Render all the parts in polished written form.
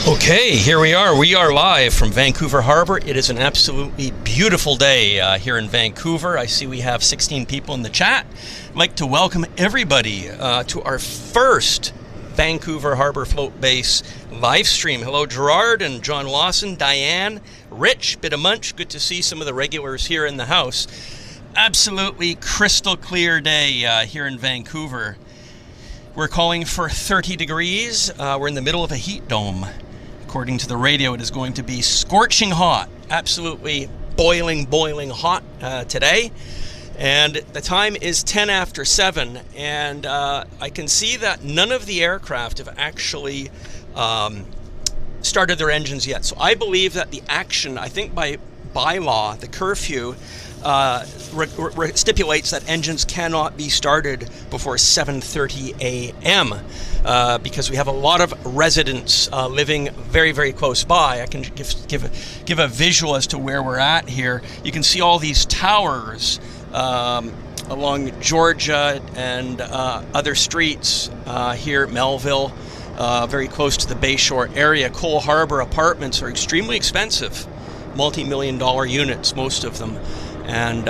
Okay, here we are. We are live from Vancouver Harbor. It is an absolutely beautiful day here in Vancouver. I see we have 16 people in the chat. I'd like to welcome everybody to our first Vancouver Harbor Float Base live stream. Hello, Gerard and John Lawson, Diane, Rich, Bit of Munch. Good to see some of the regulars here in the house. Absolutely crystal clear day here in Vancouver. We're calling for 30 degrees. We're in the middle of a heat dome. According to the radio, it is going to be scorching hot, absolutely boiling hot today. And the time is 10 after 7, and I can see that none of the aircraft have actually started their engines yet. So I believe that the action, I think by law, the curfew, stipulates that engines cannot be started before 7:30 a.m. Because we have a lot of residents living very, very close by. I can give a visual as to where we're at here. You can see all these towers along Georgia and other streets here at Melville, very close to the Bayshore area. Cole Harbor apartments are extremely expensive, multi-million-dollar units, most of them. And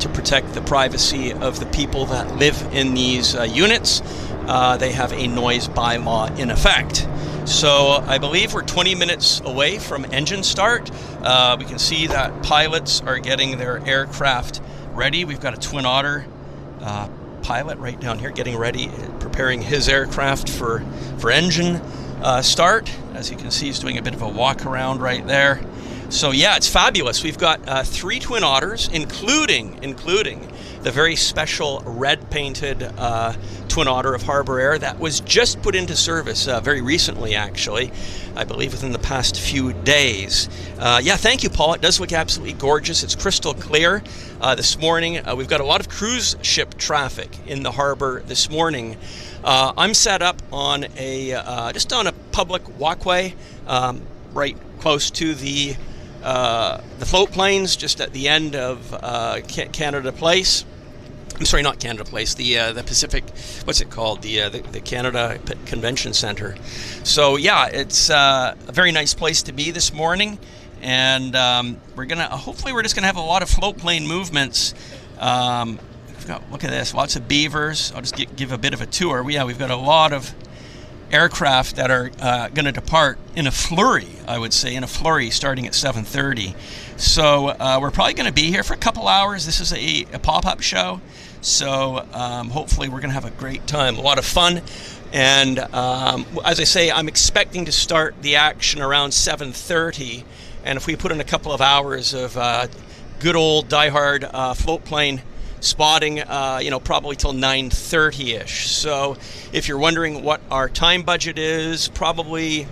to protect the privacy of the people that live in these units, they have a noise bylaw in effect. So I believe we're 20 minutes away from engine start. We can see that pilots are getting their aircraft ready. We've got a Twin Otter pilot right down here getting ready, preparing his aircraft for engine start. As you can see, he's doing a bit of a walk around right there. So yeah, it's fabulous. We've got 3 Twin Otters, including the very special red-painted Twin Otter of Harbour Air that was just put into service very recently, actually. I believe within the past few days. Yeah, thank you, Paul. It does look absolutely gorgeous. It's crystal clear. This morning, we've got a lot of cruise ship traffic in the harbor this morning. I'm set up on just on a public walkway, right close to the float planes, just at the end of Canada Place. I'm sorry, not Canada Place. The Pacific. What's it called? The Canada Convention Center. So yeah, it's a very nice place to be this morning, and hopefully we're just gonna have a lot of float plane movements. Look at this, lots of Beavers. I'll just give a bit of a tour. We've got a lot of aircraft that are going to depart in a flurry, I would say, starting at 7:30. So we're probably going to be here for a couple hours. This is a pop-up show, so hopefully we're going to have a great time, a lot of fun. And as I say, I'm expecting to start the action around 7:30, and if we put in a couple of hours of good old diehard float plane spotting, probably till 9:30ish. So if you're wondering what our time budget is, probably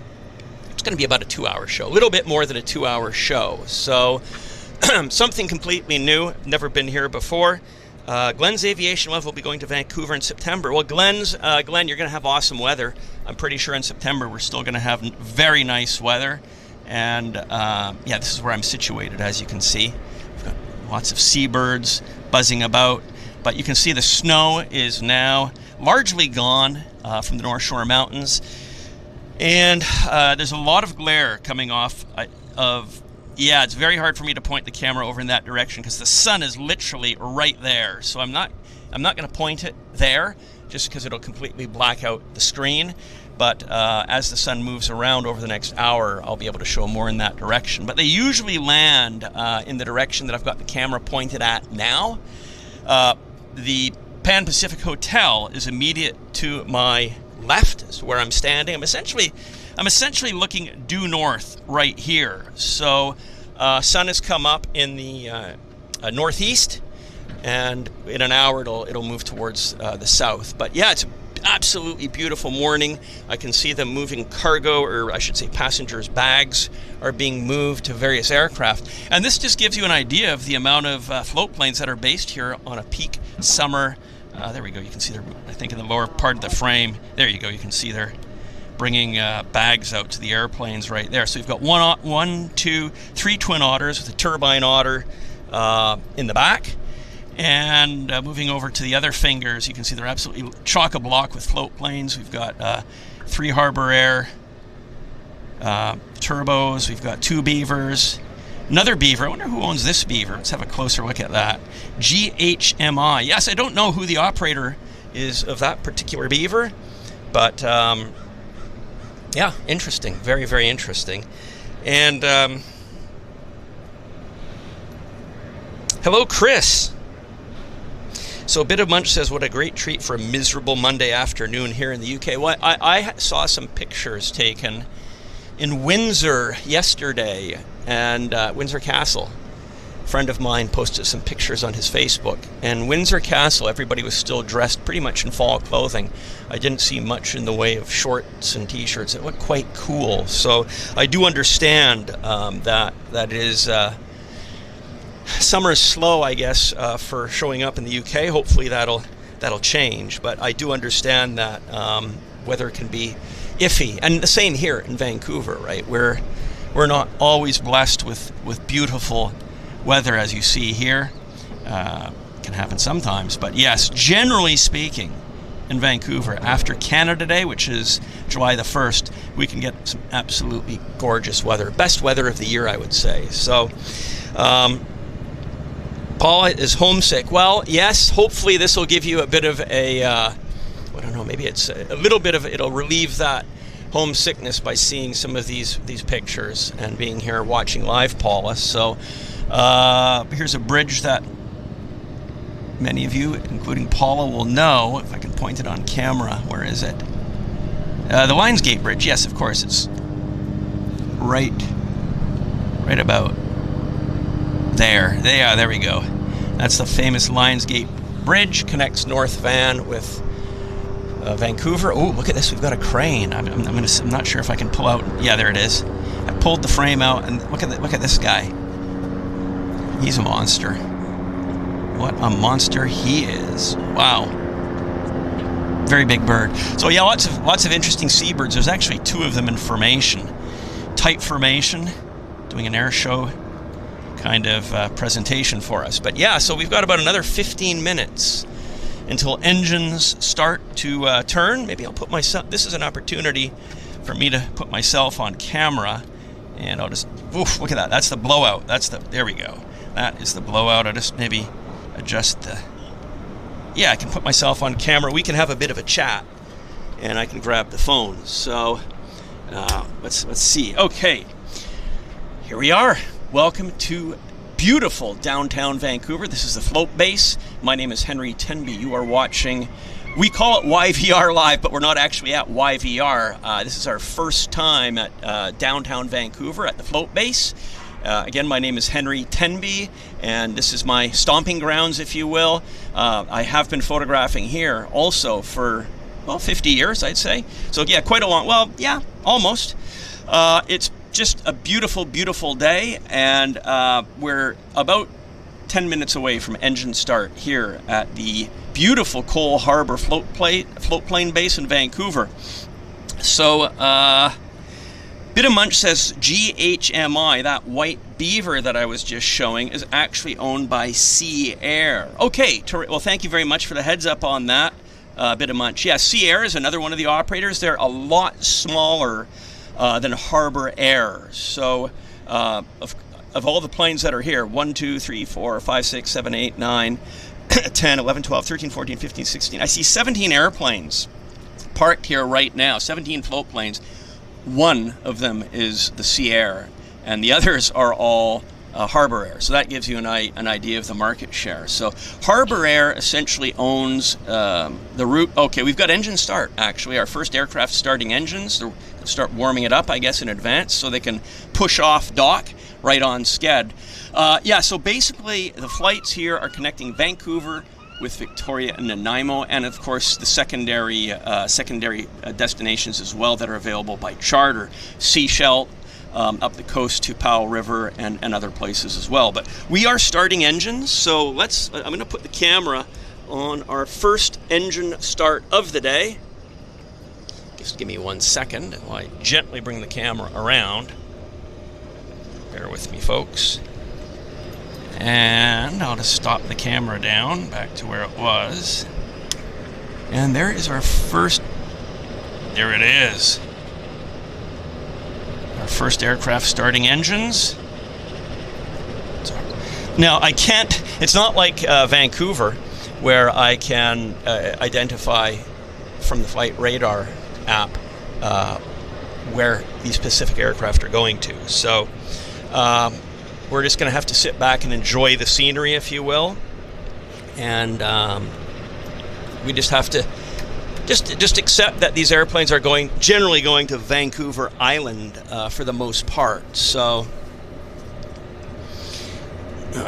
it's going to be about a 2-hour show, a little bit more than a 2-hour show. So something completely new, never been here before. Glenn's Aviation Love will be going to Vancouver in September. Well, Glenn, you're going to have awesome weather. I'm pretty sure in September we're still going to have very nice weather. And yeah, this is where I'm situated, as you can see. We've got lots of seabirds buzzing about, but you can see the snow is now largely gone from the North Shore Mountains, and there's a lot of glare coming off it's very hard for me to point the camera over in that direction because the sun is literally right there. So I'm not going to point it there just because it'll completely black out the screen. But as the sun moves around over the next hour, I'll be able to show more in that direction. But they usually land in the direction that I've got the camera pointed at now. The Pan Pacific Hotel is immediate to my left, is where I'm standing. I'm essentially looking due north right here. So sun has come up in the northeast, and in an hour it'll move towards the south. But yeah, it's absolutely beautiful morning. I can see them moving cargo, or I should say passengers' bags are being moved to various aircraft. And this just gives you an idea of the amount of float planes that are based here on a peak summer. There we go. You can see they're, I think, in the lower part of the frame. There you go. You can see they're bringing bags out to the airplanes right there. So you've got 1, 2, 3 Twin Otters with a turbine otter in the back. And moving over to the other fingers, you can see they're absolutely chock-a-block with float planes. We've got 3 Harbour Air turbos. We've got 2 Beavers. Another Beaver. I wonder who owns this Beaver. Let's have a closer look at that. GHMI. Yes, I don't know who the operator is of that particular Beaver, but yeah, interesting. Very, very interesting. And hello, Chris. So a bit of Munch says, what a great treat for a miserable Monday afternoon here in the UK. Well, I saw some pictures taken in Windsor yesterday, and Windsor Castle. A friend of mine posted some pictures on his Facebook, and Windsor Castle, everybody was still dressed pretty much in fall clothing. I didn't see much in the way of shorts and t-shirts. It looked quite cool. So I do understand that it is summer is slow, I guess, for showing up in the UK. Hopefully that'll change, but I do understand that weather can be iffy, and the same here in Vancouver, right? We're not always blessed with beautiful weather, as you see here. Can happen sometimes, but yes, generally speaking, in Vancouver, after Canada Day, which is July the 1st, we can get some absolutely gorgeous weather. Best weather of the year, I would say. So, Paula is homesick. Well, yes, hopefully this will give you a bit of a, I don't know, maybe it's a little bit of, it'll relieve that homesickness by seeing some of these pictures and being here watching live, Paula. So here's a bridge that many of you, including Paula, will know. If I can point it on camera, where is it? The Lionsgate Bridge. Yes, of course, it's right about there. There we go. That's the famous Lionsgate Bridge, connects North Van with Vancouver. Oh, look at this. We've got a crane. I'm not sure if I can pull out. Yeah, there it is. I pulled the frame out, and look at this guy. He's a monster. What a monster he is. Wow. Very big bird. So yeah, lots of interesting seabirds. There's actually 2 of them in formation. Type formation, doing an air show kind of presentation for us. But yeah, so we've got about another 15 minutes until engines start to turn. Maybe I'll put myself, this is an opportunity for me to put myself on camera, and I'll just, oof, look at that. That's the blowout. There we go. That is the blowout. I'll just maybe adjust the, yeah, I can put myself on camera. We can have a bit of a chat, and I can grab the phone. So let's see. Okay, here we are. Welcome to beautiful downtown Vancouver. This is the float base. My name is Henry Tenby. You are watching, we call it YVR Live, but we're not actually at YVR. This is our first time at downtown Vancouver at the float base. Again, my name is Henry Tenby, and this is my stomping grounds, if you will. I have been photographing here also for, well, 50 years, I'd say. So yeah, quite a long, well, yeah, almost. It's just a beautiful, beautiful day, and we're about 10 minutes away from engine start here at the beautiful Cole Harbour float plane base in Vancouver. So, Bit of Munch says GHMI, that white Beaver that I was just showing, is actually owned by Sea Air. Okay, well, thank you very much for the heads up on that, Bit of Munch. Yeah, Sea Air is another one of the operators. They're a lot smaller than Harbour Air. So, of all the planes that are here, 1, 2, 3, 4, 5, 6, 7, 8, 9, 10, 11, 12, 13, 14, 15, 16. I see 17 airplanes parked here right now, 17 float planes. One of them is the Sea Air, and the others are all Harbour Air. So that gives you an idea of the market share. So Harbour Air essentially owns the route. Okay, we've got engine start, actually. Our first aircraft starting engines. They'll start warming it up, I guess, in advance so they can push off dock right on sched. Yeah, so basically the flights here are connecting Vancouver with Victoria and Nanaimo, and of course the secondary destinations as well that are available by charter. Seychelles, up the coast to Powell River and other places as well. But we are starting engines, so I'm going to put the camera on our first engine start of the day. Just give me 1 second while I gently bring the camera around. Bear with me, folks. And I'll just stop the camera down back to where it was. And there is our first, there it is. Our first aircraft starting engines. Now, I can't, it's not like Vancouver, where I can identify from the flight radar app where these specific aircraft are going to. So we're just going to have to sit back and enjoy the scenery, if you will. And we just have to just accept that these airplanes are generally going to Vancouver Island for the most part. So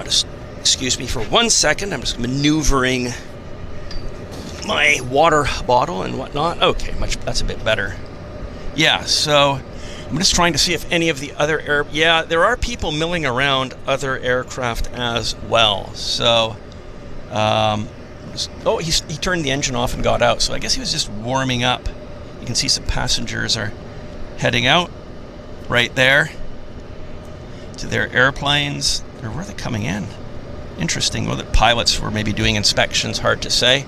just excuse me for 1 second. I'm just maneuvering my water bottle and whatnot. Okay, that's a bit better. Yeah, so I'm just trying to see if any of the other yeah, there are people milling around other aircraft as well. So he turned the engine off and got out, so I guess he was just warming up. You can see some passengers are heading out right there to their airplanes. Or were they coming in? Interesting. Well, the pilots were maybe doing inspections, hard to say.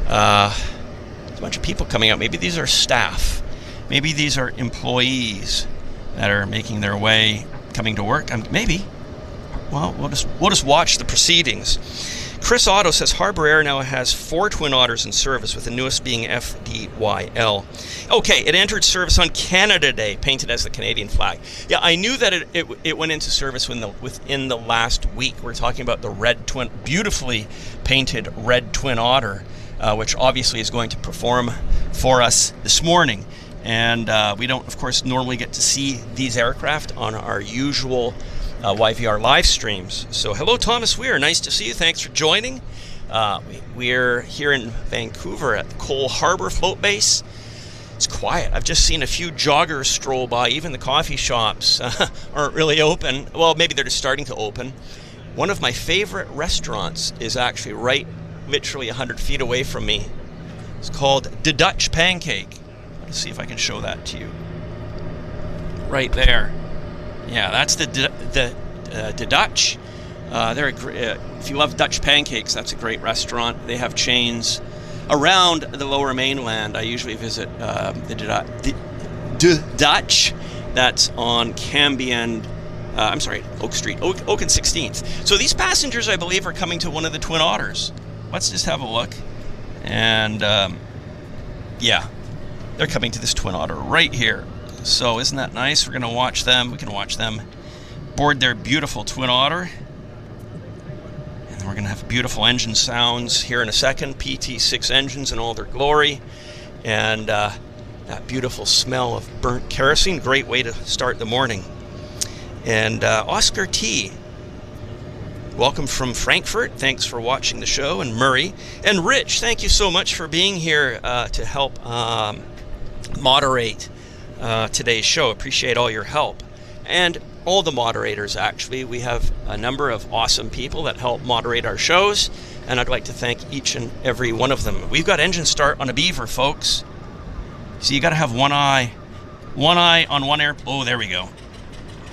There's a bunch of people coming out. Maybe these are staff. Maybe these are employees that are making their way, coming to work. Maybe. Well, we'll just watch the proceedings. Chris Otto says Harbour Air now has 4 Twin Otters in service, with the newest being FDYL. Okay, it entered service on Canada Day, painted as the Canadian flag. Yeah, I knew that it went into service within the last week. We're talking about the beautifully painted red Twin Otter, which obviously is going to perform for us this morning. And we don't, of course, normally get to see these aircraft on our usual YVR live streams. So hello, Thomas Weir, nice to see you. Thanks for joining. We're here in Vancouver at the Cole Harbour Float Base. It's quiet. I've just seen a few joggers stroll by. Even the coffee shops aren't really open. Well, maybe they're just starting to open. One of my favorite restaurants is actually literally 100 feet away from me. It's called The Dutch Pancake. Let's see if I can show that to you. Right there. Yeah, that's the Dutch. If you love Dutch pancakes, that's a great restaurant. They have chains around the Lower Mainland. I usually visit the Dutch. That's on Cambie and Oak Street, Oak and 16th. So these passengers, I believe, are coming to one of the Twin Otters. Let's just have a look. And yeah, they're coming to this Twin Otter right here. So isn't that nice? We're going to watch them. We can watch them board their beautiful Twin Otter. And we're going to have beautiful engine sounds here in a second. PT6 engines in all their glory. And that beautiful smell of burnt kerosene. Great way to start the morning. And Oscar T. Welcome from Frankfurt. Thanks for watching the show. And Murray. And Rich, thank you so much for being here to help moderate today's show. Appreciate all your help. And all the moderators, actually. We have a number of awesome people that help moderate our shows, and I'd like to thank each and every one of them. We've got engine start on a Beaver, folks. So you got to have one eye on one air. Oh, there we go.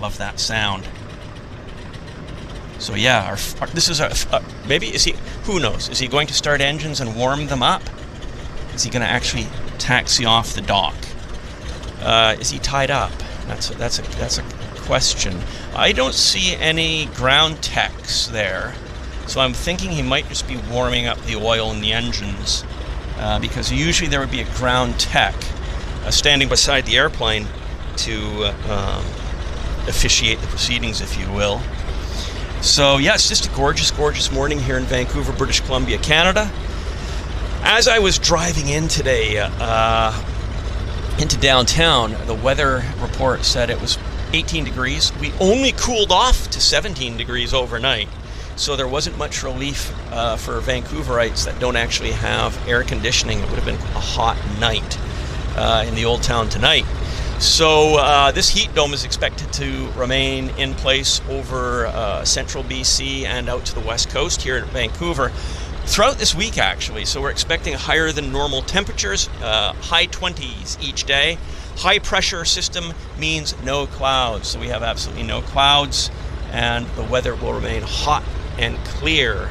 Love that sound. So yeah, this is maybe, who knows? Is he going to start engines and warm them up? Is he going to actually taxi off the dock? Is he tied up? That's a question. I don't see any ground techs there, so I'm thinking he might just be warming up the oil in the engines, because usually there would be a ground tech standing beside the airplane to officiate the proceedings, if you will. So yeah, it's just a gorgeous, gorgeous morning here in Vancouver, British Columbia, Canada. As I was driving in today into downtown, the weather report said it was 18 degrees. We only cooled off to 17 degrees overnight, so there wasn't much relief for Vancouverites that don't actually have air conditioning. It would have been a hot night in the Old Town tonight. So this heat dome is expected to remain in place over central BC and out to the west coast here in Vancouver throughout this week, actually. So we're expecting higher than normal temperatures, high 20s each day. High pressure system means no clouds, so we have absolutely no clouds, and the weather will remain hot and clear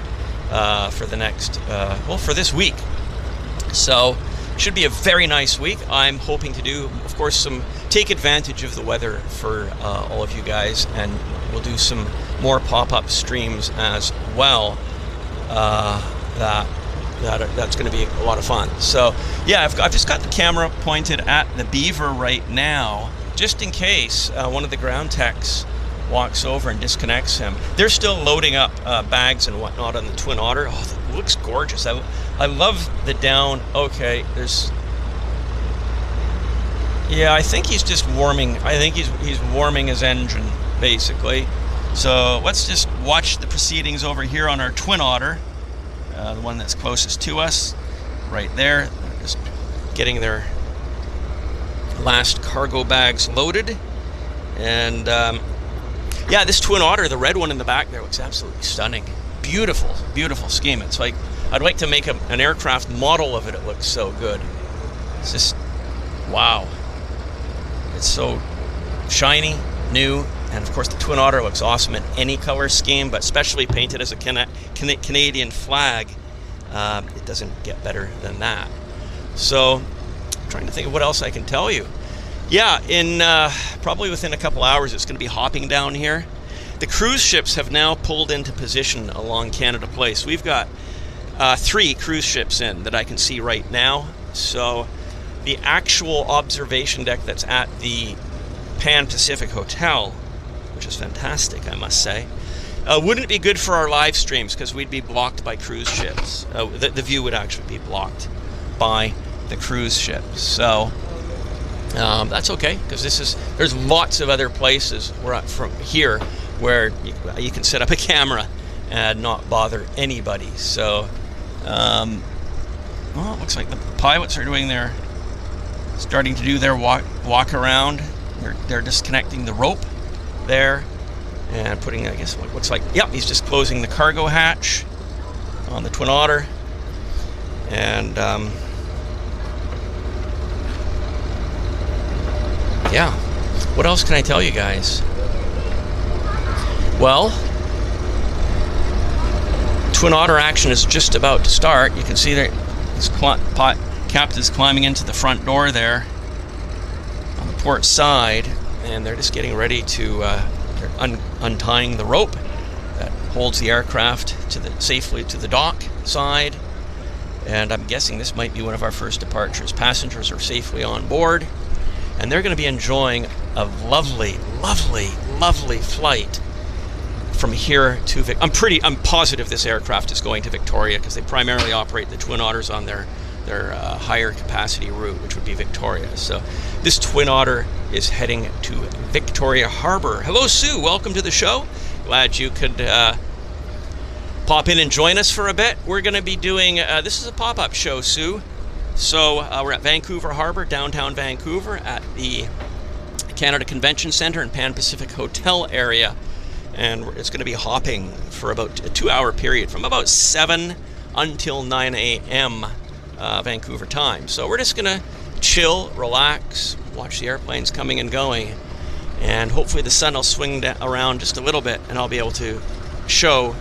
for the next, for this week. So should be a very nice week. I'm hoping to do, of course, some take advantage of the weather for all of you guys, and we'll do some more pop-up streams as well. That's going to be a lot of fun. So yeah, I've just got the camera pointed at the Beaver right now, just in case one of the ground techs walks over and disconnects him. They're still loading up bags and whatnot on the Twin Otter. Oh, it looks gorgeous. I love the down. Okay, yeah, I think he's just warming. I think he's warming his engine, basically. So let's just watch the proceedings over here on our Twin Otter, the one that's closest to us, right there. They're just getting their last cargo bags loaded. And yeah, this Twin Otter, the red one in the back there, looks absolutely stunning. Beautiful, beautiful scheme. It's like, I'd like to make an aircraft model of it. It looks so good. It's just, wow. It's so shiny, new, and of course the Twin Otter looks awesome in any color scheme, but especially painted as a Canadian flag, it doesn't get better than that. So, I'm trying to think of what else I can tell you. Yeah, in probably within a couple hours it's going to be hopping down here. The cruise ships have now pulled into position along Canada Place. We've got 3 cruise ships in that I can see right now. So the actual observation deck that's at the Pan Pacific Hotel, which is fantastic, I must say, wouldn't be good for our live streams because we'd be blocked by cruise ships. The view would actually be blocked by the cruise ships. So that's okay, because there's lots of other places from here where you can set up a camera and not bother anybody. So, well, it looks like the pilots are starting to do their walk around. They're disconnecting the rope there and putting, I guess, what looks like, yep, he's just closing the cargo hatch on the Twin Otter. And yeah, what else can I tell you guys? Well, Twin Otter action is just about to start. You can see there, this captain's climbing into the front door there on the port side, and they're just getting ready to they're untying the rope that holds the aircraft safely to the dock side. And I'm guessing this might be one of our first departures. Passengers are safely on board, and they're going to be enjoying a lovely, lovely, lovely flight from here to I'm positive this aircraft is going to Victoria, because they primarily operate the Twin Otters on their higher capacity route, which would be Victoria. So this Twin Otter is heading to Victoria Harbor. Hello, Sue. Welcome to the show. Glad you could pop in and join us for a bit. We're going to be doing this is a pop-up show, Sue. So we're at Vancouver Harbor, downtown Vancouver, at the Canada Convention Centre and Pan Pacific Hotel area. And it's going to be hopping for about a 2-hour period from about 7 until 9 a.m. Vancouver time. So we're just going to chill, relax, watch the airplanes coming and going, and hopefully the sun will swing around just a little bit and I'll be able to show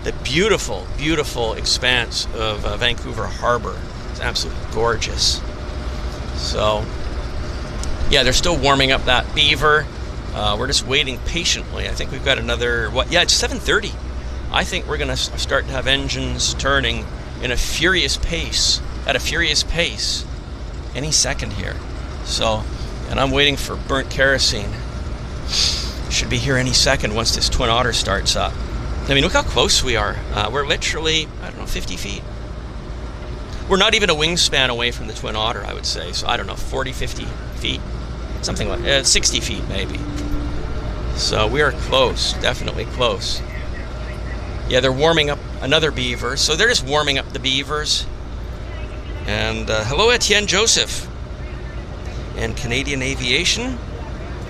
the beautiful, beautiful expanse of Vancouver Harbor. It's absolutely gorgeous. So yeah, they're still warming up that Beaver. We're just waiting patiently. I think we've got another, it's 7:30. I think we're going to start to have engines turning at a furious pace any second here. So, and I'm waiting for burnt kerosene. Should be here any second once this Twin Otter starts up. I mean, look how close we are. We're literally, 50 feet. We're not even a wingspan away from the Twin Otter, I would say. So, 40, 50 feet. Something like 60 feet, maybe. So we are close, definitely close. Yeah, they're warming up another Beaver. So they're just warming up the Beavers. And hello, Etienne Joseph and Canadian Aviation.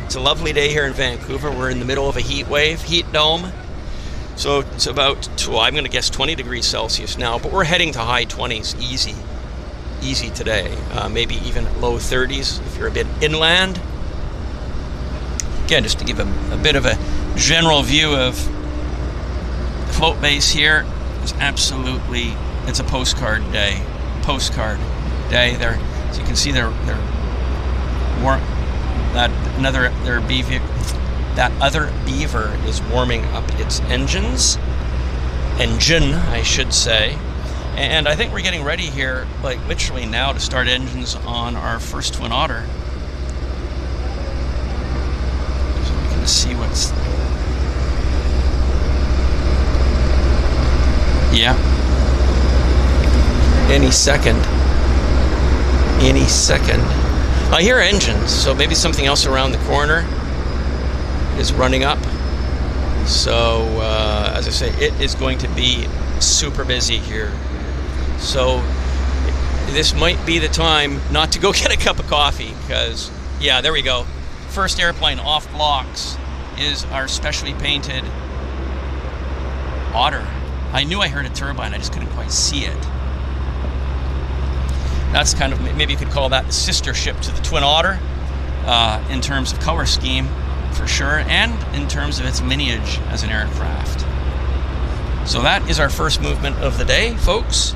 It's a lovely day here in Vancouver. We're in the middle of a heat wave, heat dome. So it's about, I'm going to guess 20 degrees Celsius now, but we're heading to high 20s, easy today. Maybe even low 30s if you're a bit inland. Again, just to give a bit of a general view of the float base here, it's a postcard day. There, so you can see they're that other Beaver is warming up its engine, I should say. And I think we're getting ready here, like literally now, to start engines on our first Twin Otter. So we can see what's... Yeah. Any second. I hear engines, so maybe something else around the corner is running up. So, as I say, it is going to be super busy here. So, this might be the time not to go get a cup of coffee, because, yeah, there we go. First airplane off blocks is our specially painted Otter. I knew I heard a turbine, I just couldn't quite see it. That's kind of, maybe you could call that the sister ship to the Twin Otter, in terms of color scheme, for sure, and in terms of its lineage as an aircraft. So that is our first movement of the day, folks.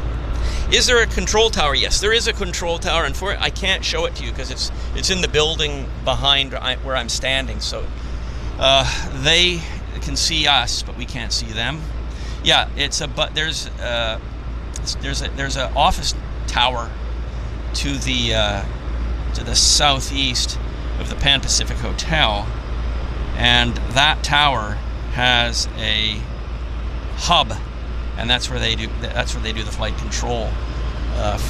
Is there a control tower? Yes, there is a control tower, and for it, I can't show it to you because it's in the building behind where I'm standing. So they can see us, but we can't see them. Yeah, there's a office tower to the southeast of the Pan Pacific Hotel, and that tower has a hub, and that's where they do the flight control.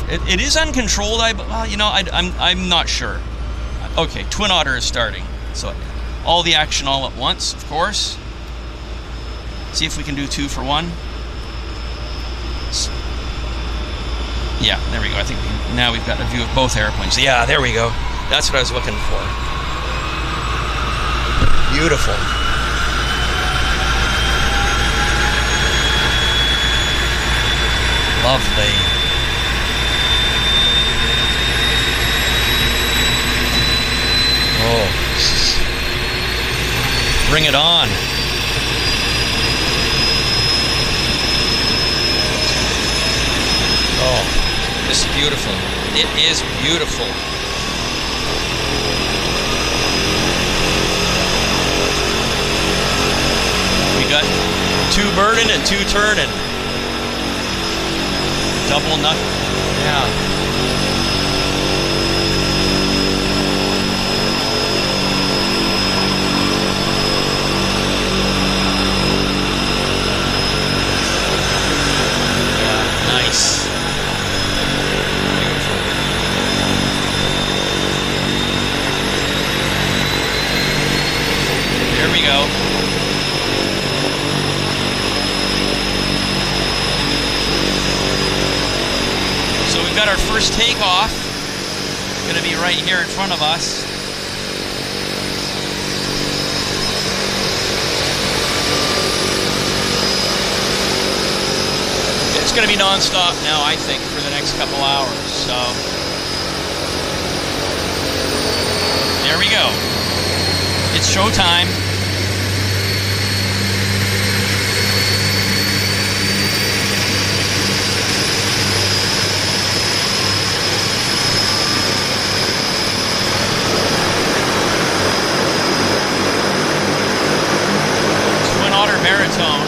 It is uncontrolled. I'm not sure. Okay, Twin Otter is starting, so all the action all at once, of course. See if we can do 2 for 1. Yeah, there we go. I think now we've got a view of both airplanes. Yeah, there we go. That's what I was looking for. Beautiful. Lovely. Oh. Bring it on. Oh. This is beautiful. It is beautiful. We got 2 burning and 2 turning. Double nut. Yeah. Nice. There we go. So we've got our first takeoff. Going to be right here in front of us. It's going to be non-stop now, I think, for the next couple hours. So there we go. It's showtime. Twin Otter baritone.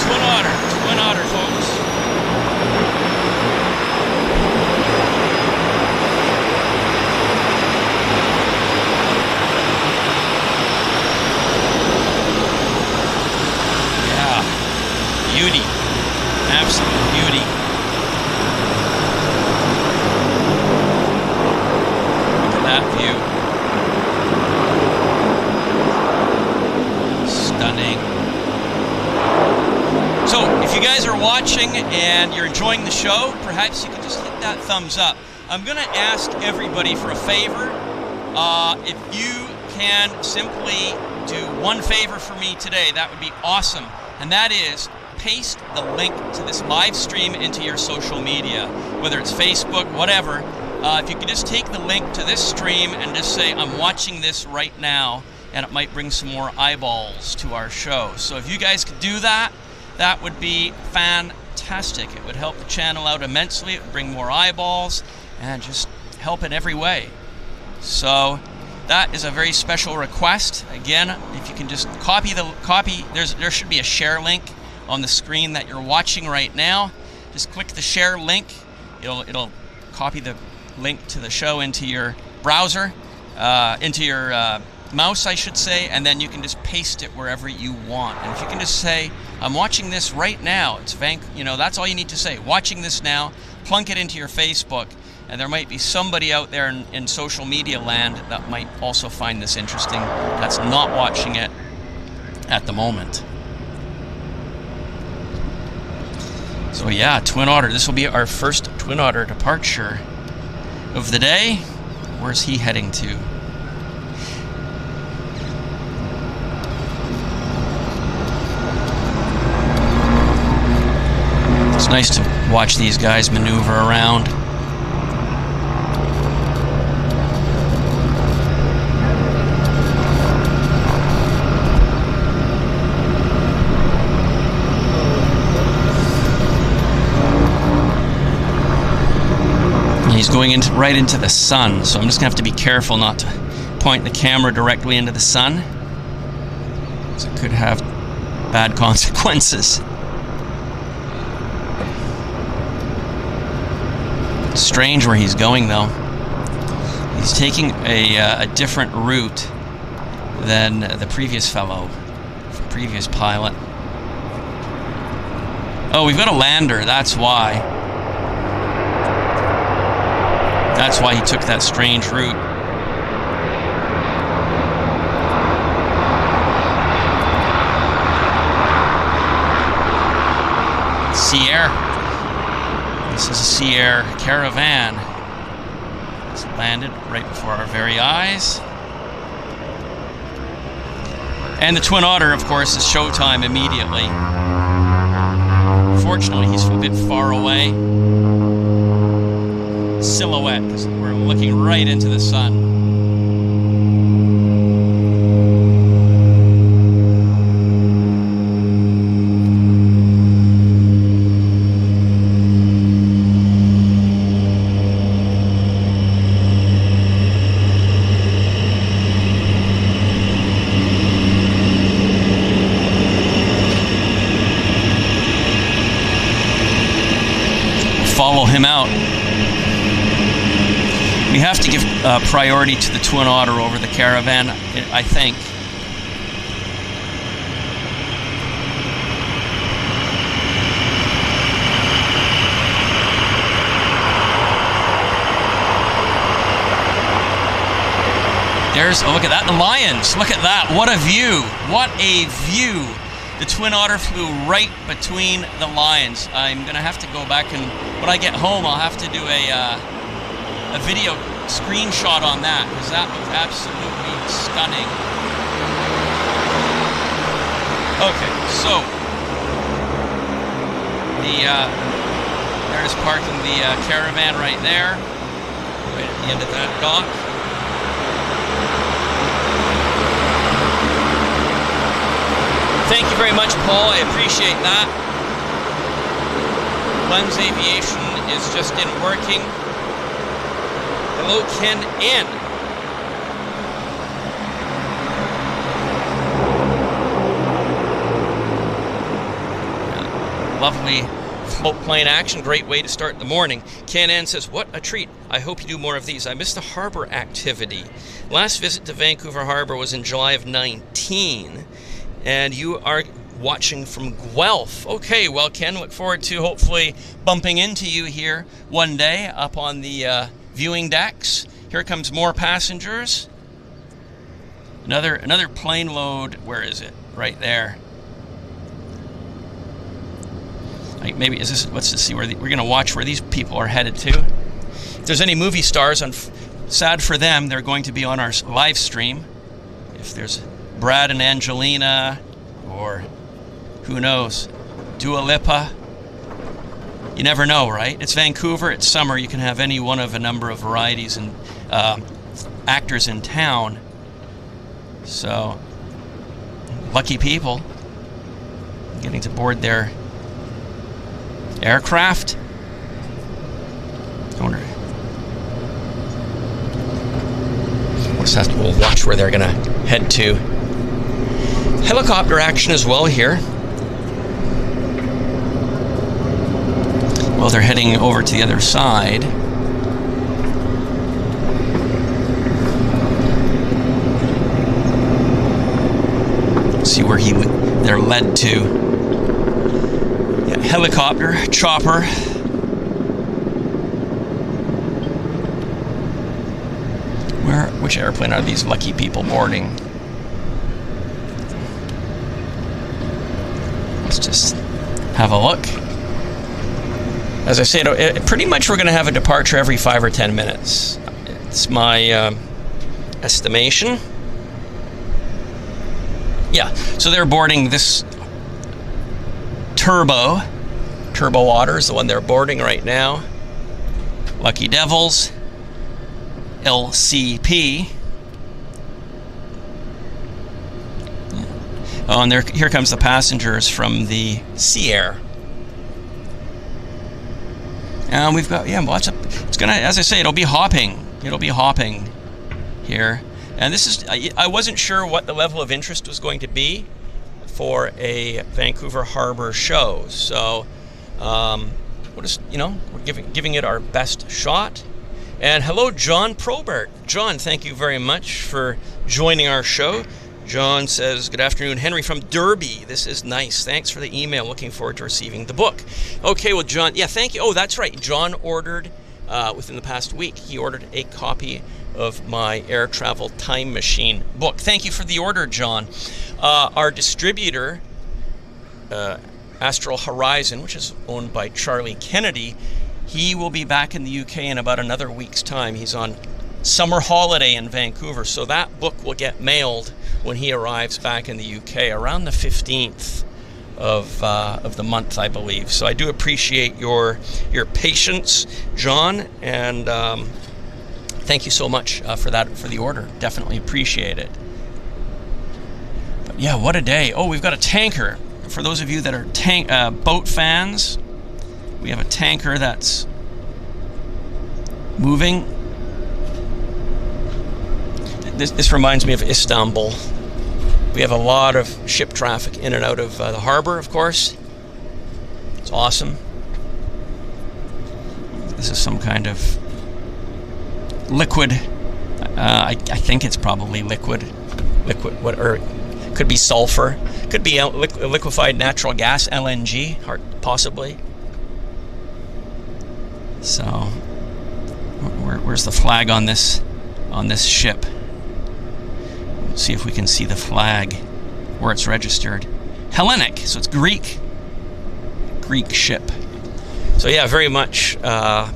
Twin Otter, folks. Yeah, beauty, absolute beauty. Look at that view. Stunning. So, if you guys are watching and you're enjoying enjoying the show, perhaps you can just hit that thumbs up. I'm going to ask everybody for a favor. If you can simply do one favor for me today, that would be awesome. And that is paste the link to this live stream into your social media, whether it's Facebook, whatever. If you could just take the link to this stream and just say, I'm watching this right now, and it might bring some more eyeballs to our show. So if you guys could do that, that would be fantastic. It would help the channel out immensely. It would bring more eyeballs and just help in every way. So that is a very special request. Again, if you can just copy, there should be a share link on the screen that you're watching right now. Just click the share link. It'll copy the link to the show into your browser, into your mouse, I should say, and then you can just paste it wherever you want. And if you can just say, I'm watching this right now, that's all you need to say. Watching this now, plunk it into your Facebook, and there might be somebody out there in social media land that might also find this interesting that's not watching it at the moment. So yeah, Twin Otter. This will be our first Twin Otter departure of the day. Where's he heading to? It's nice to watch these guys maneuver around. He's going right into the sun, so I'm just going to have to be careful not to point the camera directly into the sun, because it could have bad consequences. It's strange where he's going, though. He's taking a different route than the previous fellow, the previous pilot. Oh, we've got a lander, that's why. That's why he took that strange route. Sea Air. This is a Sea Air Caravan. It's landed right before our very eyes. And the Twin Otter, of course, is showtime immediately. Fortunately, he's a bit far away. Silhouette, because we're looking right into the sun. Follow him out. We have to give priority to the Twin Otter over the Caravan, I think. Oh, look at that, the lions. Look at that, what a view. What a view. The Twin Otter flew right between the lions. I'm going to have to go back, and when I get home, I'll have to do a video screenshot on that, because that was absolutely stunning. Okay, so they're just parking the Caravan right there, right at the end of that dock. Thank you very much, Paul. I appreciate that. Lens Aviation is just in working. Hello, Ken N. Lovely float plane action. Great way to start the morning. Ken N says, what a treat. I hope you do more of these. I missed the harbor activity. Last visit to Vancouver Harbor was in July of 19. And you are watching from Guelph. Okay, well, Ken, look forward to hopefully bumping into you here one day up on the viewing decks. Here comes more passengers. Another plane load. Where is it? Right there. maybe is this? Let's just see where we're going to watch where these people are headed to. If there's any movie stars, sad for them, they're going to be on our live stream. If there's Brad and Angelina, or who knows, Dua Lipa. You never know, right? It's Vancouver, it's summer, you can have any one of a number of varieties and actors in town. So, lucky people getting to board their aircraft. I wonder. We'll watch where they're going to head to. Helicopter action as well here. Well, they're heading over to the other side. See where they're led to. Yeah, helicopter, chopper. Which airplane are these lucky people boarding? Let's just have a look. As I said, pretty much we're going to have a departure every 5 or 10 minutes. It's my estimation. Yeah, so they're boarding this Turbo Water is the one they're boarding right now. Lucky Devils. LCP. Yeah. Oh, and here comes the passengers from the Sea Air. And we've got, yeah, lots of, it's gonna, as I say, it'll be hopping here. And this is, I wasn't sure what the level of interest was going to be for a Vancouver Harbor show. So, we're just, we're giving it our best shot. And hello, John Probert. John, thank you very much for joining our show. John says, good afternoon, Henry from Derby. This is nice. Thanks for the email. Looking forward to receiving the book. Okay, well, John, yeah, thank you. Oh, that's right. John ordered, within the past week, he ordered a copy of my Air Travel Time Machine book. Thank you for the order, John. Our distributor, Astral Horizon, which is owned by Charlie Kennedy, he will be back in the UK in about another week's time. He's on summer holiday in Vancouver, so that book will get mailed when he arrives back in the UK around the 15th of the month, I believe. So I do appreciate your patience, John, and thank you so much for the order. Definitely appreciate it. But yeah, what a day! Oh, we've got a tanker. For those of you that are boat fans, we have a tanker that's moving. This reminds me of Istanbul. We have a lot of ship traffic in and out of the harbor, of course. It's awesome. This is some kind of liquid. I think it's probably liquid. Or it could be sulfur. Could be liquefied natural gas, LNG, possibly. So, where's the flag on this ship? Let's see if we can see the flag where it's registered. Hellenic, so it's Greek ship. So yeah, very much a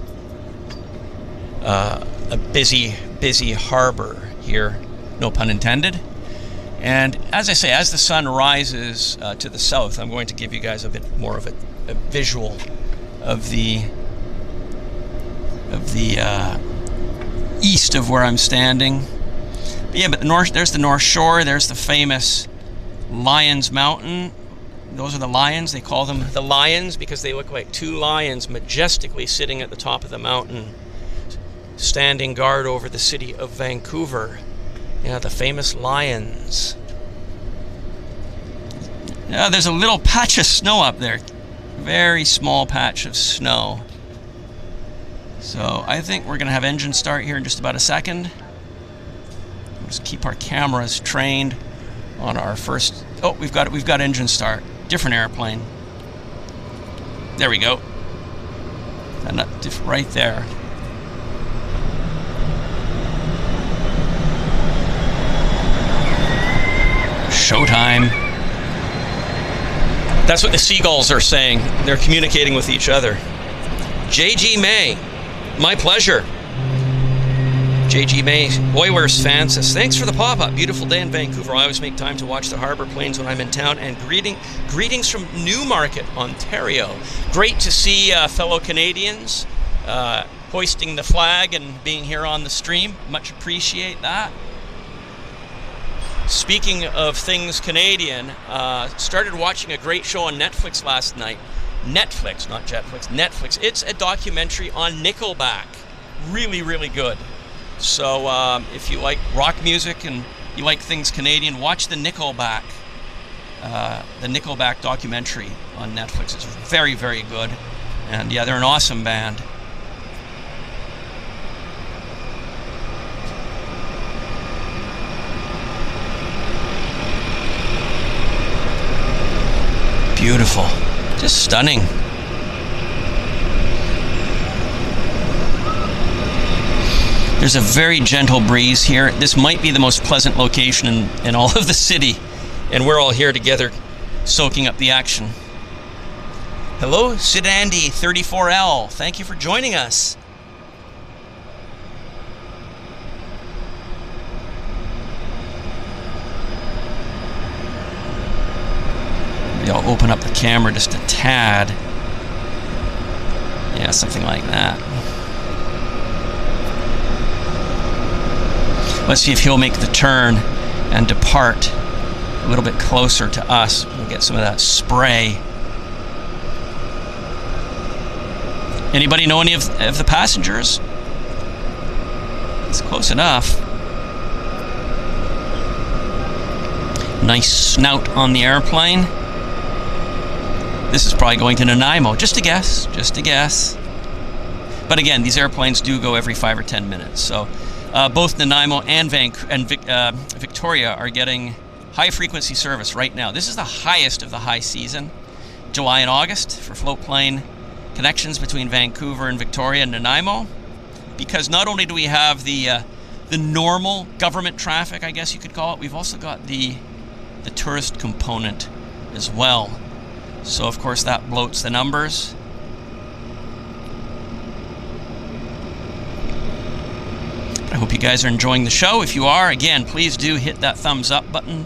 busy harbor here, no pun intended. And as I say, as the sun rises to the south, I'm going to give you guys a bit more of a visual of the east of where I'm standing. But yeah, but there's the North Shore. There's the famous Lions Mountain. Those are the lions. They call them the lions because they look like two lions majestically sitting at the top of the mountain, standing guard over the city of Vancouver. Yeah, the famous lions. Yeah, there's a little patch of snow up there. Very small patch of snow. So I think we're going to have engine start here in just about a second. Just keep our cameras trained on our first. Oh, we've got engine start. Different airplane. There we go. Right there. Showtime. That's what the seagulls are saying. They're communicating with each other. JG May, my pleasure. JG May, Oilers fan, says, thanks for the pop-up. Beautiful day in Vancouver. I always make time to watch the Harbour Plains when I'm in town. And greetings from Newmarket, Ontario. Great to see fellow Canadians hoisting the flag and being here on the stream. Much appreciate that. Speaking of things Canadian, started watching a great show on Netflix last night. Netflix, not JetFlix, Netflix. It's a documentary on Nickelback. Really, really good. So if you like rock music and you like things Canadian, watch the Nickelback documentary on Netflix. It's very, very good. And yeah, they're an awesome band. Beautiful. Just stunning. There's a very gentle breeze here. This might be the most pleasant location in all of the city. And we're all here together soaking up the action. Hello, Sid Andy 34L. Thank you for joining us. Maybe I'll open up the camera just a tad. Yeah, something like that. Let's see if he'll make the turn and depart a little bit closer to us. We'll get some of that spray. Anybody know any of the passengers? It's close enough. Nice snout on the airplane. This is probably going to Nanaimo. Just a guess. Just a guess. But again, these airplanes do go every 5 or 10 minutes. So both Nanaimo and Victoria are getting high-frequency service right now. This is the highest of the high season, July and August, for float plane connections between Vancouver and Victoria and Nanaimo. Because not only do we have the normal government traffic, I guess you could call it, we've also got the tourist component as well. So, of course, that bloats the numbers. I hope you guys are enjoying the show. If you are, again, please do hit that thumbs up button.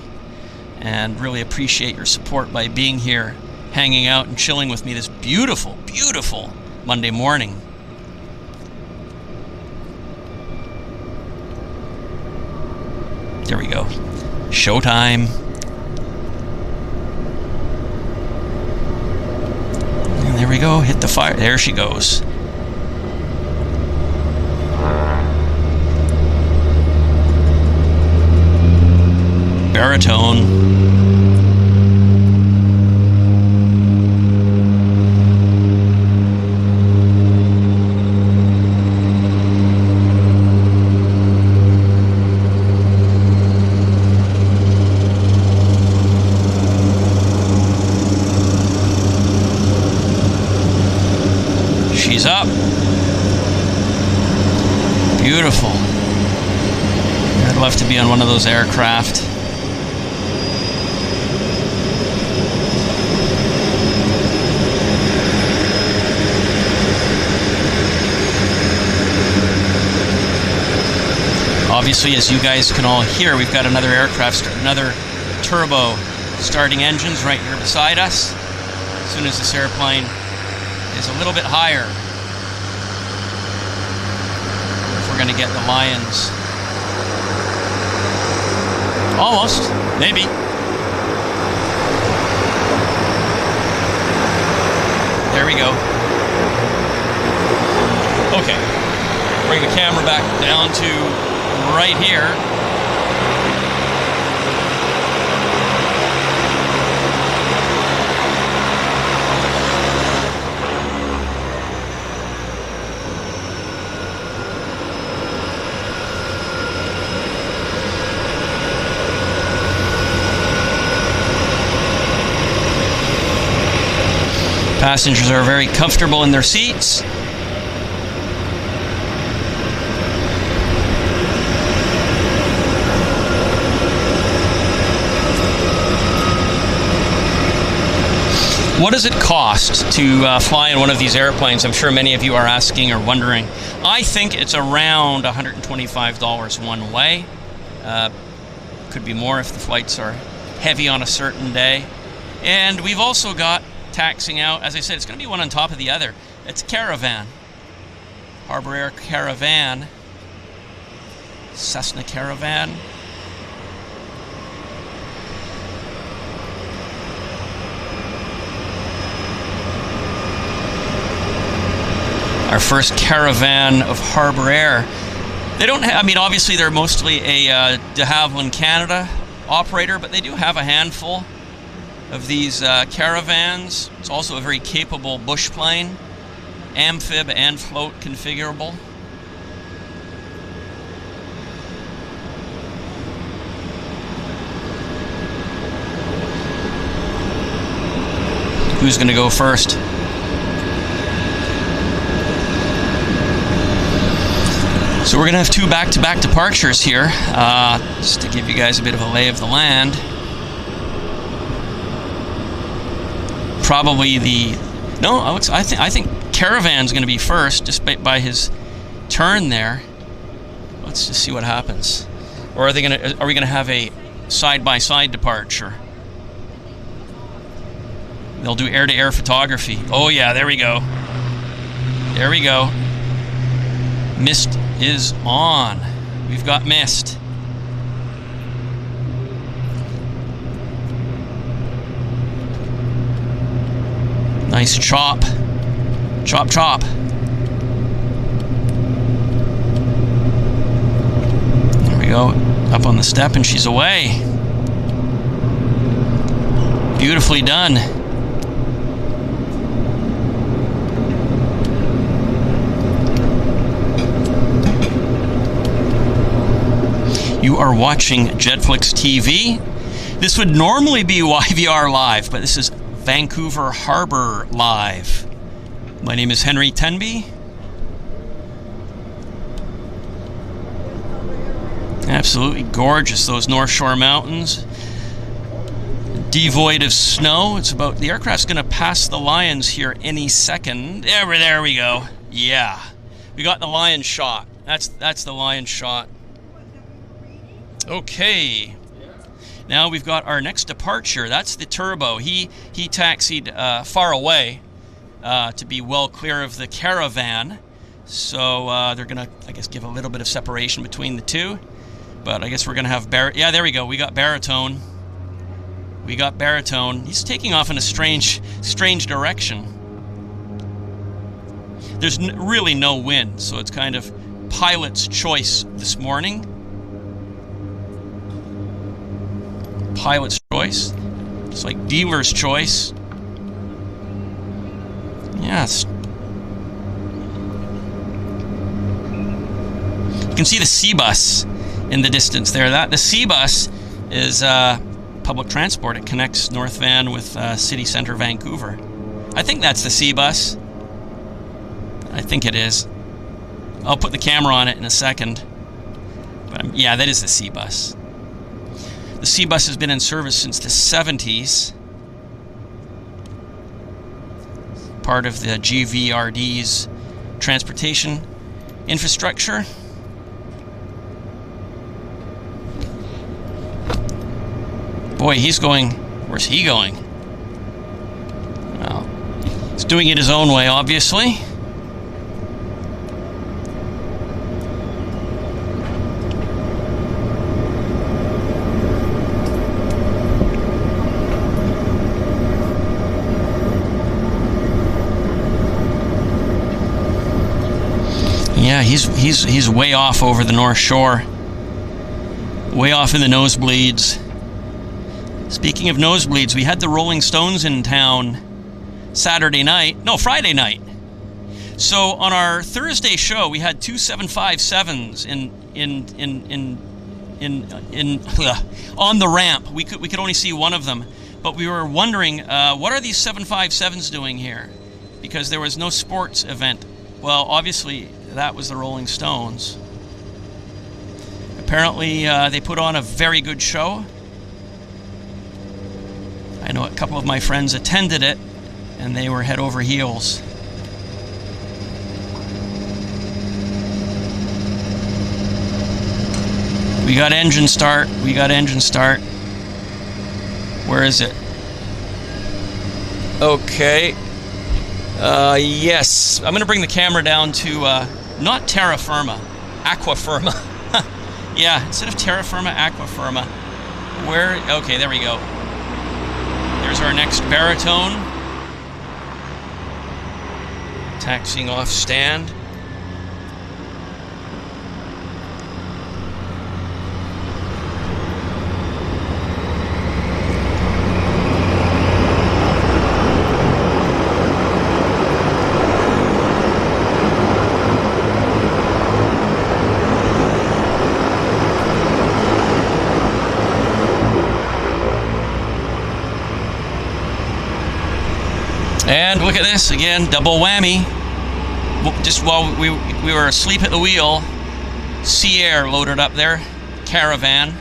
And really appreciate your support by being here, hanging out and chilling with me this beautiful, beautiful Monday morning. There we go. Showtime. And there we go. Hit the fire. There she goes. Baritone. She's up. Beautiful. I'd love to be on one of those aircraft. Obviously, as you guys can all hear, we've got another aircraft, another turbo starting engines right here beside us. As soon as this airplane is a little bit higher, if we're going to get the Lions. Almost, maybe. There we go. Okay, bring the camera back down to right here. Passengers are very comfortable in their seats. What does it cost to fly in one of these airplanes? I'm sure many of you are asking or wondering. I think it's around $125 one way. Could be more if the flights are heavy on a certain day. And we've also got taxing out. As I said, it's going to be one on top of the other. It's Caravan. Harbour Air Caravan. Cessna Caravan. Our first Caravan of Harbour Air. They don't have, I mean, obviously they're mostly a de Havilland Canada operator, but they do have a handful of these Caravans. It's also a very capable bush plane, amphib and float configurable. Who's going to go first? So we're going to have two back-to-back departures here, just to give you guys a bit of a lay of the land. Probably I think Caravan's going to be first, just by his turn there. Let's just see what happens. Or are we going to have a side-by-side departure? They'll do air-to-air photography. Oh yeah, there we go. There we go. Mist is on. We've got mist. Nice chop. Chop, chop. There we go. Up on the step and she's away. Beautifully done. You are watching JetFlix TV. This would normally be YVR Live, but this is Vancouver Harbour Live. My name is Henry Tenby. Absolutely gorgeous, those North Shore Mountains. Devoid of snow. The aircraft's going to pass the Lions here any second. There we go. Yeah. We got the Lion shot. That's the Lion shot. Okay, now we've got our next departure. That's the Turbo. He taxied far away to be well clear of the Caravan. So they're going to, I guess, give a little bit of separation between the two. But I guess we're going to have yeah, there we go. We got Baritone. We got Baritone. He's taking off in a strange direction. There's really no wind, so it's kind of pilot's choice this morning. Pilot's choice, just like dealer's choice. Yes. You can see the C-Bus in the distance there. The C-Bus is public transport. It connects North Van with City Centre Vancouver. I think that's the C-Bus. I think it is. I'll put the camera on it in a second. But yeah, that is the C-Bus. The C-Bus has been in service since the 70s. Part of the GVRD's transportation infrastructure. Boy, he's going... Where's he going? Well, he's doing it his own way, obviously. Yeah, he's way off over the North Shore. Way off in the nosebleeds. Speaking of nosebleeds, we had the Rolling Stones in town Friday night. So on our Thursday show, we had two 757s on the ramp. We could only see one of them, but we were wondering what are these 757s doing here, because there was no sports event. Well, obviously that was the Rolling Stones. Apparently they put on a very good show. I know a couple of my friends attended it. and they were head over heels. We got engine start. We got engine start. Where is it? Okay. Yes. I'm going to bring the camera down to, not terra firma, aqua firma. Yeah, instead of terra firma, aqua firma. Where? Okay, there we go. There's our next baritone. Taxiing off stand. And look at this again, double whammy. Just while we were asleep at the wheel, Sea Air loaded up their caravan,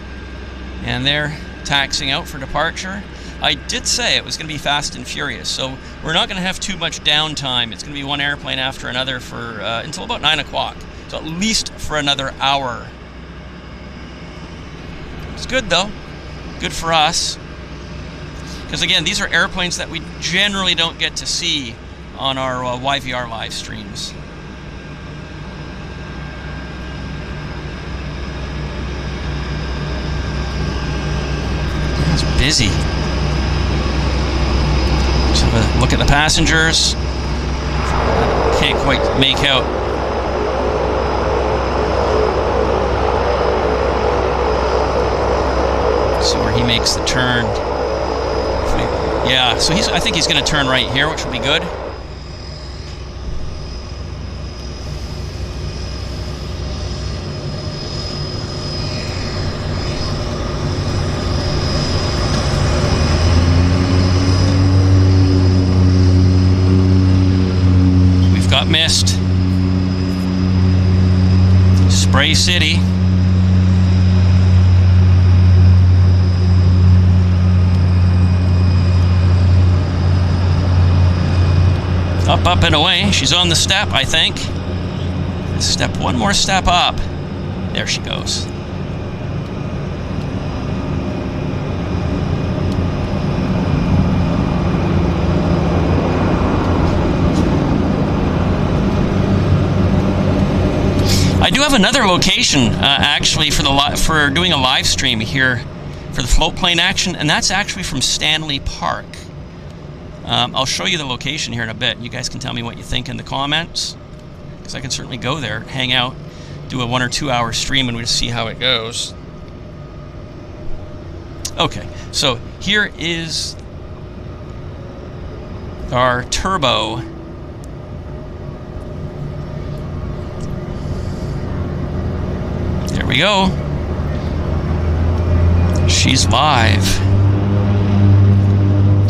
and they're taxiing out for departure. I did say it was going to be fast and furious, so we're not going to have too much downtime. It's going to be one airplane after another for until about 9 o'clock, so at least for another hour. It's good though, good for us. Because again, these are airplanes that we generally don't get to see on our YVR live streams. It's busy. Let's have a look at the passengers. Can't quite make out. See where he makes the turn. Yeah, so I think he's going to turn right here, which will be good. We've got mist. Spray City. Up and away. She's on the step, I think. Step, one more step up. There she goes. I do have another location, actually, for doing a live stream here for the float plane action, and that's actually from Stanley Park. I'll show you the location here in a bit. You guys can tell me what you think in the comments, because I can certainly go there, hang out, do a 1 or 2 hour stream, and we'll see how it goes. Okay, so here is our turbo. There we go. She's live.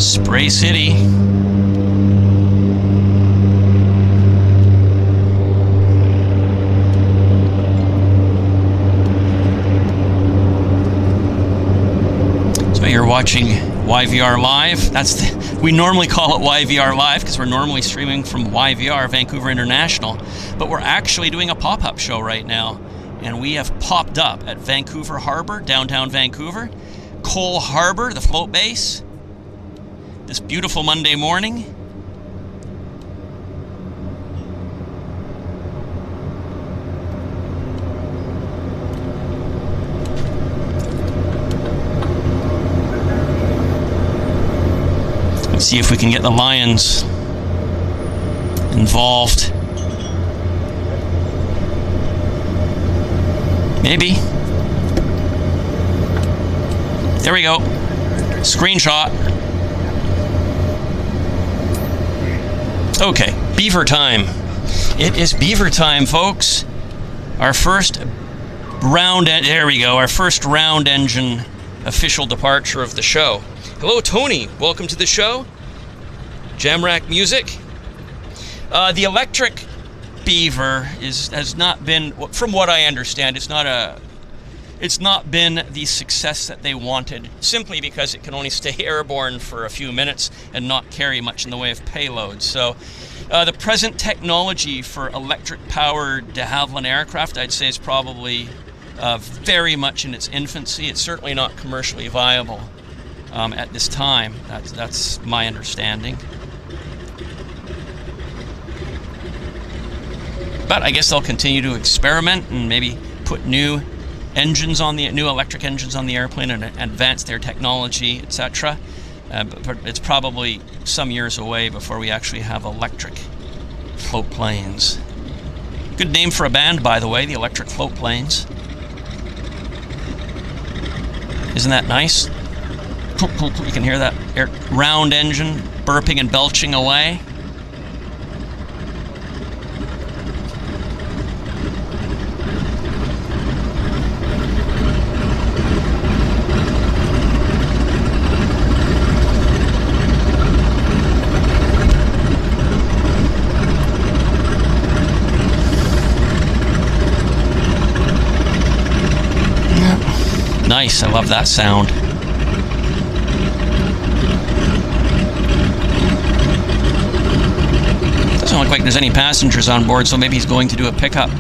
Spray City. So you're watching YVR Live. We normally call it YVR Live because we're normally streaming from YVR, Vancouver International, but we're actually doing a pop-up show right now, and we have popped up at Vancouver Harbor, downtown Vancouver, Cole Harbor, the float base. This beautiful Monday morning. Let's see if we can get the Lions involved. Maybe. There we go. Screenshot. Okay, Beaver time. It is Beaver time, folks. Our first round, there we go, our first round engine official departure of the show. Hello, Tony. Welcome to the show. Jamrack Music. The electric Beaver has not been, from what I understand, it's it's not been the success that they wanted, simply because it can only stay airborne for a few minutes and not carry much in the way of payload. So the present technology for electric-powered de Havilland aircraft, I'd say, is probably very much in its infancy. It's certainly not commercially viable at this time. That's my understanding. But I guess they'll continue to experiment and maybe put new electric engines on the airplane and advance their technology, etc. But it's probably some years away before we actually have electric float planes. Good name for a band, by the way, the Electric Float Planes. Isn't that nice? You can hear that round engine burping and belching away. Nice, I love that sound. Doesn't look like there's any passengers on board, so maybe he's going to do a pickup.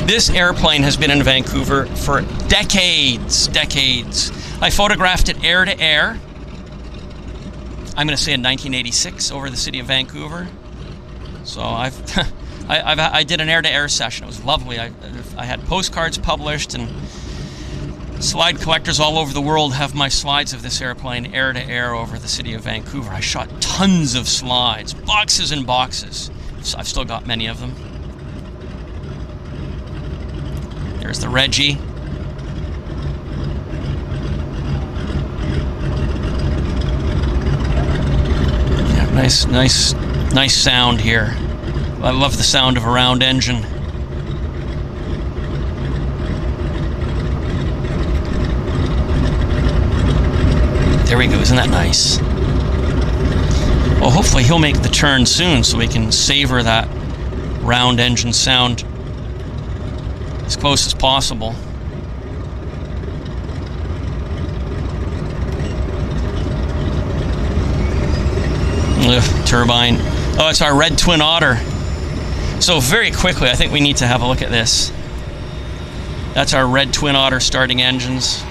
This airplane has been in Vancouver for decades. I photographed it air to air. I'm going to say in 1986 over the city of Vancouver. So I did an air-to-air session. It was lovely. I had postcards published, and slide collectors all over the world have my slides of this airplane air-to-air over the city of Vancouver. I shot tons of slides, boxes and boxes. I've still got many of them. There's the Reggie. Yeah, nice sound here. I love the sound of a round engine. There we go, isn't that nice? Well, hopefully he'll make the turn soon so we can savor that round engine sound as close as possible. Ugh, turbine. Oh, it's our red twin otter. So very quickly, I think we need to have a look at this. That's our red twin otter starting engines.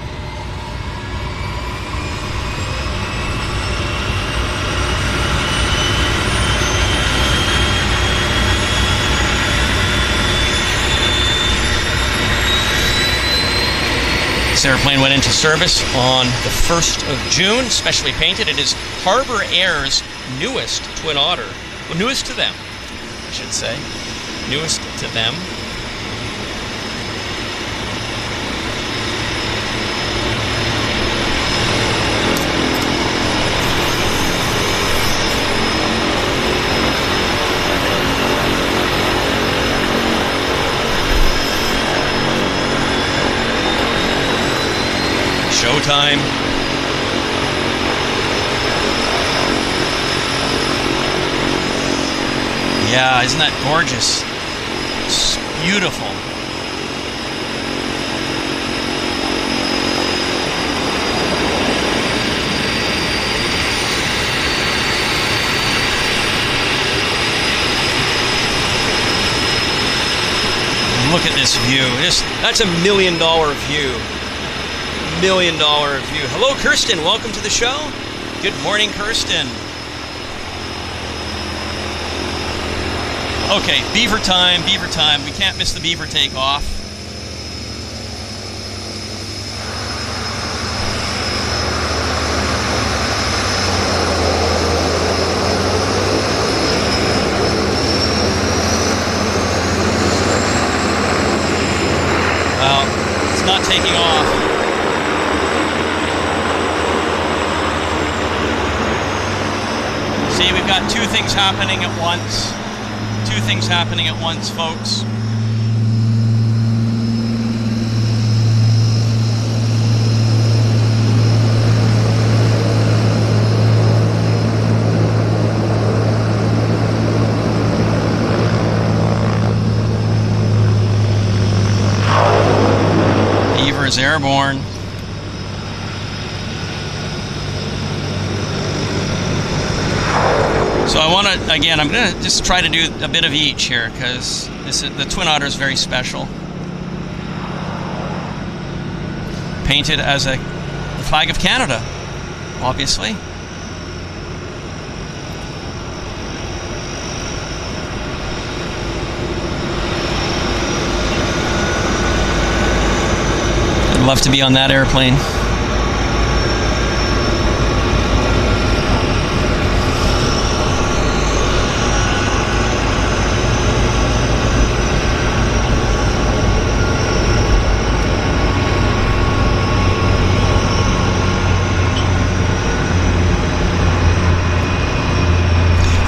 This airplane went into service on the 1st of June, specially painted. It is Harbour Air's newest twin otter. Well, newest to them, I should say. Newest to them. Showtime. Yeah, isn't that gorgeous? It's beautiful. Look at this view. That's $1 million view. $1 million view. Hello, Kirsten. Welcome to the show. Good morning, Kirsten. Okay, Beaver time, Beaver time. We can't miss the Beaver takeoff. Well, it's not taking off. See, we've got two things happening at once. Two things happening at once, folks. is airborne. So I want to, again, I'm going to just try to do a bit of each here, because the Twin Otter is very special. Painted as the flag of Canada, obviously. I'd love to be on that airplane.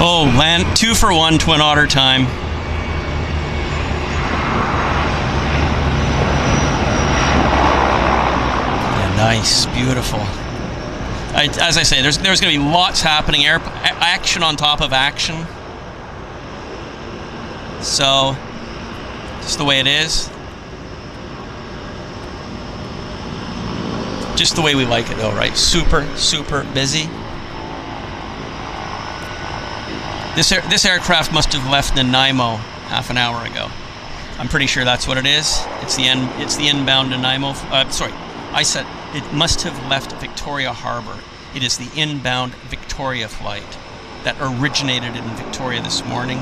Oh, land 2-for-1 Twin Otter time. Yeah, nice, beautiful. As I say, there's going to be lots happening, action on top of action. So, just the way it is. Just the way we like it, though, right? Super, super busy. This aircraft must have left Nanaimo half an hour ago. I'm pretty sure that's what it is. It's the inbound Nanaimo. Sorry, I said it must have left Victoria Harbor. It is the inbound Victoria flight that originated in Victoria this morning.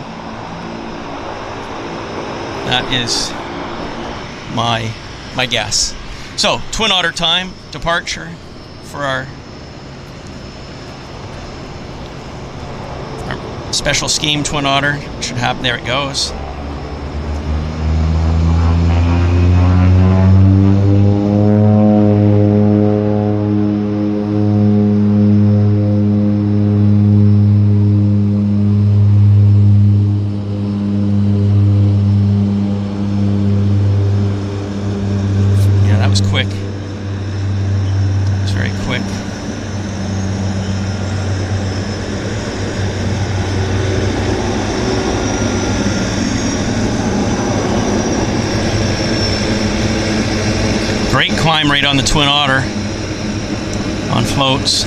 That is my guess. So, Twin Otter time, departure for our special scheme Twin Otter. Should happen. There it goes. Yeah, that was quick. That was very quick. Great climb rate on the Twin Otter on floats.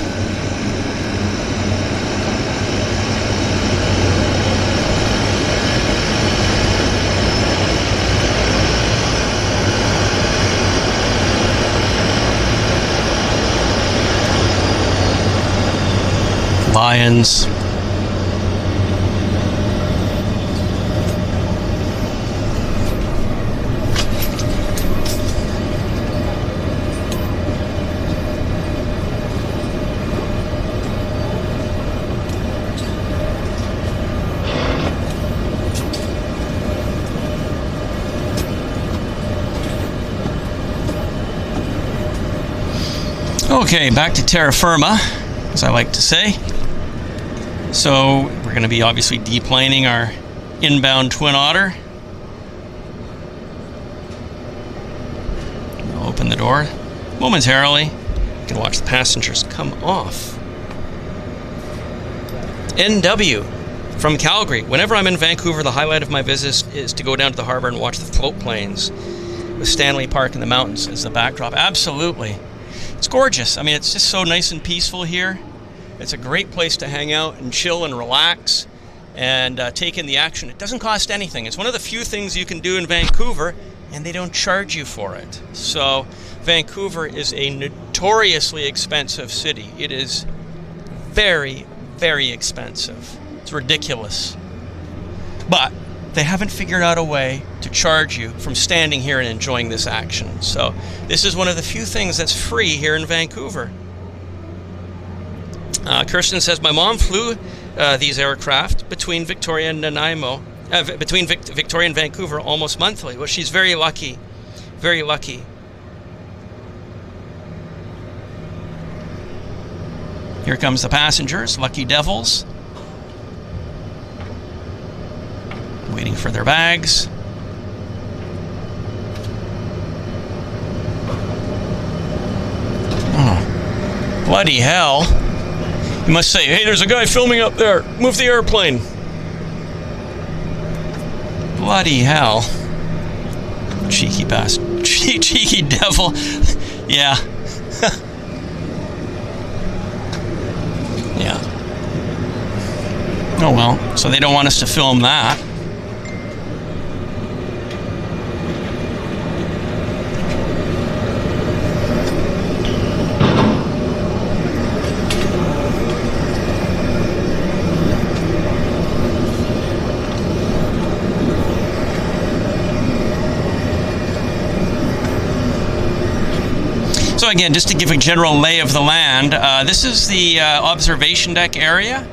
Lions. Okay, back to terra firma, as I like to say. So we're going to be obviously deplaning our inbound Twin Otter. I'll open the door momentarily. You can watch the passengers come off. NW from Calgary. Whenever I'm in Vancouver, the highlight of my visit is to go down to the harbor and watch the float planes with Stanley Park in the mountains as the backdrop. Absolutely. It's gorgeous. I mean, it's just so nice and peaceful here. It's a great place to hang out and chill and relax and take in the action. It doesn't cost anything. It's one of the few things you can do in Vancouver, and they don't charge you for it. So Vancouver is a notoriously expensive city. It is very, very expensive. It's ridiculous. But they haven't figured out a way to charge you from standing here and enjoying this action. So this is one of the few things that's free here in Vancouver. Kirsten says, my mom flew these aircraft between Victoria and Nanaimo, between Victoria and Vancouver almost monthly. Well, she's very lucky, very lucky. Here comes the passengers, lucky devils, waiting for their bags. Oh, bloody hell. You must say, hey, there's a guy filming up there. Move the airplane. Bloody hell. Cheeky bastard. Cheeky devil. Yeah. Yeah. Oh well, so they don't want us to film that. So again, just to give a general lay of the land, this is the observation deck area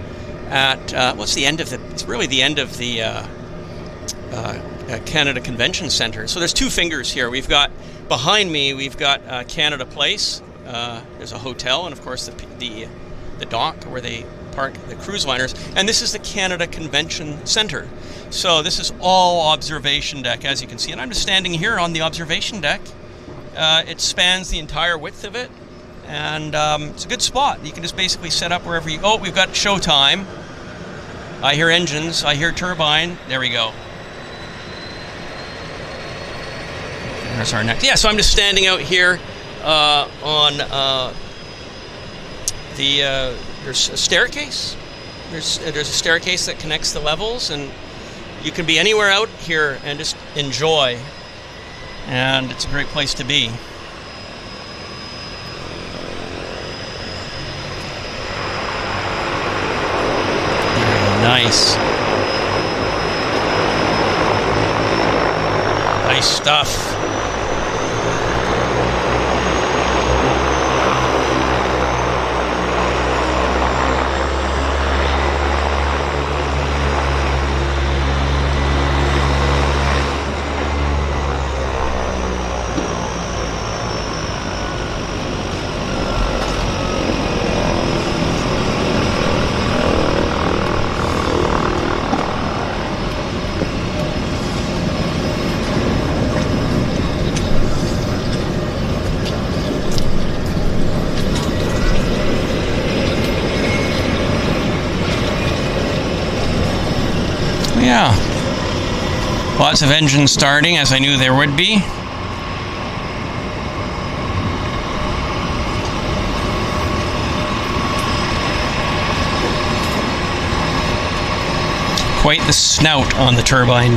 at what's the end of the? It's really the end of the Canada Convention Centre. So there's two fingers here. We've got behind me, we've got Canada Place. There's a hotel, and of course the dock where they park the cruise liners. And this is the Canada Convention Centre. So this is all observation deck, as you can see. And I'm just standing here on the observation deck. It spans the entire width of it, and it's a good spot. You can just basically set up wherever you... Oh, we've got showtime. I hear engines. I hear turbine. There we go. There's our next... Yeah, so I'm just standing out here on there's a staircase. There's a staircase that connects the levels, and you can be anywhere out here and just enjoy. And it's a great place to be. Nice. Nice stuff. Yeah, lots of engines starting, as I knew there would be. Quite the snout on the turbine,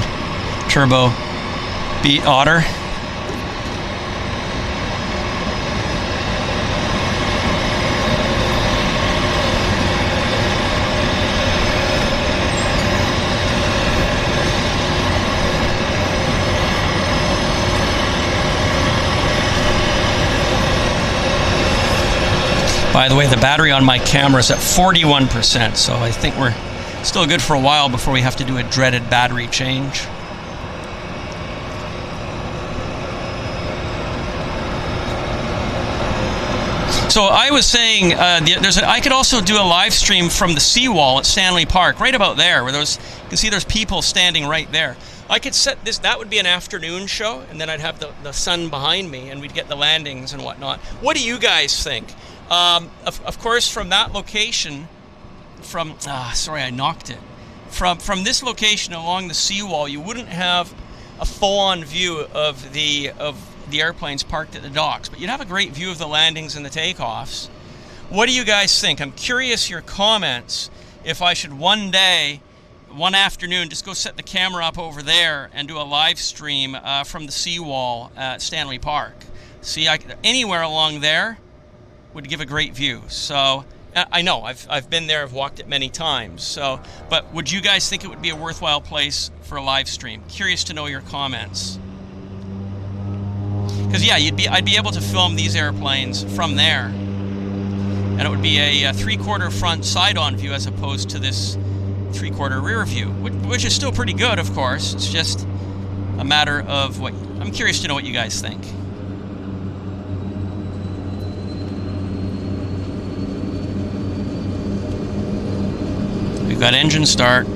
turbo beat otter. By the way, the battery on my camera is at 41%, so I think we're still good for a while before we have to do a dreaded battery change. So I was saying, I could also do a live stream from the seawall at Stanley Park, right about there, where you can see there's people standing right there. I could set this, that would be an afternoon show, and then I'd have the sun behind me, and we'd get the landings and whatnot. What do you guys think? Of course, from that location, sorry, I knocked it. From this location along the seawall, you wouldn't have a full-on view of the airplanes parked at the docks, but you'd have a great view of the landings and the takeoffs. What do you guys think? I'm curious your comments. If I should one afternoon, just go set the camera up over there and do a live stream from the seawall at Stanley Park. See, anywhere along there would give a great view. So I know I've been there, I've walked it many times. So, but would you guys think it would be a worthwhile place for a live stream? Curious to know your comments. Because yeah, I'd be able to film these airplanes from there, and it would be a 3/4 front side-on view as opposed to this 3/4 rear view, which is still pretty good, of course. It's just a matter of what. I'm curious to know what you guys think. We've got engine start.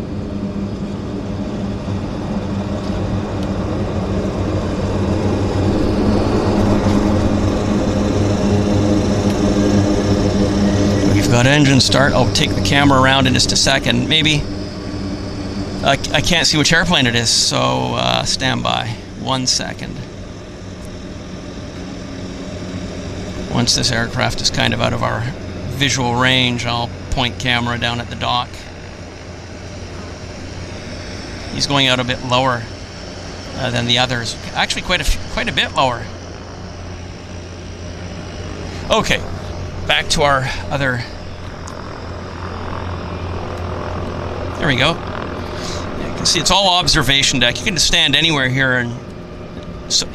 We've got engine start. I'll take the camera around in just a second. Maybe. I can't see which airplane it is, so stand by. 1 second. Once this aircraft is kind of out of our visual range, I'll point camera down at the dock. He's going out a bit lower than the others. Actually, quite a bit lower. Okay, back to our other. There we go. You can see it's all observation deck. You can just stand anywhere here and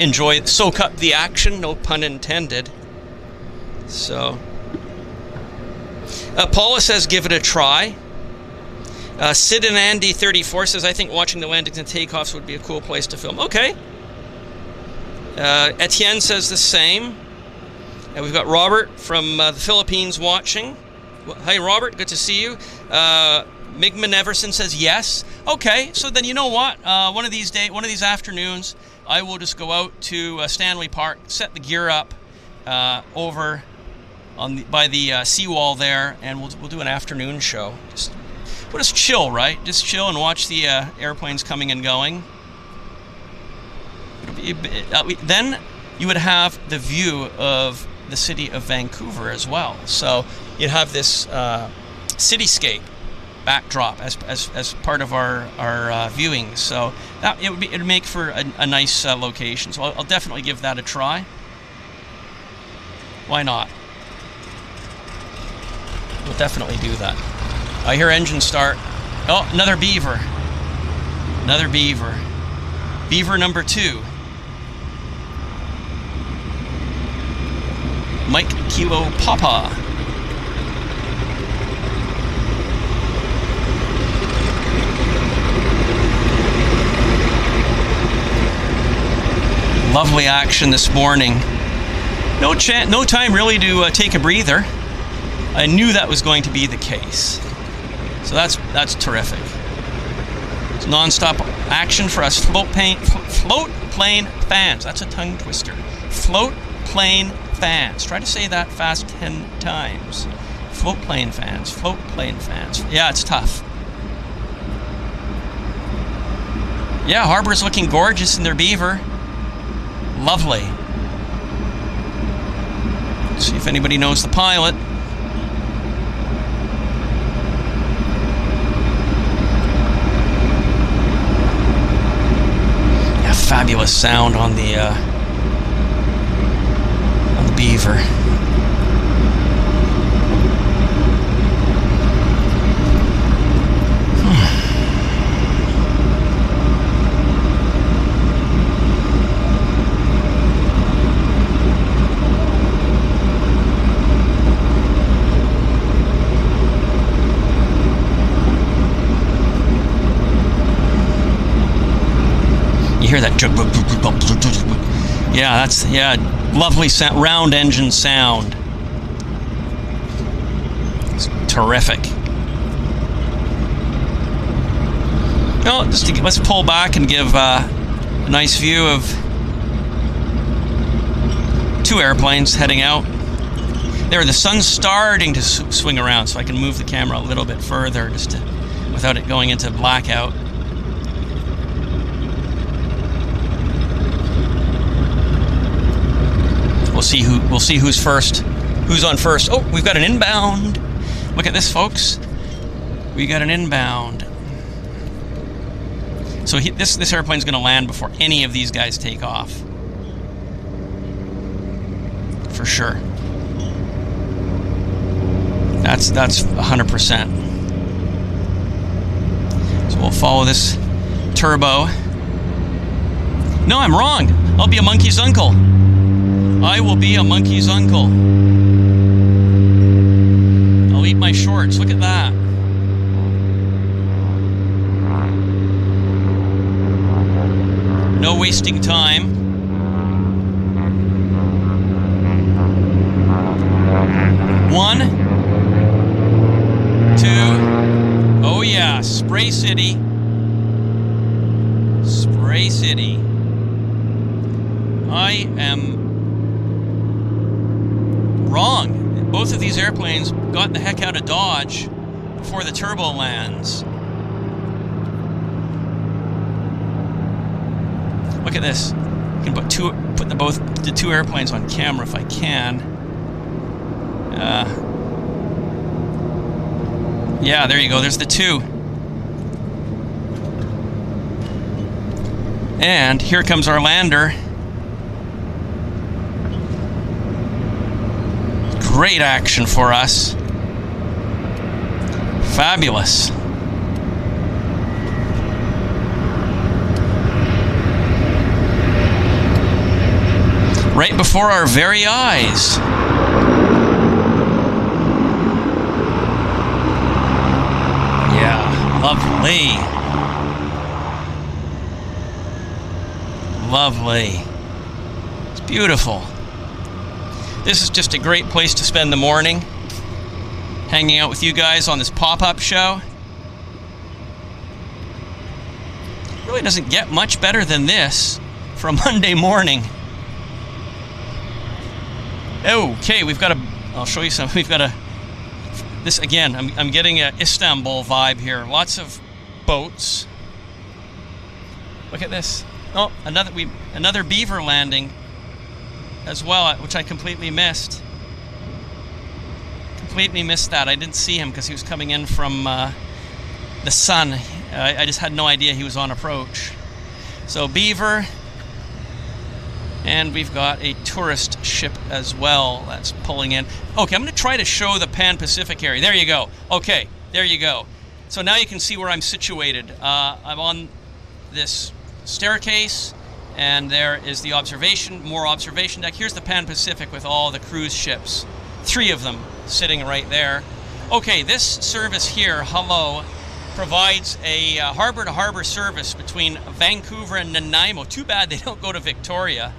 enjoy, soak up the action. No pun intended. So, Paula says, give it a try. Sid and Andy 34 says, I think watching the landings and takeoffs would be a cool place to film. Okay. Etienne says the same. And we've got Robert from the Philippines watching. Hi, Robert. Good to see you. Migman Everson says yes. Okay, so then you know what? One of these afternoons, I will just go out to Stanley Park, set the gear up over by the seawall there, and we'll do an afternoon show. We'll just chill, right? Just chill and watch the airplanes coming and going. Then you would have the view of the city of Vancouver as well. So you'd have this cityscape backdrop as part of our viewing. So that it'd make for a nice location. So I'll definitely give that a try. Why not? We'll definitely do that. I hear engine start. Oh, another Beaver. Another Beaver. Beaver number 2. Mike Kilo Papa. Lovely action this morning. No time really to take a breather. I knew that was going to be the case. So that's terrific. It's non-stop action for us float plane fans. That's a tongue twister. Float plane fans. Try to say that fast 10 times. Float plane fans. Float plane fans. Yeah, it's tough. Yeah, harbor's looking gorgeous in their Beaver. Lovely. Let's see if anybody knows the pilot. Yeah, fabulous sound on the Beaver. Hear that? Yeah, that's lovely sound, round engine sound. It's terrific. Well, let's pull back and give a nice view of 2 airplanes heading out. There, the sun's starting to swing around, so I can move the camera a little bit further without it going into blackout. We'll see who's first, who's on first. Oh, we've got an inbound. Look at this, folks. We got an inbound. So this airplane's going to land before any of these guys take off, for sure. That's 100%. So we'll follow this turbo. No, I'm wrong. I'll be a monkey's uncle. I will be a monkey's uncle. I'll eat my shorts. Look at that. No wasting time. One, 2. Oh yeah, Spray City. Spray City. I am wrong. Both of these airplanes got the heck out of Dodge before the turbo lands. Look at this. I can put the 2 airplanes on camera if I can. Yeah, there you go. There's the 2. And here comes our lander. Great action for us. Fabulous. Right before our very eyes. Yeah, lovely. Lovely. It's beautiful. This is just a great place to spend the morning, hanging out with you guys on this pop-up show. Really doesn't get much better than this for a Monday morning. Okay, we've got a, I'll show you some, we've got a, this again, I'm getting a Istanbul vibe here. Lots of boats. Look at this. Oh, another Beaver landing as well, which I completely missed. Completely missed that. I didn't see him because he was coming in from the sun. I just had no idea he was on approach. So Beaver. And we've got a tourist ship as well that's pulling in. Okay, I'm going to try to show the Pan-Pacific area. There you go. Okay, there you go. So now you can see where I'm situated. I'm on this staircase, and there is the more observation deck. Here's the Pan-Pacific with all the cruise ships. 3 of them sitting right there. Okay, this service here, Hello, provides a harbor-to-harbor service between Vancouver and Nanaimo. Too bad they don't go to Victoria.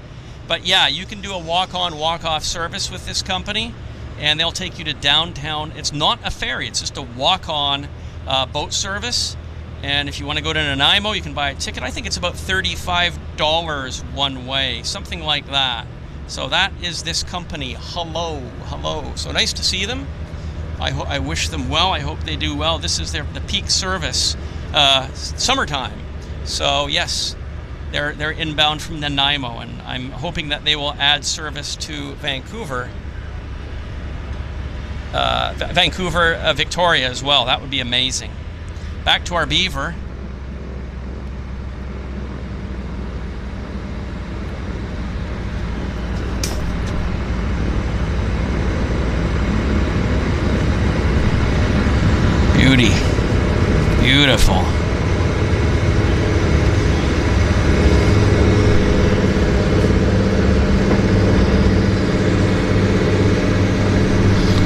But yeah, you can do a walk-on, walk-off service with this company, and they'll take you to downtown. It's not a ferry, it's just a walk-on boat service. And if you want to go to Nanaimo, you can buy a ticket. I think it's about $35 one way, something like that. So that is this company, Hello. So nice to see them. I wish them well. I hope they do well. This is the peak service, summertime. So yes, they're inbound from Nanaimo, and I'm hoping that they will add service to Vancouver, Victoria as well. That would be amazing. Back to our Beaver. Beauty. Beautiful.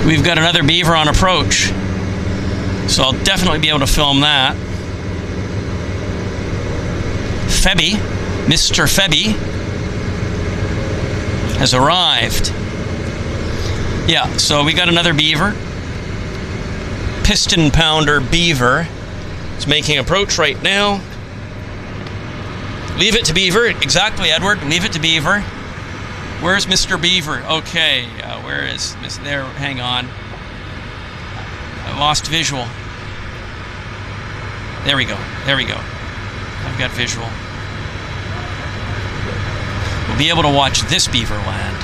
We've got another Beaver on approach, so I'll definitely be able to film that. Febby, Mr. Febby, has arrived. Yeah, so we got another Beaver. Piston pounder Beaver. It's making approach right now. Leave it to Beaver. Exactly, Edward. Leave it to Beaver. Where's Mr. Beaver? Okay, where is Mr. There? Hang on. I lost visual. There we go. There we go. I've got visual. We'll be able to watch this Beaver land.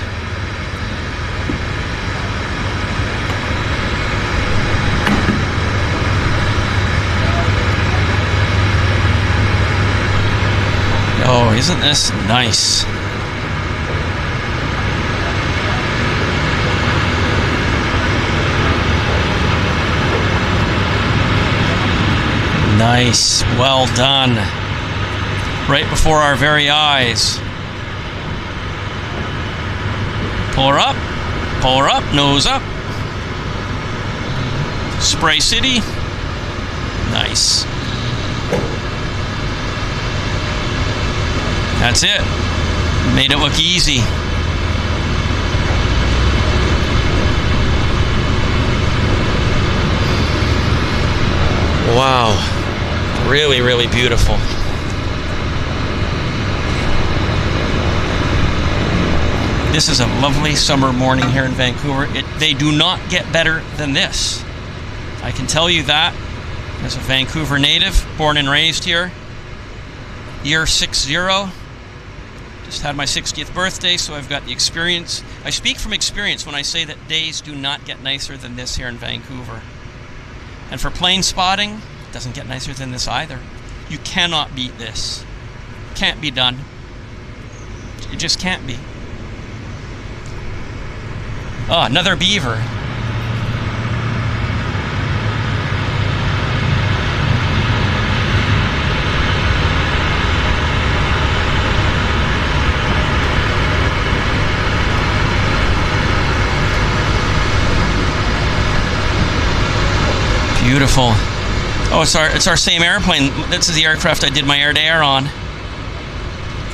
Oh, isn't this nice? Nice, well done. Right before our very eyes. Pull her up, nose up. Spray City. Nice. That's it. Made it look easy. Wow. Really, really beautiful. This is a lovely summer morning here in Vancouver. They do not get better than this. I can tell you that as a Vancouver native, born and raised here. Year 60. Just Just had my 60th birthday, so I've got the experience. I speak from experience when I say that days do not get nicer than this here in Vancouver. And for plane spotting, it doesn't get nicer than this either. You cannot beat this. Can't be done. It just can't be. Oh, another beaver. Beautiful. Oh, it's our same airplane. This is the aircraft I did my air-to-air on.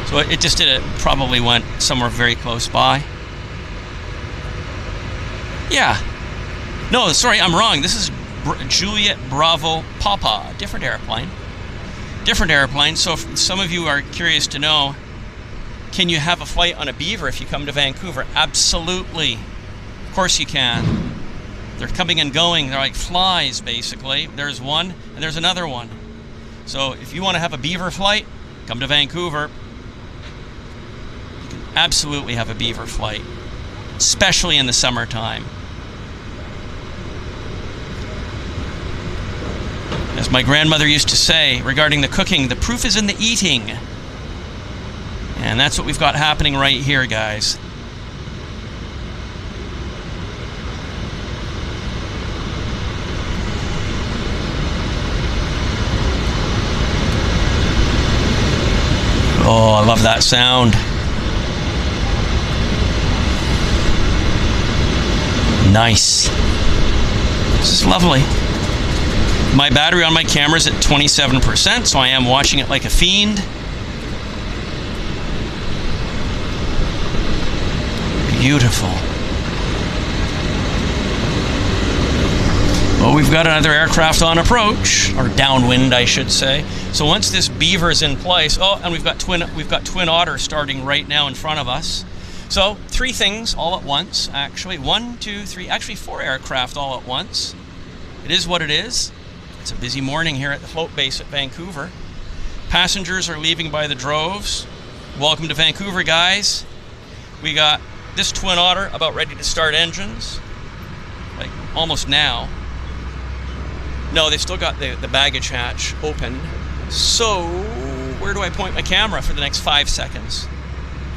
So it probably went somewhere very close by. Yeah. No, sorry, I'm wrong. This is Juliet Bravo Papa. Different airplane. Different airplane. So if some of you are curious to know, can you have a flight on a Beaver if you come to Vancouver? Absolutely. Of course you can. They're coming and going. They're like flies, basically. There's one, and there's another one. So if you want to have a Beaver flight, come to Vancouver. You can absolutely have a Beaver flight, especially in the summertime. As my grandmother used to say regarding the cooking, the proof is in the eating. And that's what we've got happening right here, guys. Oh, I love that sound. Nice. This is lovely. My battery on my camera is at 27%, so I am watching it like a fiend. Beautiful. Well, we've got another aircraft on approach, or downwind, I should say. So once this Beaver is in place, oh, and we've got Twin Otter starting right now in front of us. So 3 things all at once, actually. 1, 2, 3, actually 4 aircraft all at once. It is what it is. It's a busy morning here at the float base at Vancouver. Passengers are leaving by the droves. Welcome to Vancouver, guys. We got this Twin Otter about ready to start engines, like almost now. No, they've still got the baggage hatch open. So, where do I point my camera for the next 5 seconds?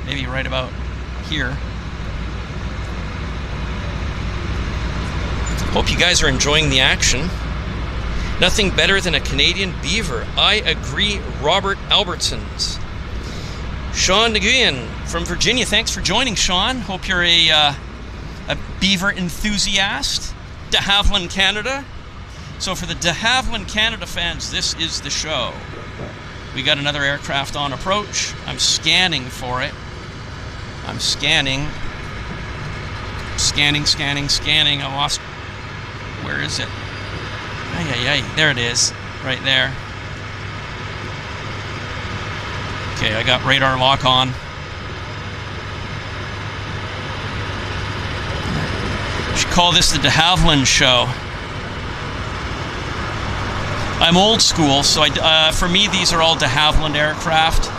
Maybe right about here. Hope you guys are enjoying the action. Nothing better than a Canadian Beaver. I agree, Robert Albertsons. Sean Nguyen from Virginia. Thanks for joining, Sean. Hope you're a Beaver enthusiast. De Havilland, Canada. So for the De Havilland, Canada fans, this is the show. We got another aircraft on approach. I'm scanning for it. I'm scanning. Scanning. I lost. Where is it? Ay. There it is. Right there. Okay, I got radar lock on. We should call this the De Havilland show. I'm old school, so for me these are all De Havilland aircraft.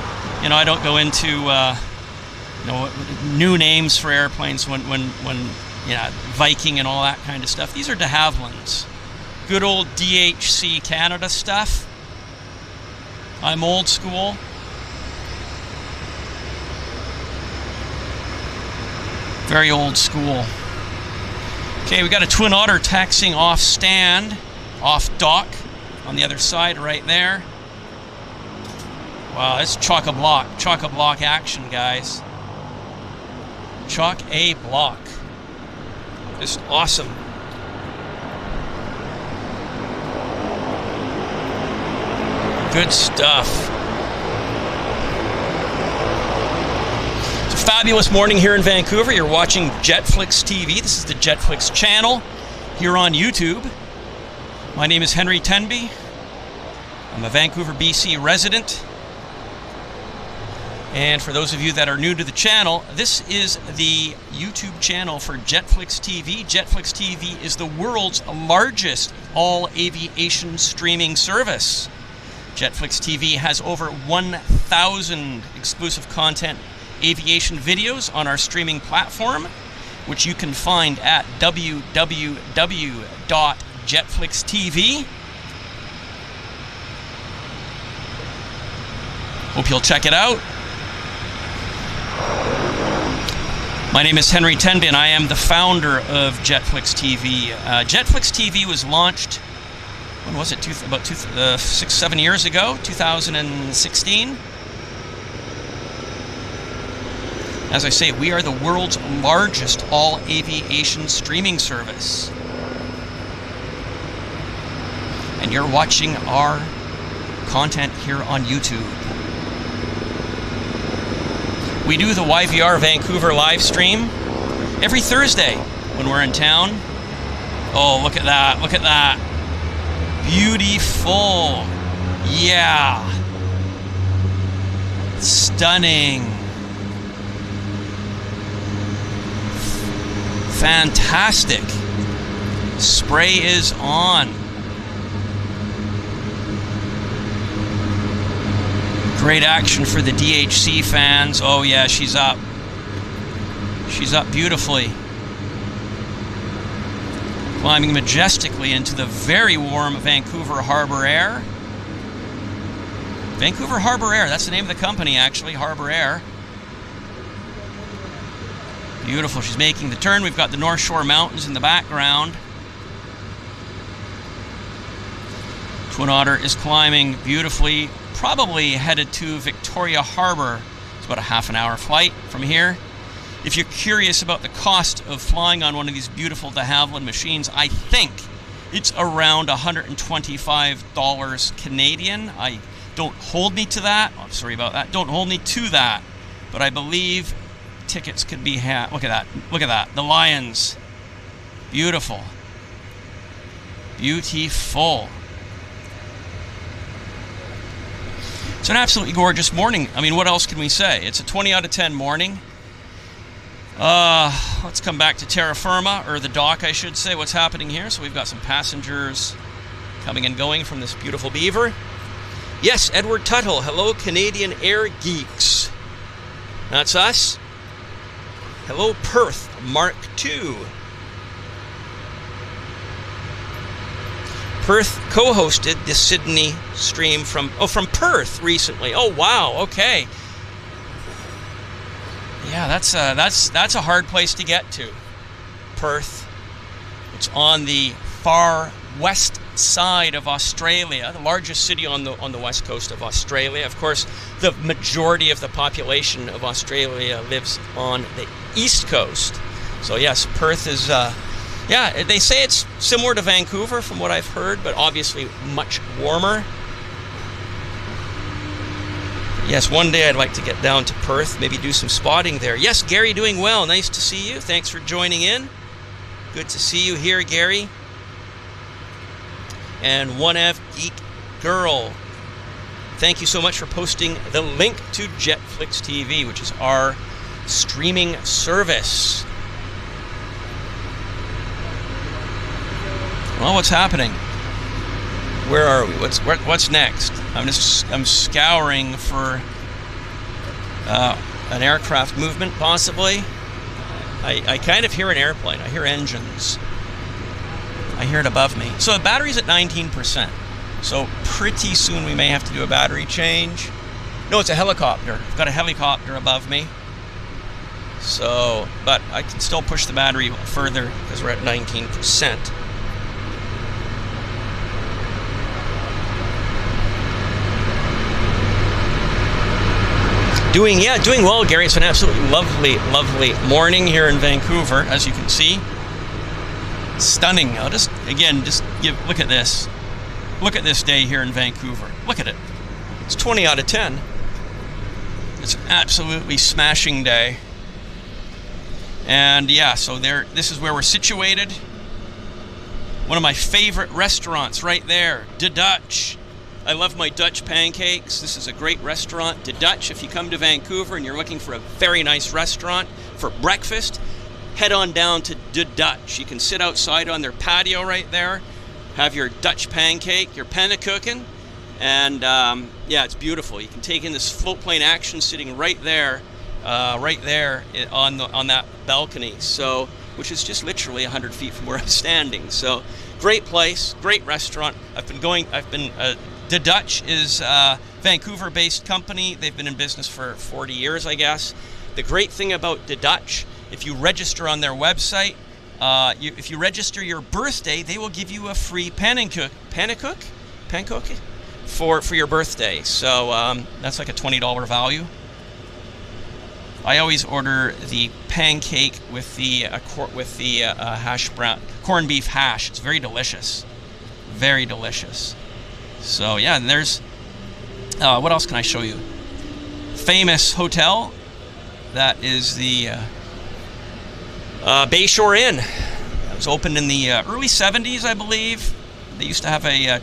You know, I don't go into new names for airplanes when Viking and all that kind of stuff. These are De Havillands. Good old DHC Canada stuff. I'm old school. Very old school. Okay, we got a Twin Otter taxiing off stand, off dock. On the other side, right there. Wow, that's chock-a-block action, guys. Chock-a-block. Just awesome. Good stuff. It's a fabulous morning here in Vancouver. You're watching JetFlix TV. This is the JetFlix channel here on YouTube. My name is Henry Tenby. I'm a Vancouver, BC resident. And for those of you that are new to the channel, this is the YouTube channel for JetFlix TV. JetFlix TV is the world's largest all-aviation streaming service. JetFlix TV has over 1,000 exclusive content aviation videos on our streaming platform, which you can find at www.JetFlix.tv. Hope you'll check it out. My name is Henry Tenby, and I am the founder of JetFlix TV. JetFlix TV was launched, when was it? About 6-7 years ago, 2016. As I say, we are the world's largest all-aviation streaming service. And you're watching our content here on YouTube. We do the YVR Vancouver live stream every Thursday when we're in town. Oh, look at that. Look at that. Beautiful. Yeah. Stunning. Fantastic. Spray is on. Great action for the DHC fans. Oh yeah, she's up. She's up beautifully. Climbing majestically into the very warm Vancouver Harbor Air. Vancouver Harbor Air, that's the name of the company actually, Harbor Air. Beautiful, she's making the turn. We've got the North Shore Mountains in the background. Twin Otter is climbing beautifully, probably headed to Victoria Harbor. It's about a half-an-hour flight from here. If you're curious about the cost of flying on one of these beautiful de Havilland machines, I think it's around $125 Canadian. Don't hold me to that. Oh, sorry about that. Don't hold me to that. But I believe tickets could be look at that. Look at that. The lions. Beautiful. Beautiful. It's an absolutely gorgeous morning. I mean, what else can we say? It's a 20 out of 10 morning. Let's come back to terra firma, or the dock, I should say. What's happening here? So we've got some passengers coming and going from this beautiful Beaver. Yes, Edward Tuttle. Hello, Canadian Air Geeks. That's us. Hello, Perth Mark II. Perth co-hosted the Sydney stream from Perth recently. Oh wow, okay. Yeah, that's a hard place to get to. Perth. It's on the far west side of Australia, the largest city on the west coast of Australia. Of course, the majority of the population of Australia lives on the east coast. So yes, Perth is yeah, they say it's similar to Vancouver from what I've heard, but obviously much warmer. Yes, one day I'd like to get down to Perth, maybe do some spotting there. Yes, Gary, doing well. Nice to see you. Thanks for joining in. Good to see you here, Gary. And 1F Geek Girl, thank you so much for posting the link to JetFlix TV, which is our streaming service. Well, what's happening? Where are we? What's next? I'm scouring for an aircraft movement, possibly. I kind of hear an airplane. I hear engines. I hear it above me. So the battery's at 19%. So pretty soon we may have to do a battery change. No, it's a helicopter. I've got a helicopter above me. So, but I can still push the battery further because we're at 19%. Doing well, Gary. It's an absolutely lovely morning here in Vancouver, as you can see. Stunning. I'll look at this. Look at this day here in Vancouver. Look at it. It's 20 out of 10. It's an absolutely smashing day. And yeah, so this is where we're situated. One of my favorite restaurants right there, De Dutch. I love my Dutch pancakes. This is a great restaurant, De Dutch. If you come to Vancouver and you're looking for a very nice restaurant for breakfast, head on down to De Dutch. You can sit outside on their patio right there, have your Dutch pancake, your pannenkoeken, and yeah, it's beautiful. You can take in this float plane action sitting right there right there on that balcony. So, which is just literally 100 feet from where I'm standing. So, great place, great restaurant. The Dutch is a Vancouver-based company. They've been in business for 40 years, I guess. The great thing about The Dutch, if you register on their website, if you register your birthday, they will give you a free pancake for your birthday. So that's like a $20 value. I always order the pancake with the hash brown corned beef hash. It's very delicious, very delicious. So yeah, and there's what else can I show you? Famous hotel. That is the Bayshore Inn. It was opened in the early 70s, I believe. They used to have a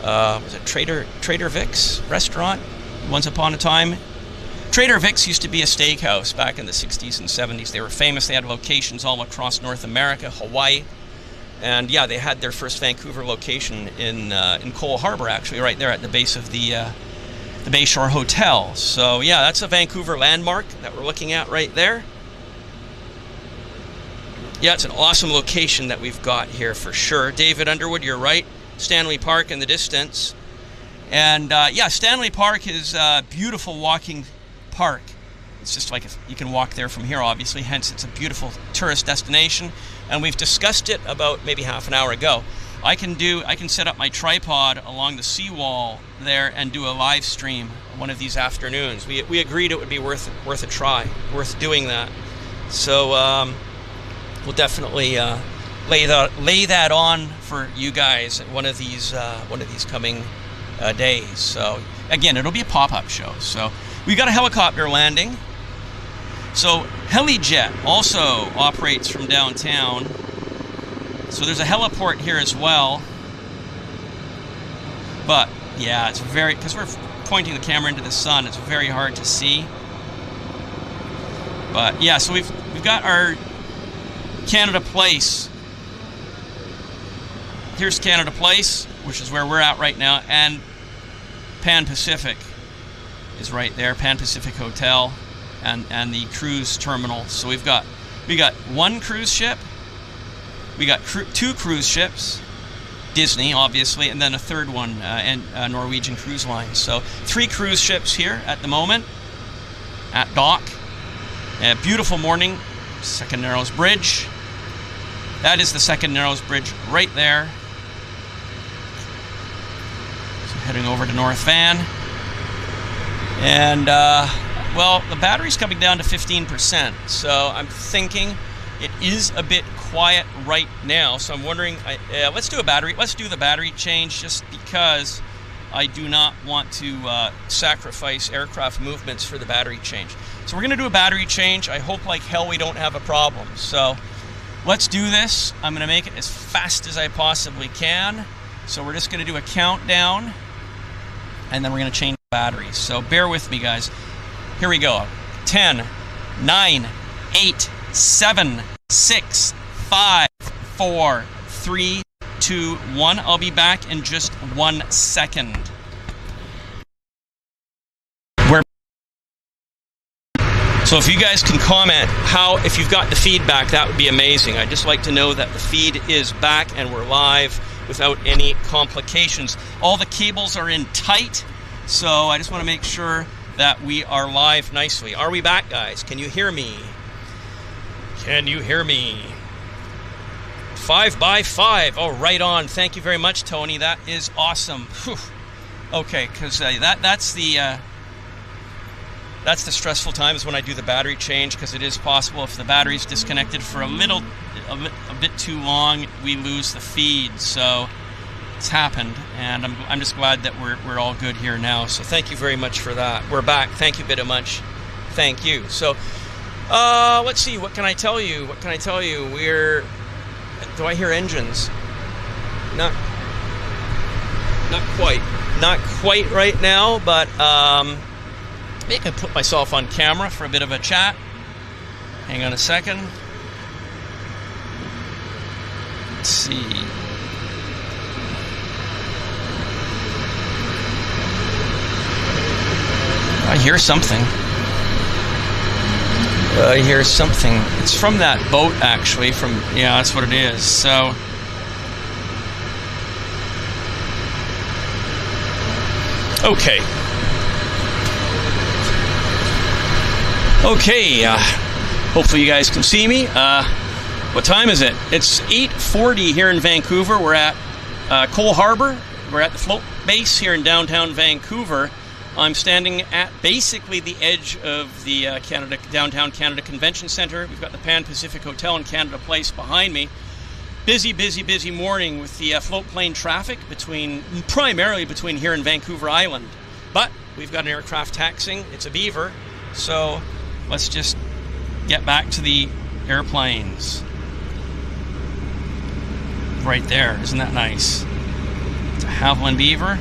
was it Trader Vic's restaurant once upon a time. Trader Vic's used to be a steakhouse back in the 60s and 70s. They were famous. They had locations all across North America, Hawaii, and yeah, they had their first Vancouver location in Cole Harbour, actually, right there at the base of the Bayshore Hotel. So yeah, that's a Vancouver landmark that we're looking at right there. Yeah, it's an awesome location that we've got here for sure. David Underwood, you're right. Stanley Park in the distance. And yeah, Stanley Park is a beautiful walking park. It's just like you can walk there from here, obviously, hence it's a beautiful tourist destination. And we've discussed it about maybe half an hour ago. I can set up my tripod along the seawall there and do a live stream one of these afternoons. We agreed it would be worth a try, worth doing that. So we'll definitely lay that on for you guys one of these coming days. So again, it'll be a pop-up show. So we got a helicopter landing. So HeliJet also operates from downtown. So there's a heliport here as well. But yeah, it's because we're pointing the camera into the sun, it's very hard to see. But yeah, so we've got our Canada Place. Here's Canada Place, which is where we're at right now, and Pan Pacific is right there, Pan Pacific Hotel, and the cruise terminal. So we got one cruise ship, we got two cruise ships, Disney obviously, and then a third one, Norwegian Cruise Line. So 3 cruise ships here at the moment at dock. A beautiful morning. Second Narrows Bridge. That is the Second Narrows Bridge right there. So heading over to North Van. And, well, the battery's coming down to 15%. So I'm thinking it is a bit quiet right now. So I'm wondering, let's do the battery change, just because I do not want to sacrifice aircraft movements for the battery change. So we're going to do a battery change. I hope like hell we don't have a problem. So let's do this. I'm going to make it as fast as I possibly can. So we're just going to do a countdown, and then we're going to change the batteries. So bear with me, guys. Here we go. 10, 9, 8, 7, 6, 5, 4, 3, 2, 1. I'll be back in just 1 second. So if you guys can comment if you've got the feedback, that would be amazing. I'd just like to know that the feed is back and we're live without any complications. All the cables are in tight, so I just want to make sure that we are live nicely. Are we back, guys? Can you hear me? Can you hear me? 5 by 5. Oh, right on. Thank you very much, Tony. That is awesome. Whew. Okay, because that's the stressful times when I do the battery change, because it is possible if the battery's disconnected for a bit too long, we lose the feed. So it's happened, and I'm just glad that we're all good here now. So thank you very much for that. We're back. Thank you very much. Thank you. So let's see. What can I tell you? What can I tell you? Do I hear engines? Not quite right now, but maybe I can put myself on camera for a bit of a chat. Hang on a second. Let's see. I hear something. I hear something. It's from that boat, actually. Yeah, that's what it is. So, okay. Hopefully you guys can see me. What time is it? It's 8:40 here in Vancouver. We're at Cole Harbour. We're at the float base here in downtown Vancouver. I'm standing at basically the edge of the downtown Canada Convention Centre. We've got the Pan Pacific Hotel in Canada Place behind me. Busy morning with the float plane traffic primarily between here and Vancouver Island. But we've got an aircraft taxiing. It's a Beaver. So let's just get back to the airplanes. Right there. Isn't that nice? It's a Havilland Beaver.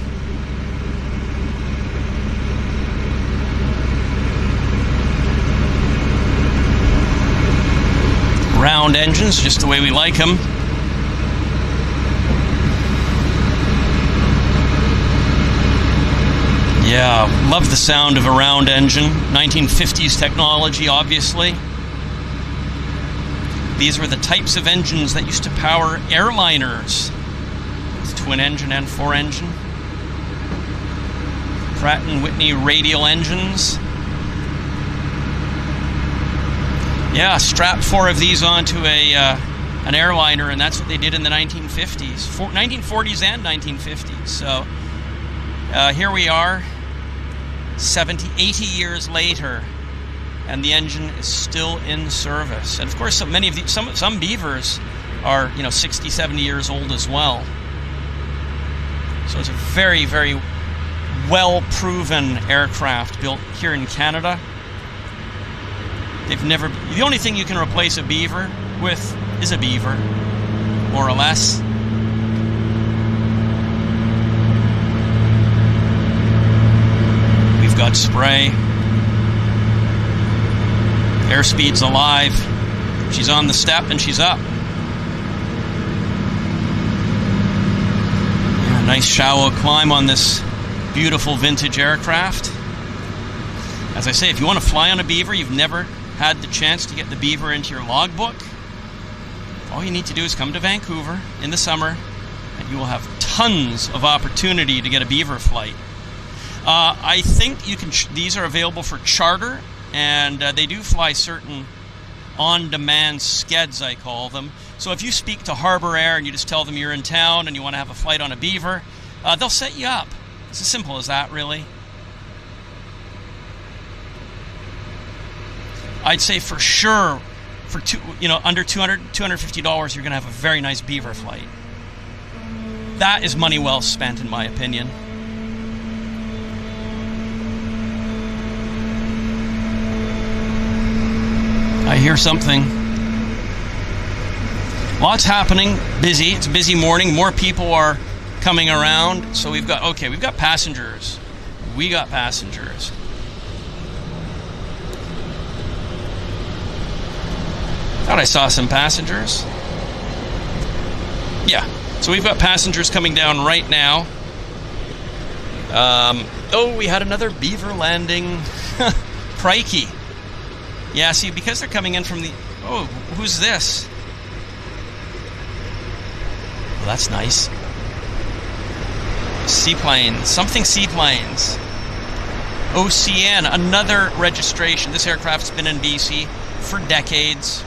Round engines, just the way we like them. Yeah, love the sound of a round engine. 1950s technology, obviously. These were the types of engines that used to power airliners. It's twin engine and four engine. Pratt & Whitney radial engines. Yeah, strap four of these onto an airliner, and that's what they did in the 1950s, 1940s and 1950s. So here we are, 80 years later, and the engine is still in service. And of course, some Beavers are 60, 70 years old as well. So it's a very, very well-proven aircraft built here in Canada. The only thing you can replace a Beaver with is a Beaver, more or less. We've got spray. Airspeed's alive. She's on the step and she's up. Yeah, nice shallow climb on this beautiful vintage aircraft. As I say, if you want to fly on a Beaver, you've never had the chance to get the Beaver into your logbook, all you need to do is come to Vancouver in the summer and you will have tons of opportunity to get a Beaver flight. I think these are available for charter, and they do fly certain on-demand skeds, I call them. So if you speak to Harbour Air and you just tell them you're in town and you want to have a flight on a Beaver, they'll set you up. It's as simple as that, really. I'd say for sure, for under $250, you're going to have a very nice Beaver flight. That is money well spent, in my opinion. I hear something. Lots happening. Busy. It's a busy morning. More people are coming around. So we've got passengers. We got passengers. Thought I saw some passengers. Yeah, so we've got passengers coming down right now. We had another Beaver landing. Crikey. Yeah, see, because they're coming in from the... Oh, who's this? Well, that's nice. Seaplanes. Something seaplanes. OCN, another registration. This aircraft's been in BC for decades.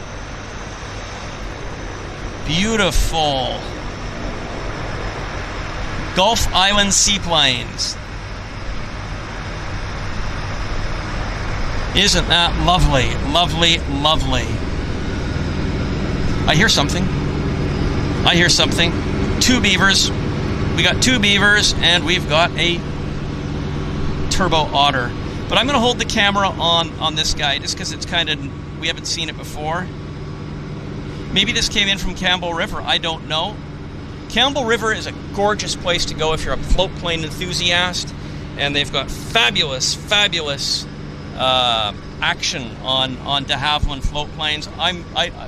Beautiful. Gulf Island Seaplanes. Isn't that lovely? Lovely, lovely. I hear something. Two Beavers. We got two Beavers, and we've got a Turbo Otter. But I'm going to hold the camera on this guy, just because it's we haven't seen it before. Maybe this came in from Campbell River. I don't know. Campbell River is a gorgeous place to go if you're a float plane enthusiast, and they've got fabulous action on de Havilland float planes.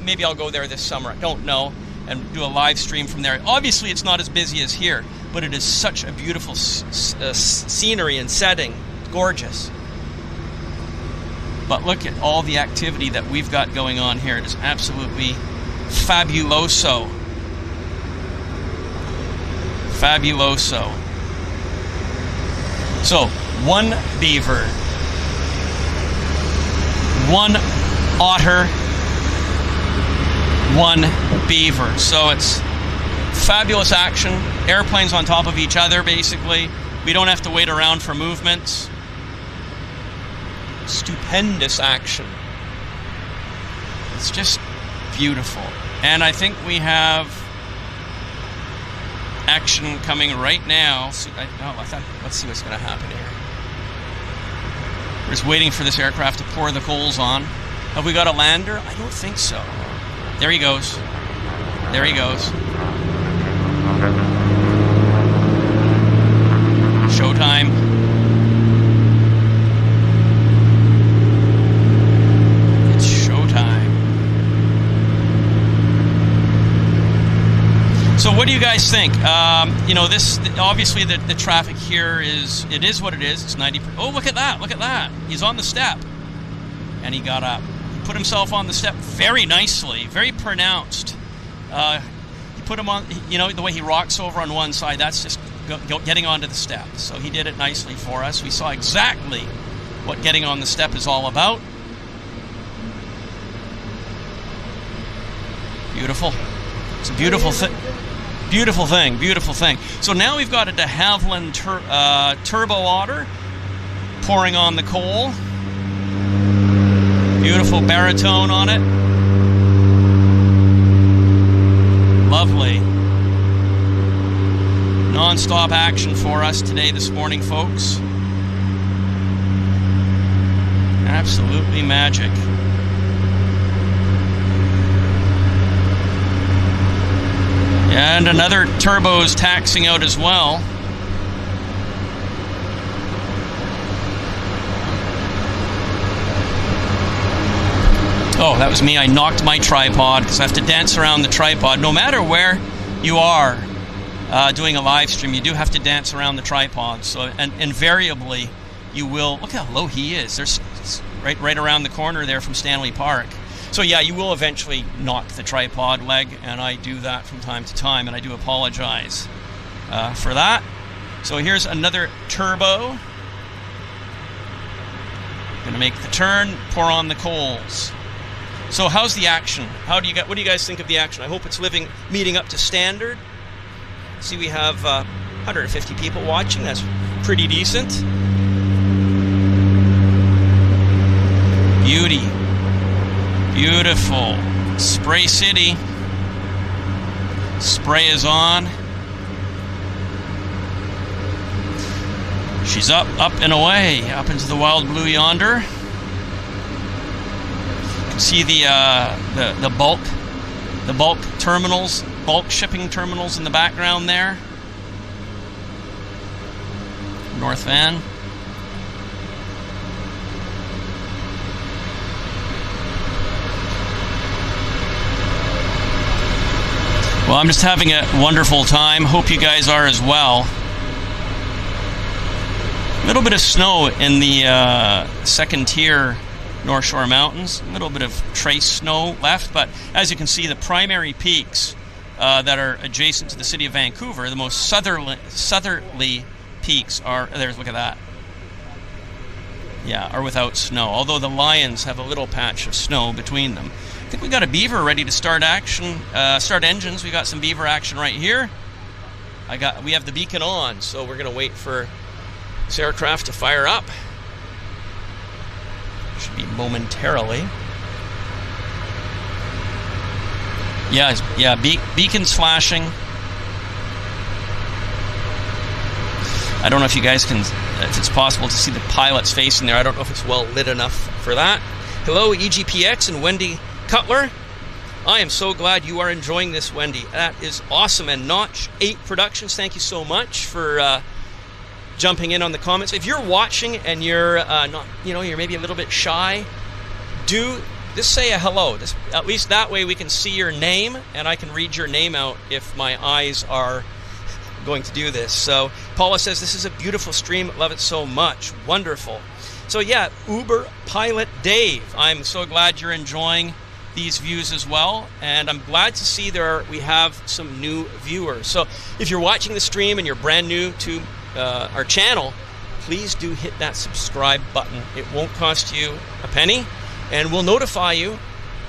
Maybe I'll go there this summer. I don't know, and do a live stream from there. Obviously, it's not as busy as here, but it is such a beautiful scenery and setting. It's gorgeous. But look at all the activity that we've got going on here. It is absolutely fabuloso. Fabuloso. So, one beaver, one otter, one beaver. So it's fabulous action. Airplanes on top of each other, basically. We don't have to wait around for movements. Stupendous action. It's just beautiful. And I think we have action coming right now. Let's see what's going to happen here. We're just waiting for this aircraft to pour the coals on. Have we got a lander? I don't think so. There he goes. There he goes. Showtime. It's showtime. So what do you guys think? This obviously the traffic here is what it is. It's 90. Oh, look at that! Look at that! He's on the step, and he got up. He put himself on the step very nicely, very pronounced. He put him on. The way he rocks over on one side. That's just getting onto the step. So he did it nicely for us. We saw exactly what getting on the step is all about. Beautiful. It's a beautiful thing. Beautiful thing, beautiful thing. So now we've got a de Havilland Turbo Otter pouring on the coal. Beautiful baritone on it. Lovely. Non-stop action for us today, this morning, folks. Absolutely magic. And another turbo's taxing out as well. Oh, that was me. I knocked my tripod because I have to dance around the tripod. No matter where you are doing a live stream, you do have to dance around the tripod. So, and invariably, you will. Look how low he is. There's right around the corner there from Stanley Park. So yeah, you will eventually knock the tripod leg, and I do that from time to time, and I do apologize for that. So here's another turbo. Gonna make the turn, pour on the coals. So how's the action? What do you guys think of the action? I hope it's meeting up to standard. See, we have 150 people watching. That's pretty decent. Beauty. Beautiful. Spray City. Spray is on. She's up and away, up into the wild blue yonder. You can see the bulk terminals, bulk shipping terminals in the background there. North Van. Well, I'm just having a wonderful time. Hope you guys are as well. A little bit of snow in the second tier North Shore Mountains. A little bit of trace snow left, but as you can see, the primary peaks that are adjacent to the city of Vancouver, the most southerly peaks are, look at that. Yeah, are without snow, although the Lions have a little patch of snow between them. I think we got a Beaver ready to start action, start engines. We got some Beaver action right here. We have the beacon on, so we're gonna wait for this aircraft to fire up. Should be momentarily. Yeah, beacon's flashing. I don't know if you guys can, if it's possible to see the pilot's face in there. I don't know if it's well lit enough for that. Hello, EGPX and Wendy Cutler. I am so glad you are enjoying this, Wendy. That is awesome. And Notch 8 Productions, thank you so much for jumping in on the comments. If you're watching and you're not, you're maybe a little bit shy, just say a hello. At least that way we can see your name and I can read your name out if my eyes are going to do this. So Paula says, this is a beautiful stream. Love it so much. Wonderful. So yeah, Uber pilot Dave, I'm so glad you're enjoying these views as well, and I'm glad to see we have some new viewers. So if you're watching the stream and you're brand new to our channel, please do hit that subscribe button. It won't cost you a penny, and we'll notify you.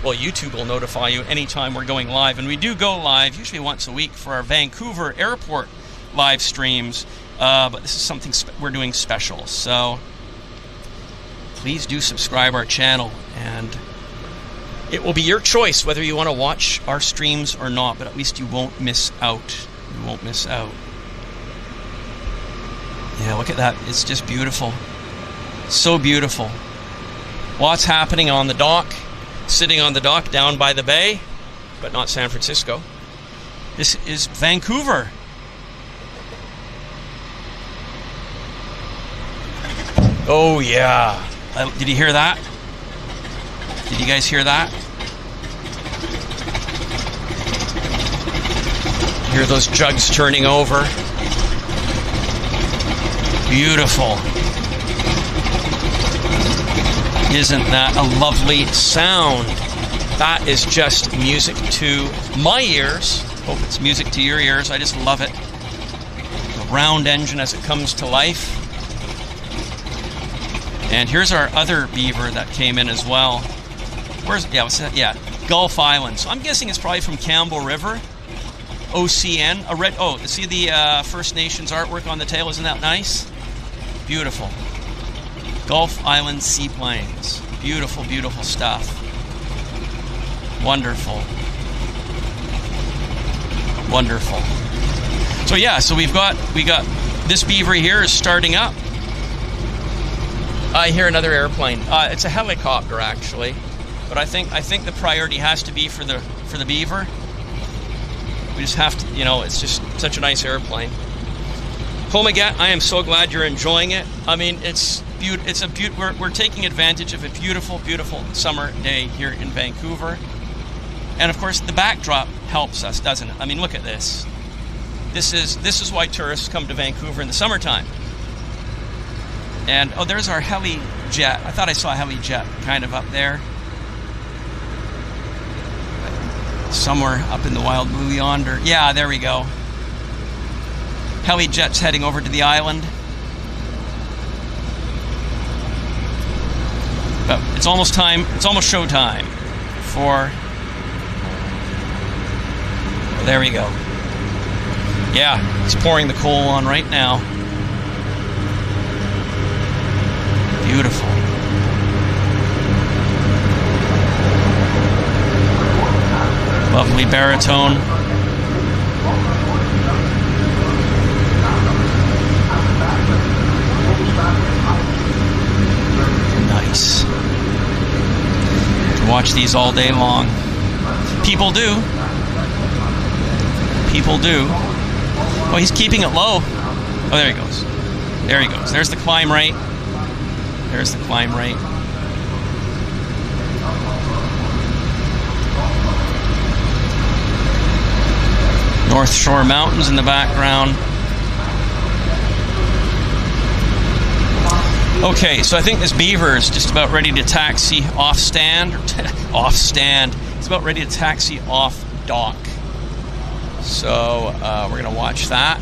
Well, YouTube will notify you anytime we're going live, and we do go live usually once a week for our Vancouver Airport live streams, but this is something we're doing special, so please do subscribe our channel, and it will be your choice whether you want to watch our streams or not, but at least you won't miss out. You won't miss out. Yeah, look at that. It's just beautiful. So beautiful. Lots happening on the dock, sitting on the dock down by the bay, but not San Francisco. This is Vancouver. Oh, yeah. Did you hear that? Did you guys hear that? Hear those jugs turning over? Beautiful. Isn't that a lovely sound? That is just music to my ears. Hope it's music to your ears. I just love it. The round engine as it comes to life. And here's our other Beaver that came in as well. What's that? Yeah, Gulf Island. So I'm guessing it's probably from Campbell River. OCN. See the First Nations artwork on the tail? Isn't that nice? Beautiful. Gulf Island seaplanes. Beautiful, beautiful stuff. Wonderful. Wonderful. So yeah, so we got this Beaver here is starting up. I hear another airplane. It's a helicopter actually. But I think the priority has to be for the Beaver. We just have to, it's just such a nice airplane. Home again. I am so glad you're enjoying it. I mean, we're taking advantage of a beautiful, beautiful summer day here in Vancouver. And of course, the backdrop helps us, doesn't it? I mean, look at this. This is why tourists come to Vancouver in the summertime. And there's our heli jet. I thought I saw a heli jet kind of up there. Somewhere up in the wild blue yonder. Yeah, there we go. Heli jet's heading over to the island. But it's almost time. It's almost show time for. There we go. Yeah, it's pouring the coal on right now. Beautiful. Lovely baritone. Nice. To watch these all day long. People do. People do. Oh, he's keeping it low. Oh, there he goes. There he goes. There's the climb rate. There's the climb rate. North Shore Mountains in the background. Okay, so I think this Beaver is just about ready to taxi off stand. Off stand. It's about ready to taxi off dock. So we're going to watch that.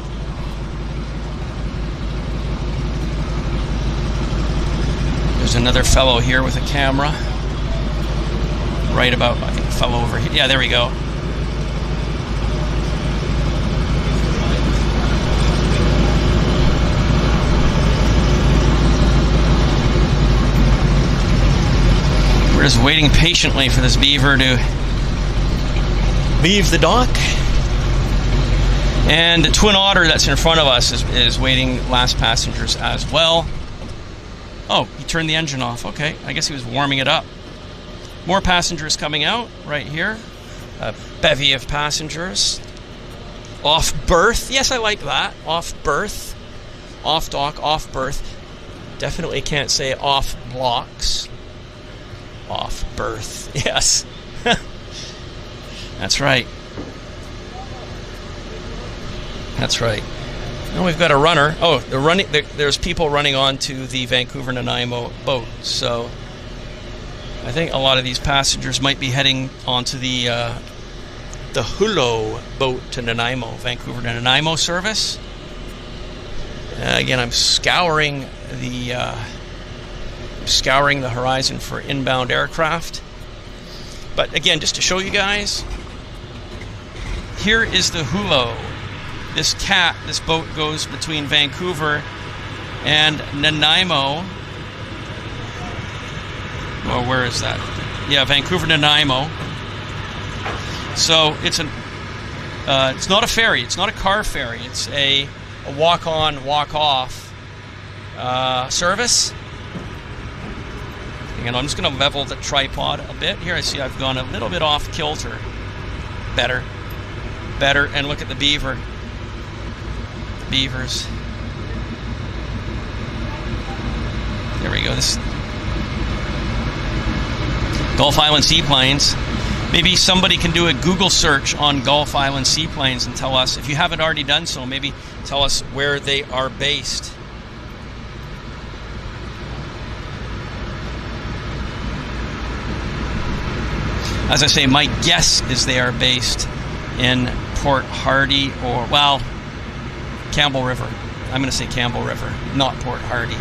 There's another fellow here with a camera. Right about, I think, fellow over here. Yeah, there we go. We're just waiting patiently for this Beaver to leave the dock. And the Twin Otter that's in front of us is waiting last passengers as well. Oh, he turned the engine off. Okay, I guess he was warming it up. More passengers coming out right here. A bevy of passengers. Off berth. Yes, I like that. Off berth. Off dock, off berth. Definitely can't say off blocks. Off berth. Yes. That's right. That's right. And we've got a runner. Oh, there's people running onto the Vancouver Nanaimo boat. So I think a lot of these passengers might be heading onto the Hulo boat to Nanaimo, Vancouver to Nanaimo service. Again, I'm scouring the horizon for inbound aircraft. But again, just to show you guys, here is the Hulo. This boat goes between Vancouver and Nanaimo. Oh, where is that? Yeah, Vancouver, Nanaimo. So it's not a ferry. It's not a car ferry. It's a walk-on, walk-off service. And I'm just going to level the tripod a bit. Here I see I've gone a little bit off kilter. Better. And look at the Beaver. Beavers. There we go. This Gulf Island seaplanes. Maybe somebody can do a Google search on Gulf Island seaplanes and tell us, if you haven't already done so, maybe tell us where they are based. As I say, my guess is they are based in Port Hardy or, well, Campbell River. I'm going to say Campbell River, not Port Hardy.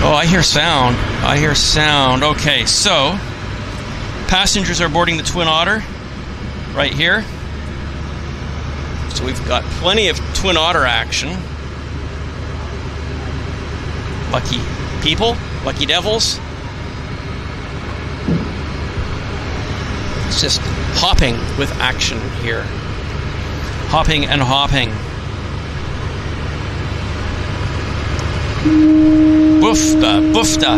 Oh, I hear sound. Okay, so passengers are boarding the Twin Otter right here. So we've got plenty of Twin Otter action. Lucky people, lucky devils. It's just hopping with action here. Hopping and hopping. Boofta.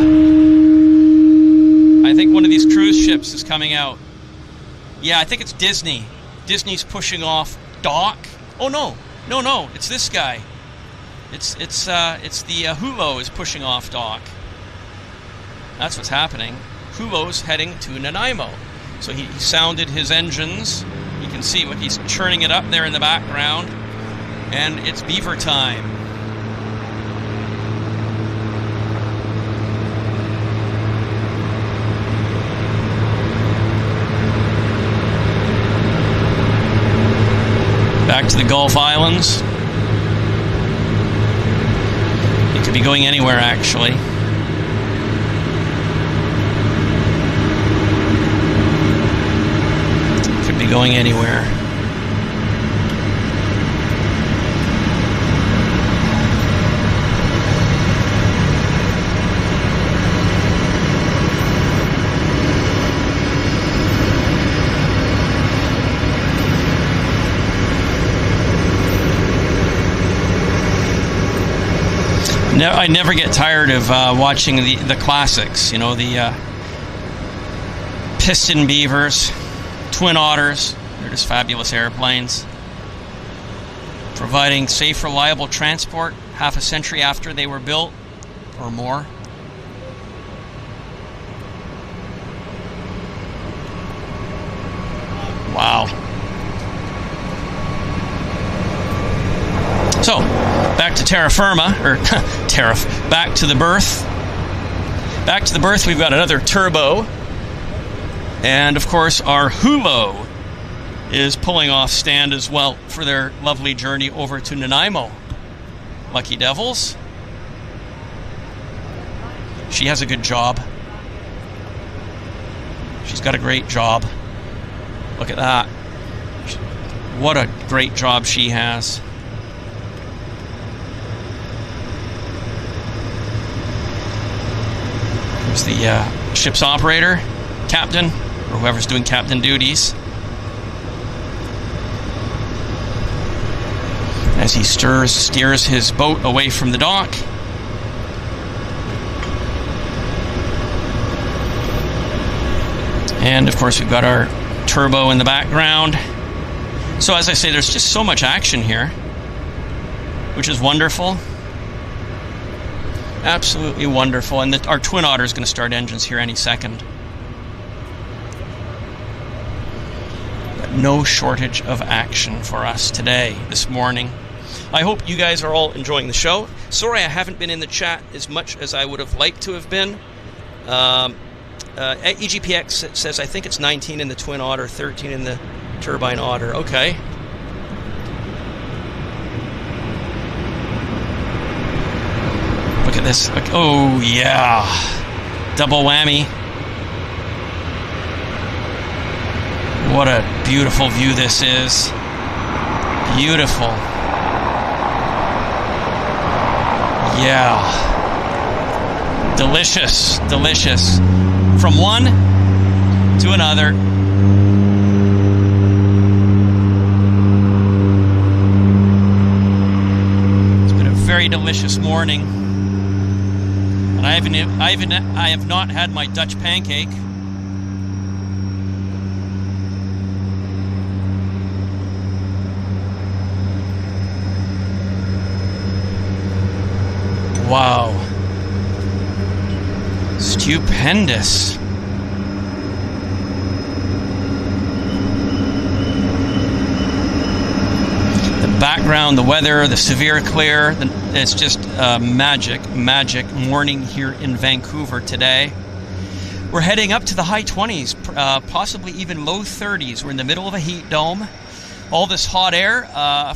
I think one of these cruise ships is coming out. Yeah, I think it's Disney. Disney's pushing off dock. Oh no, it's this guy. It's the Hulo is pushing off dock. That's what's happening. Hulo's heading to Nanaimo. So he sounded his engines. You can see what he's churning it up there in the background. And it's Beaver time. Back to the Gulf Islands. It could be going anywhere, actually. Could be going anywhere. No, I never get tired of watching the classics, you know, the piston Beavers, Twin Otters. They're just fabulous airplanes. Providing safe, reliable transport half a century after they were built, or more. Wow. So, back to terra firma, or back to the berth. Back to the berth, we've got another turbo. And of course, our Hulo is pulling off stand as well for their lovely journey over to Nanaimo. Lucky devils. She has a good job. She's got a great job. Look at that. What a great job she has. There's the ship's operator, captain, or whoever's doing captain duties. As he steers his boat away from the dock. And of course we've got our turbo in the background. So as I say, there's just so much action here, which is wonderful. Absolutely wonderful. And our Twin Otter is going to start engines here any second. no shortage of action for us today, this morning. I hope you guys are all enjoying the show. Sorry I haven't been in the chat as much as I would have liked to have been. EGPX says, I think it's 19 in the Twin Otter, 13 in the Turbine Otter. Okay. Look at this. Oh, yeah. Double whammy. What a beautiful view this is. Beautiful. Yeah. Delicious. Delicious. From one to another. It's been a very delicious morning. And I have not had my Dutch pancake. Wow. Stupendous. The background, the weather, the severe clear, it's just a magic morning here in Vancouver today. We're heading up to the high 20s, possibly even low 30s. We're in the middle of a heat dome. All this hot air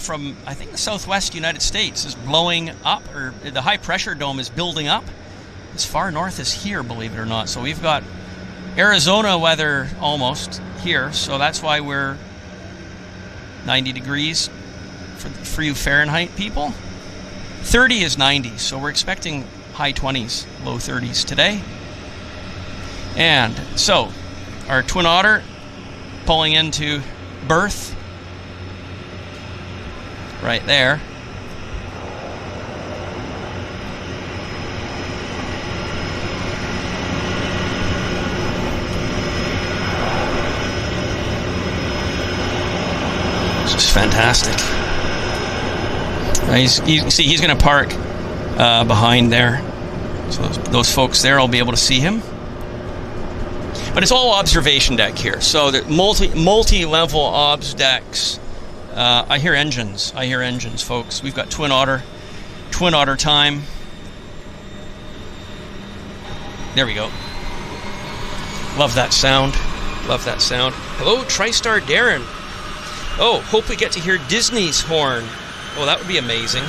from, I think, the southwest United States is blowing up, or the high pressure dome is building up as far north as here, believe it or not. So we've got Arizona weather almost here, so that's why we're 90 degrees for you Fahrenheit people. 30 is 90, so we're expecting high 20s, low 30s today. And so our Twin Otter pulling into berth right there. It's just fantastic. You see, he's going to park behind there. So those folks there, I'll be able to see him. But it's all observation deck here. So the multi-level obs decks. I hear engines. I hear engines, folks. We've got Twin Otter time. There we go. Love that sound. Love that sound. Hello, TriStar Darren. Oh, hope we get to hear Disney's horn. Oh, that would be amazing.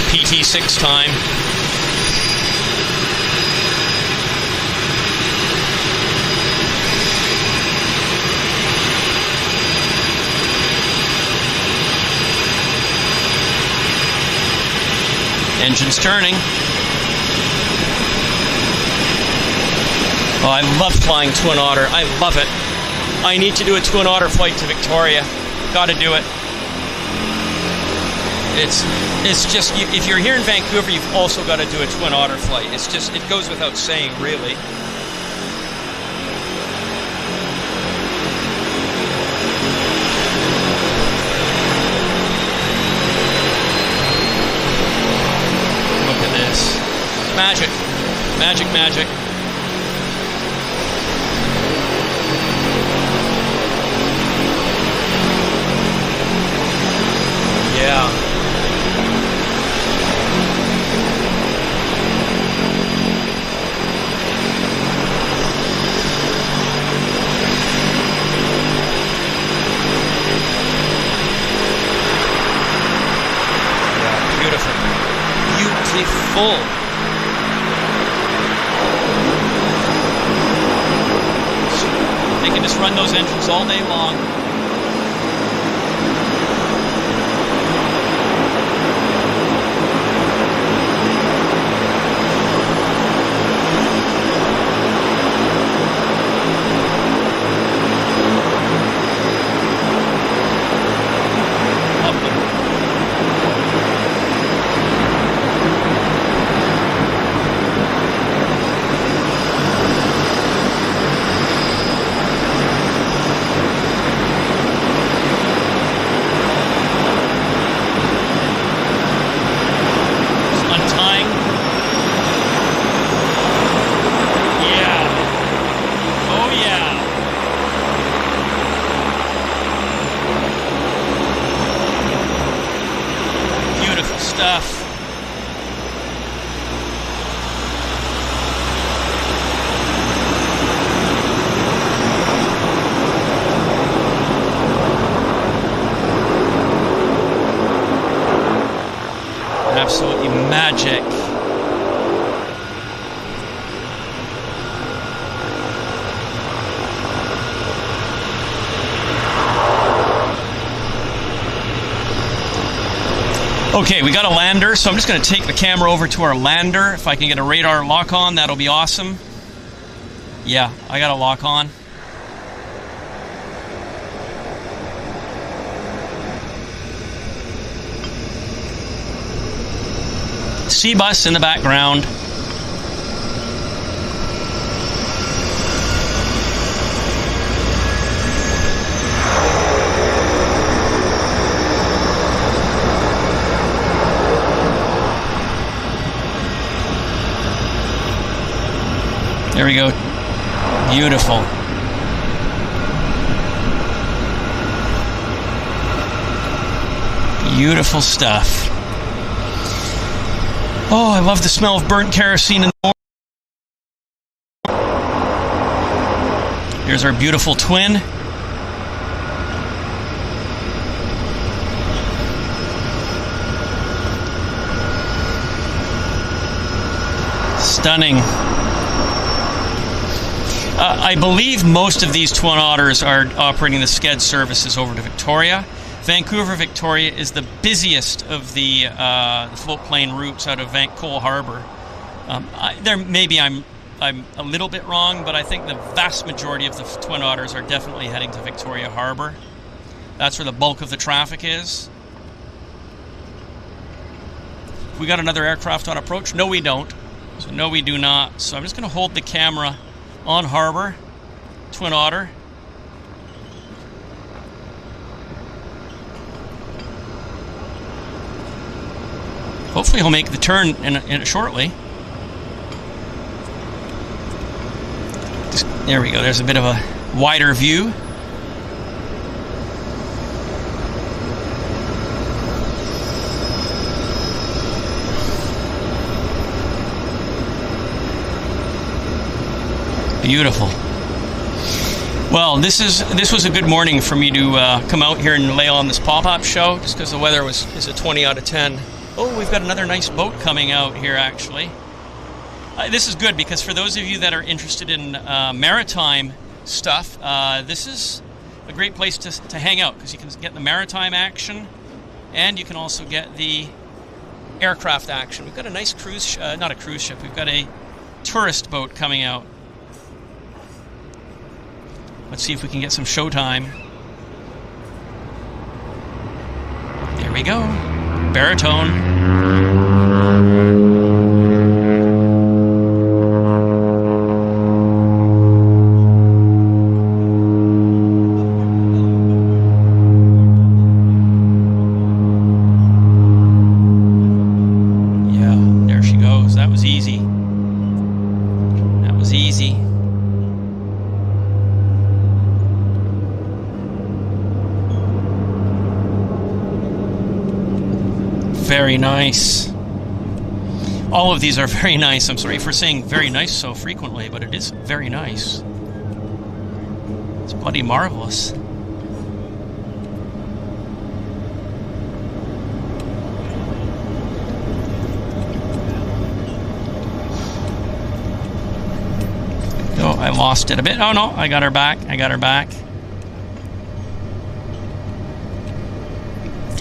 PT6 time. Engine's turning. Oh, I love flying Twin Otter. I love it. I need to do a Twin Otter flight to Victoria. Got to do it. It's just, if you're here in Vancouver, you've also got to do a Twin Otter flight. It's just, it goes without saying, really. Look at this. Magic. Magic, magic. Yeah. Beautiful. They can just run those engines all day long. magic. Okay, we got a lander, so I'm just going to take the camera over to our lander. If I can get a radar lock on, that'll be awesome. Yeah, I got a lock on. C-bus in the background. There we go. Beautiful. Beautiful stuff. Oh, I love the smell of burnt kerosene in the morning. Here's our beautiful twin. Stunning. I believe most of these Twin Otters are operating the Sked services over to Victoria. Vancouver, Victoria is the busiest of the float plane routes out of Cole Harbour. Maybe I'm a little bit wrong, but I think the vast majority of the Twin Otters are definitely heading to Victoria Harbour. That's where the bulk of the traffic is. We got another aircraft on approach? No, we don't. So no, we do not. So I'm just going to hold the camera on Harbour, Twin Otter. Hopefully he'll make the turn in shortly. There we go, there's a bit of a wider view. Beautiful. Well, this was a good morning for me to come out here and lay on this pop-up show, just because the weather is a 20 out of 10. Oh, we've got another nice boat coming out here, actually. This is good, because for those of you that are interested in maritime stuff, this is a great place to hang out, because you can get the maritime action, and you can also get the aircraft action. We've got a nice cruise, not a cruise ship, we've got a tourist boat coming out. Let's see if we can get some showtime. There we go. Baritone. Yeah, there she goes. That was easy. That was easy. Very nice. All of these are very nice. I'm sorry for saying very nice so frequently, but it is very nice. It's bloody marvelous. Oh, I lost it a bit. Oh no, I got her back. I got her back.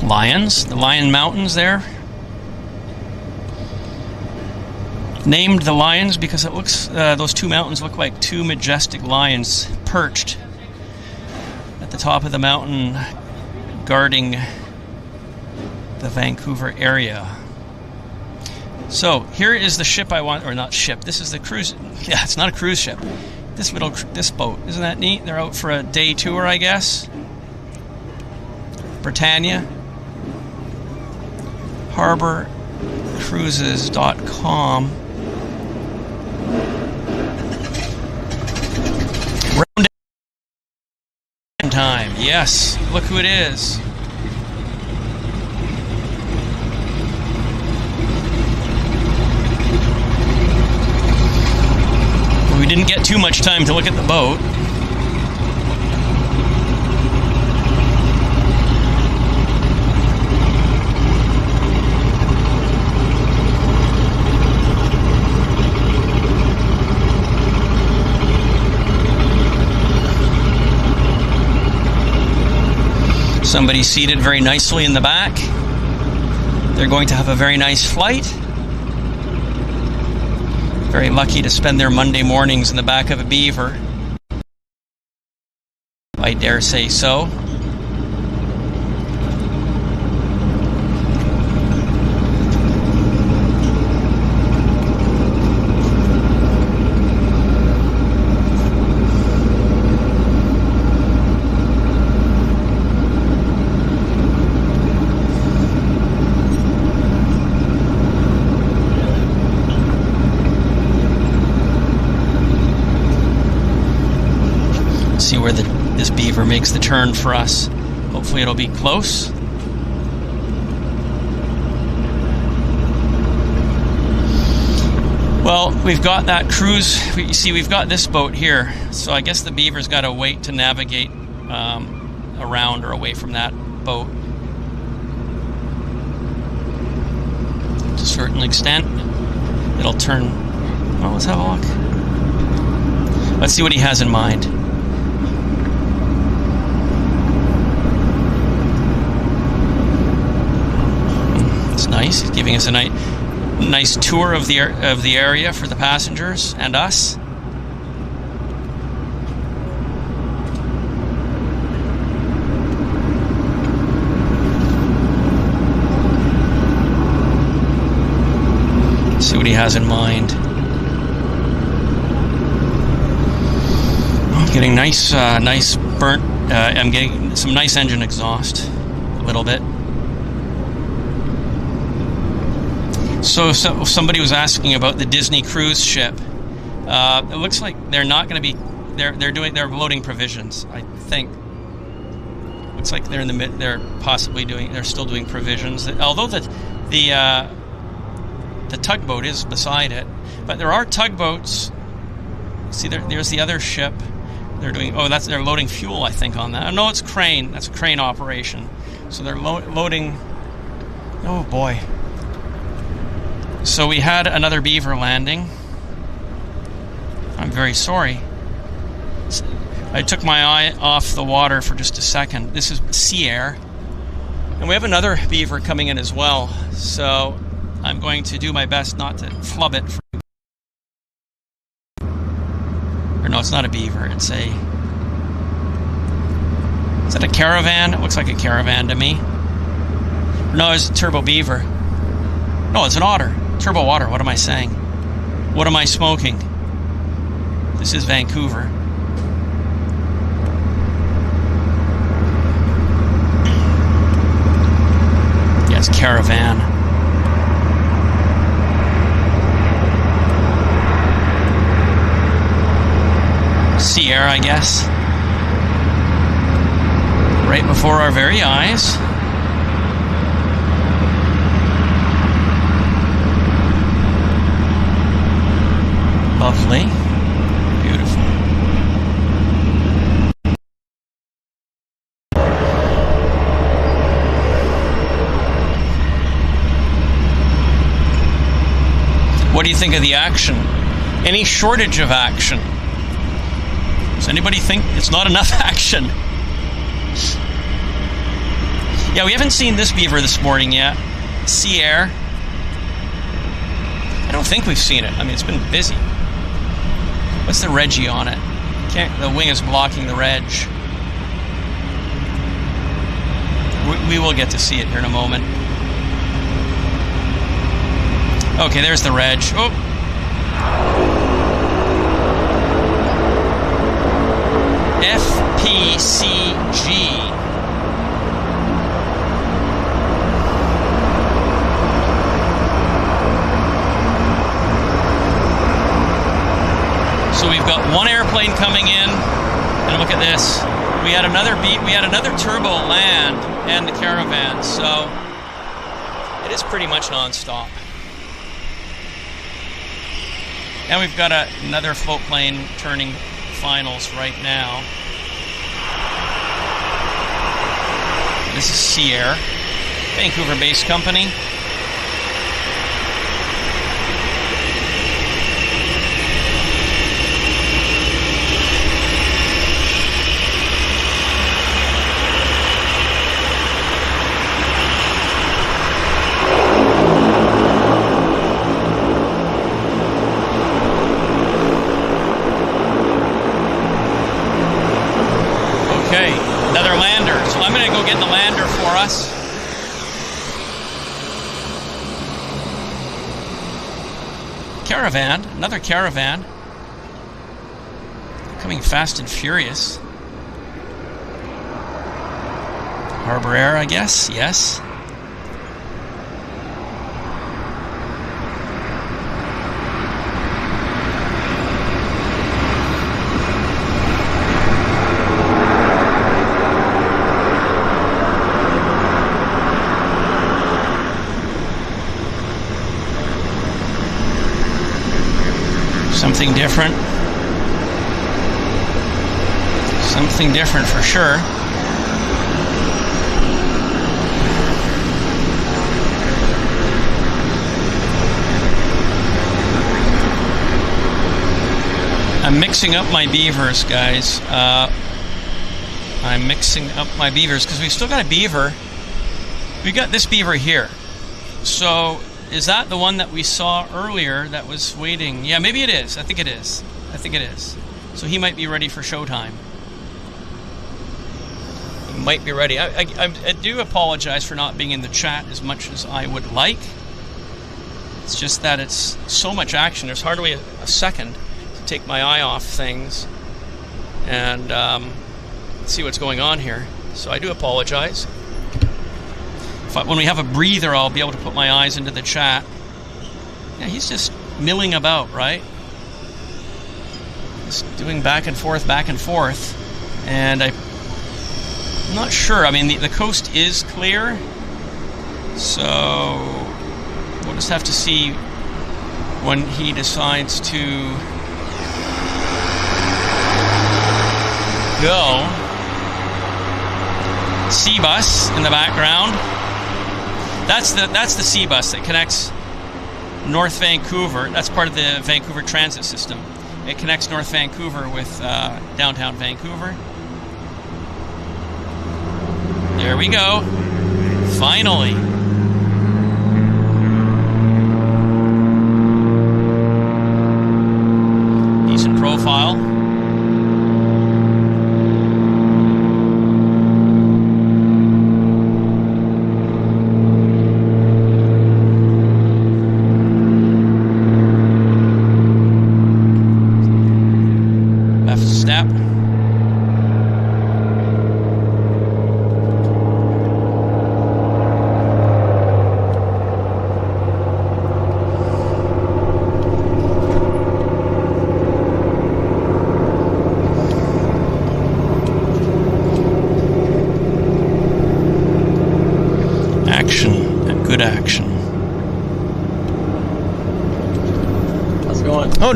Lions, the Lion Mountains there. Named the Lions because it looks, those two mountains look like two majestic lions perched at the top of the mountain guarding the Vancouver area. So here is the ship I want, or not ship, this is the cruise, yeah, it's not a cruise ship. This boat, isn't that neat? They're out for a day tour, I guess. Britannia. HarborCruises.com. Round time. Yes, look who it is. We didn't get too much time to look at the boat. Somebody seated very nicely in the back. They're going to have a very nice flight. Very lucky to spend their Monday mornings in the back of a Beaver. I dare say so. See where this Beaver makes the turn for us. Hopefully it'll be close. Well, we've got that cruise. You see, we've got this boat here. So I guess the Beaver's got to wait to navigate around or away from that boat. To a certain extent. It'll turn. Well, let's have a look. Let's see what he has in mind. Nice. He's giving us a nice tour of the area for the passengers and us. Let's see what he has in mind. I'm getting nice burnt. I'm getting some nice engine exhaust, a little bit. So somebody was asking about the Disney cruise ship. It looks like they're not going to be. They're loading provisions. I think. Looks like they're in the mid. They're possibly doing. They're still doing provisions. Although the tugboat is beside it, but there are tugboats. See, there's the other ship. They're doing. Oh, they're loading fuel. I think on that. No, it's crane. That's a crane operation. So they're loading. Oh boy. So we had another Beaver landing. I'm very sorry. I took my eye off the water for just a second. This is sea air. And we have another Beaver coming in as well. So I'm going to do my best not to flub it. Or no, it's not a Beaver. It's a... Is that a Caravan? It looks like a Caravan to me. No, it's a Turbo Beaver. No, it's an Otter. Turbo Otter, what am I saying? What am I smoking? This is Vancouver. Yeah, it's Caravan. Sea air, I guess. Right before our very eyes. Lovely. Beautiful. What do you think of the action? Any shortage of action? Does anybody think it's not enough action? Yeah, we haven't seen this Beaver this morning yet. Sea air. I don't think we've seen it. I mean, it's been busy. What's the Reggie on it? The wing is blocking the reg. We will get to see it here in a moment. Okay, there's the reg. Oh. FPCG. So we've got one airplane coming in, and look at this. We had another turbo land and the Caravan, so it is pretty much non-stop. And we've got another float plane turning finals right now. This is Sea Air, Vancouver-based company. Okay, another lander. So I'm going to go get the lander for us. Caravan, another caravan. Coming fast and furious. Harbor Air, I guess, yes. Something different. Something different for sure. I'm mixing up my beavers, guys. I'm mixing up my beavers because we've still got a beaver. We got this beaver here. So is that the one that we saw earlier that was waiting? Yeah, maybe it is. I think it is. I think it is. So he might be ready for showtime. He might be ready. I do apologize for not being in the chat as much as I would like. It's just that it's so much action. There's hardly a second to take my eye off things and see what's going on here. So I do apologize. When we have a breather, I'll be able to put my eyes into the chat. Yeah, he's just milling about, right? Just doing back and forth, and I'm not sure. I mean, the coast is clear, so we'll just have to see when he decides to go. C-bus in the background. That's the C-bus that connects North Vancouver. That's part of the Vancouver transit system. It connects North Vancouver with downtown Vancouver. There we go. Finally. Decent profile.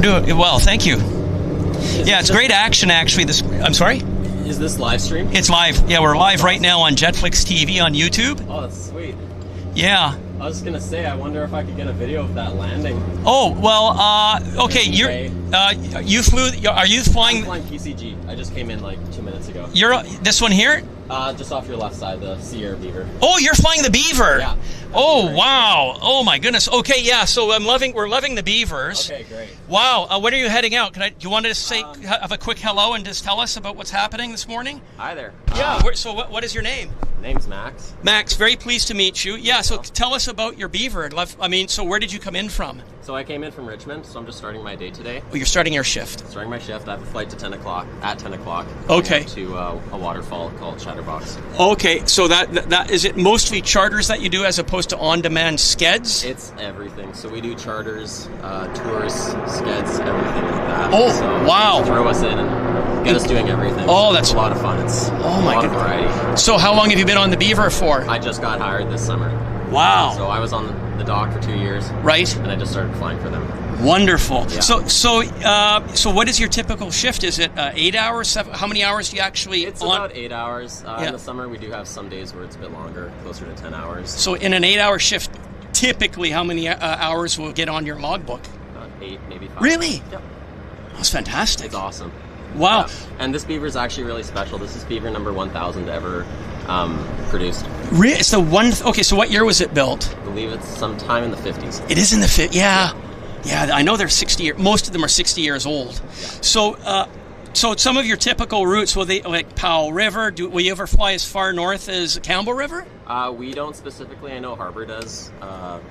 Do it well, thank you. Yeah, it's great action actually. I'm sorry? Is this live stream? It's live. Yeah, we're live right now on JetFlix TV on YouTube. Oh, that's sweet. Yeah. I was gonna say, I wonder if I could get a video of that landing. Oh well, okay. You flew. Are you flying? I'm flying PCG. I just came in like 2 minutes ago. You're this one here? Just off your left side, the Sea Air Beaver. Oh, you're flying the Beaver. Yeah. Oh wow! Oh my goodness. Okay, yeah. So we're loving the Beavers. Okay, great. Wow. When are you heading out? Do you want to say have a quick hello and just tell us about what's happening this morning? Hi there. Yeah. So what is your name? Name's Max. Max, very pleased to meet you. Yeah. So tell us about your Beaver. So where did you come in from? So I came in from Richmond. So I'm just starting my day today. Oh, you're starting your shift. Starting my shift. I have a flight to 10 o'clock. At 10 o'clock. Okay. To a waterfall called Chatterbox. Okay. So that is it. Mostly charters that you do as opposed to on-demand skeds. It's everything. So we do charters, tours, skeds, everything like that. Oh, so wow! Throw us in and get us doing everything. Oh, that's a lot of fun. It's a lot of variety. So how long have you been on the Beaver for? I just got hired this summer. Wow! So I was on the dock for 2 years. Right. And I just started flying for them. Wonderful. Yeah. So what is your typical shift? Is it 8 hours? How many hours do you actually? It's about 8 hours. In the summer, we do have some days where it's a bit longer, closer to 10 hours. So in an 8-hour shift, typically how many hours will get on your logbook? About 8, maybe 5. Really? Yep. That's fantastic. It's awesome. Wow. Yeah. And this Beaver is actually really special. This is Beaver number 1,000 ever produced. It's the one. Okay, so what year was it built? I believe it's sometime in the 50s. It is in the 50s. Yeah. Yeah, I know they're 60 years. Most of them are 60 years old. Yeah. So So some of your typical routes, will they like Powell River? Will you ever fly as far north as Campbell River? We don't specifically. I know Harbor does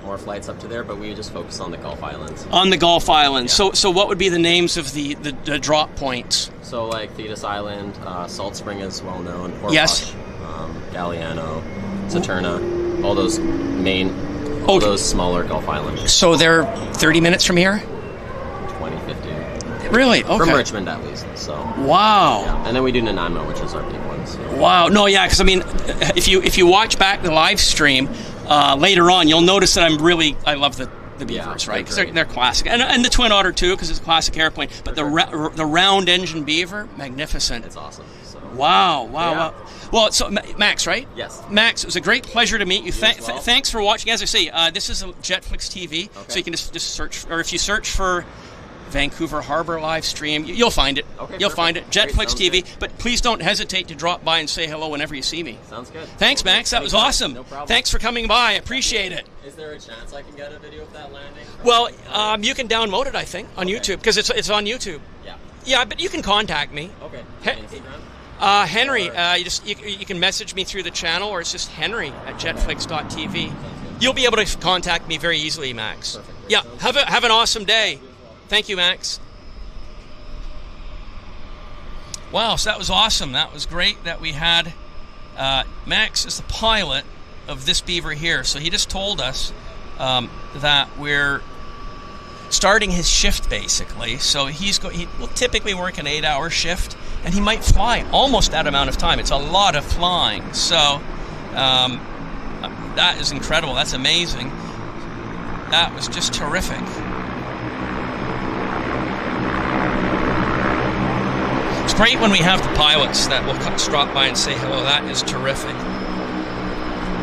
more flights up to there, but we just focus on the Gulf Islands. On the Gulf Islands. Yeah. So what would be the names of the drop points? So like Thetis Island, Salt Spring is well known. Port Yes. Hush, Galliano, Saturna, all those those smaller Gulf Islands. So they're 30 minutes from here? 20, 50. Really? Okay. From Richmond, at least. So. Wow. Yeah. And then we do Nanaimo, which is our big one. So. Wow. No, yeah, because I mean, if you watch back the live stream later on, you'll notice that I love the Beavers, right? Because they're classic, and the Twin Otter too, because it's a classic airplane. But the round engine Beaver, magnificent. It's awesome. So. Wow. Yeah. Well, so Max, right? Yes. Max, it was a great pleasure to meet you. Well. Thanks for watching. As I say, this is a JetFlix TV, so you can just search, or if you search for Vancouver Harbor live stream, you'll find it. Okay, you'll find it. JetFlix TV. Good. But please don't hesitate to drop by and say hello whenever you see me. Sounds good. Thanks, Max. That was awesome. No problem. Thanks for coming by. I appreciate it. Is there a chance I can get a video of that landing? Well, you can download it, I think, on YouTube, because it's on YouTube. Yeah. Yeah, but you can contact me. Okay. Instagram? Henry, you can message me through the channel, or it's just Henry at jetflix.tv. You'll be able to contact me very easily, Max. Perfect. Yeah, have an awesome day. Thank you, Max. Wow, so that was awesome. That was great that we had Max is the pilot of this Beaver here. So he just told us that we're starting his shift basically. So he will typically work an 8-hour shift, and he might fly almost that amount of time. It's a lot of flying. So that is incredible. That's amazing. That was just terrific. It's great when we have the pilots that will stop by and say hello. That is terrific.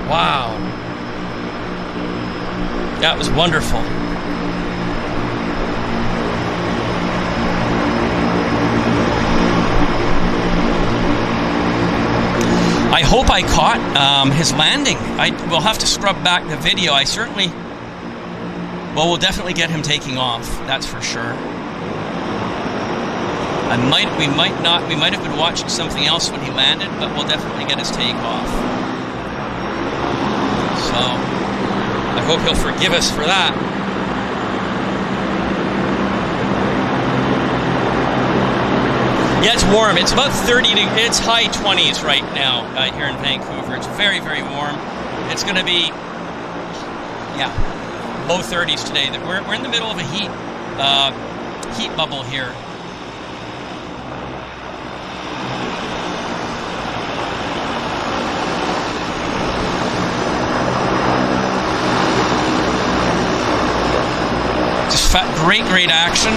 Wow. That was wonderful. I hope I caught his landing. We'll have to scrub back the video. We'll definitely get him taking off. That's for sure. We might have been watching something else when he landed, but we'll definitely get his takeoff. So I hope he'll forgive us for that. Yeah, it's warm. It's about 30. It's high 20s right now here in Vancouver. It's very, very warm. It's going to be, low 30s today. We're in the middle of a heat bubble here. Just great action.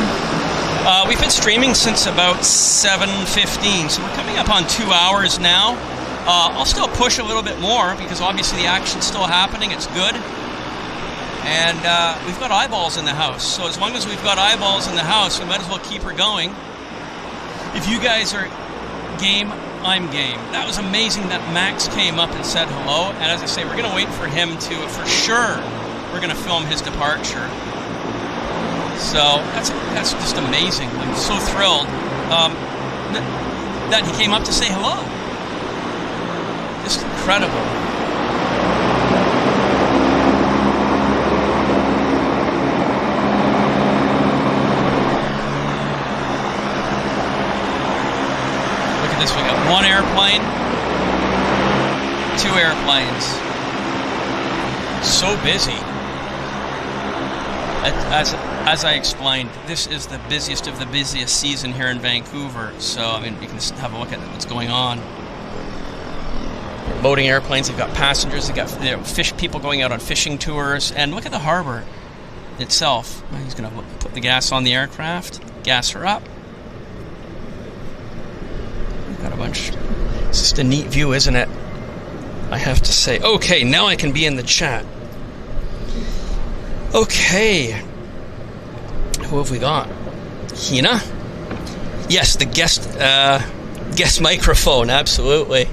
We've been streaming since about 7:15, so we're coming up on 2 hours now. I'll still push a little bit more because obviously the action's still happening. It's good. And we've got eyeballs in the house. So as long as we've got eyeballs in the house, we might as well keep her going. If you guys are game, I'm game. That was amazing that Max came up and said hello. And as I say, we're going to wait for him to, for sure, we're going to film his departure. So that's just amazing. I'm so thrilled that he came up to say hello. Just incredible. Look at this. We got one airplane, 2 airplanes. So busy. As I explained, this is the busiest of the busiest season here in Vancouver. So, I mean, you can just have a look at what's going on. They're loading airplanes. They've got passengers. They've got people going out on fishing tours. And look at the harbor itself. He's going to put the gas on the aircraft, gas her up. We've got a bunch. It's just a neat view, isn't it? I have to say. Okay, now I can be in the chat. Okay. Who have we got? Hina? Yes, the guest microphone, absolutely.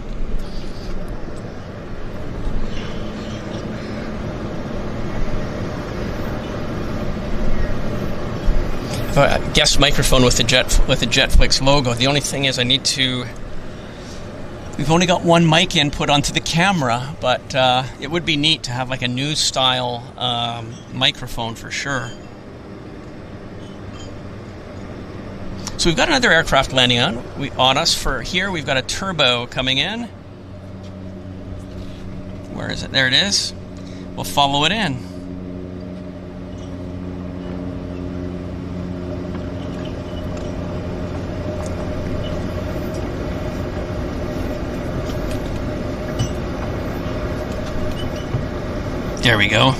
a guest microphone with the JetFlix logo. The only thing is, we've only got one mic input onto the camera, but it would be neat to have like a news style microphone for sure. So we've got another aircraft landing on us. For here, we've got a turbo coming in. Where is it? There it is. We'll follow it in. There we go.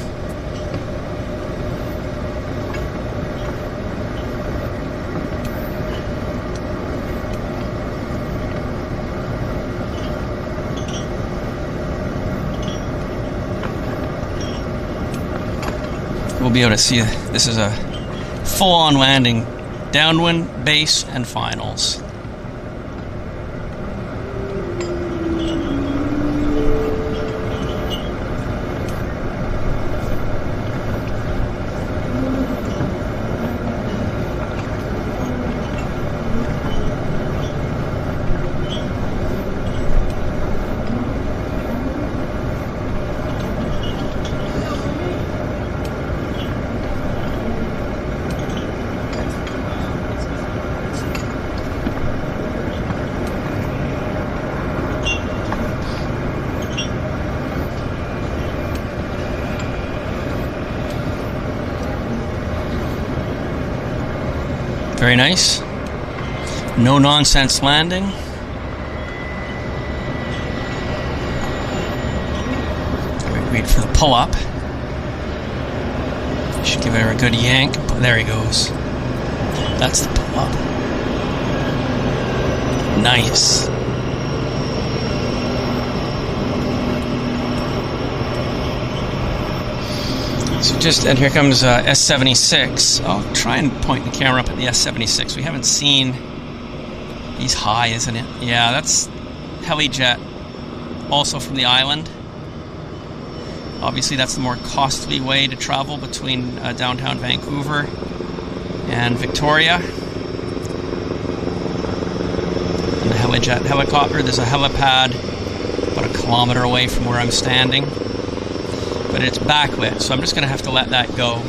We'll be able to see this is a full-on landing, downwind, base, and finals. Very nice. No nonsense landing. Wait for the pull up. Should give it a good yank. There he goes. That's the pull up. Nice. So and here comes S-76. I'll try and point the camera up at the S-76. We haven't seen. He's high, isn't it? Yeah, that's HeliJet, also from the island. Obviously, that's the more costly way to travel between downtown Vancouver and Victoria. And the HeliJet helicopter. There's a helipad about a kilometer away from where I'm standing. But it's backlit, so I'm just going to have to let that go.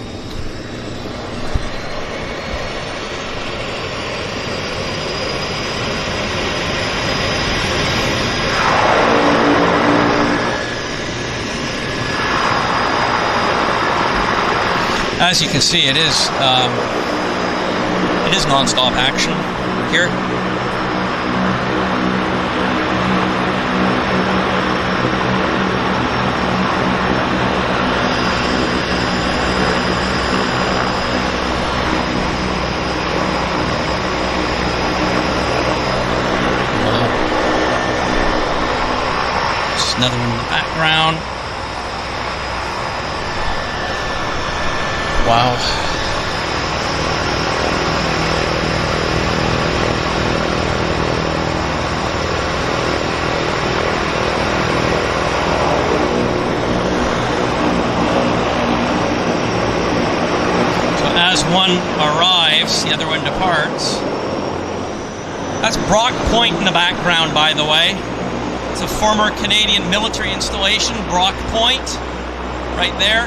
As you can see, it is non-stop action here. Another one in the background. Wow. So as one arrives, the other one departs. That's Brock Point in the background, by the way. It's a former Canadian military installation, Brock Point, right there.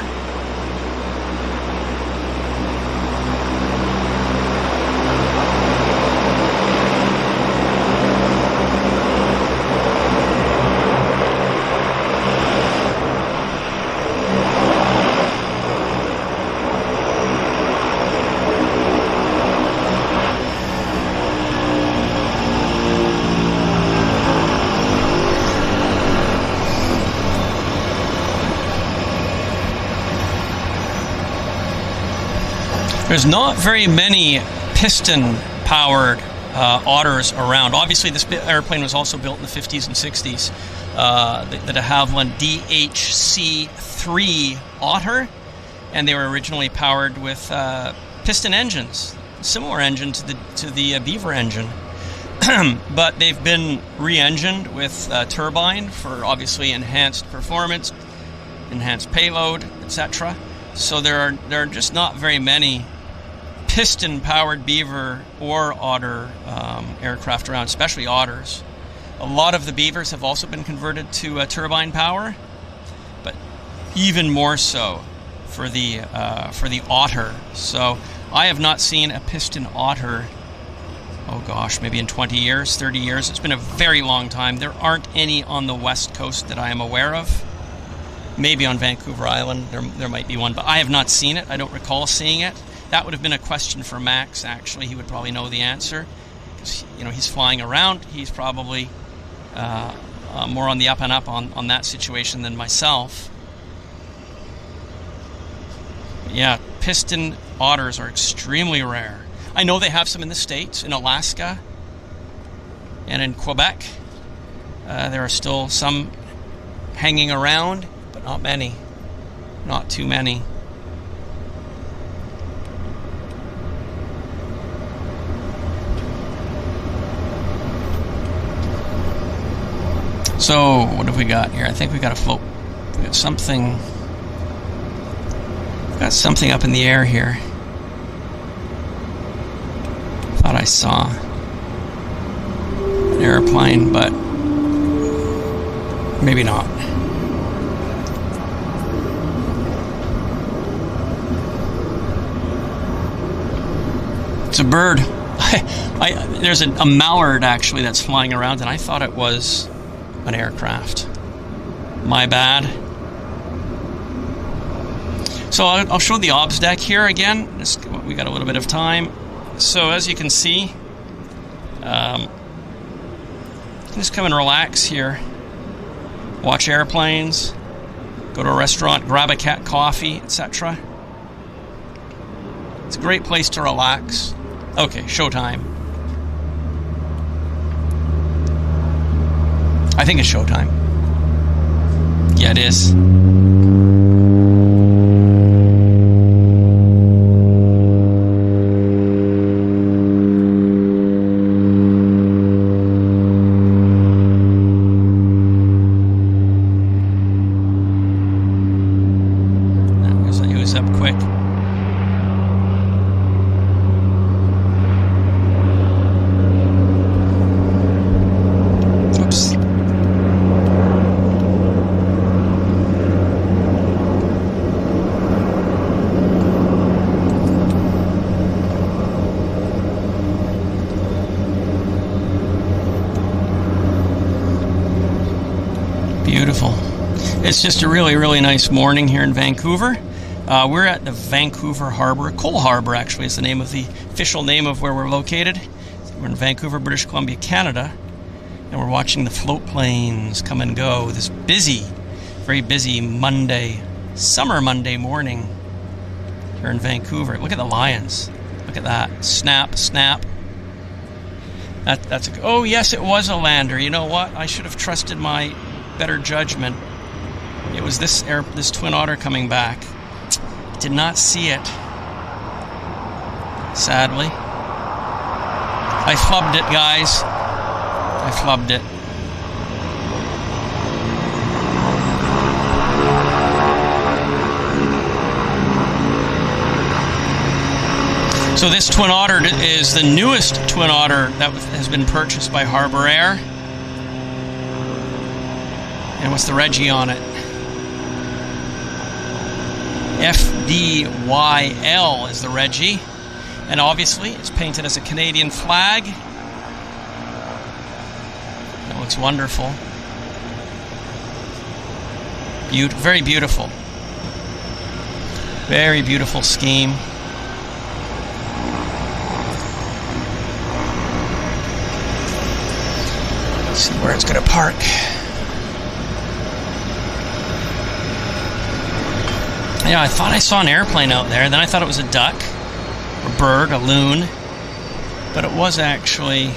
There's not very many piston-powered Otters around. Obviously, this airplane was also built in the 50s and 60s. The de Havilland DHC-3 Otter, and they were originally powered with piston engines, similar engine to the Beaver engine. But they've been re-engined with turbine for obviously enhanced performance, enhanced payload, etc. So there are just not very many piston-powered Beaver or Otter aircraft around, especially Otters. A lot of the Beavers have also been converted to turbine power, but even more so for the Otter. So I have not seen a piston Otter, oh gosh, maybe in 20 years, 30 years. It's been a very long time. There aren't any on the west coast that I am aware of. Maybe on Vancouver Island there might be one, but I have not seen it. I don't recall seeing it. That would have been a question for Max, actually. He would probably know the answer. You know, he's flying around. He's probably more on the up and up on that situation than myself. But yeah, piston Otters are extremely rare. I know they have some in the States, in Alaska, and in Quebec. There are still some hanging around, but not many. Not too many. So, what have we got here? I think we got a float. We got something. Got something up in the air here. Thought I saw an airplane, but maybe not. It's a bird. There's a mallard actually that's flying around, and I thought it was an aircraft. My bad. So I'll show the obs deck here again. We got a little bit of time. So as you can see, you can just come and relax here. Watch airplanes, go to a restaurant, grab a coffee, etc. It's a great place to relax. Okay, showtime. I think it's showtime. Yeah, it is. It was up quick. Beautiful. It's just a really, really nice morning here in Vancouver. We're at the Vancouver Harbor. Cole Harbor, actually, is the name of the official name of where we're located. We're in Vancouver, British Columbia, Canada. And we're watching the float planes come and go. This busy, very busy Monday, summer Monday morning here in Vancouver. Look at the lions. Look at that. Snap, snap. Oh, yes, it was a lander. You know what? I should have trusted my better judgment. It was this Twin Otter coming back. Did not see it, sadly. I flubbed it, guys. I flubbed it. So this Twin Otter is the newest Twin Otter that has been purchased by Harbour Air. And what's the Reggie on it? FDYL is the Reggie. And obviously it's painted as a Canadian flag. That looks wonderful. Very beautiful. Very beautiful scheme. Let's see where it's going to park. Yeah, I thought I saw an airplane out there, and then I thought it was a duck, a bird, a loon, but it was actually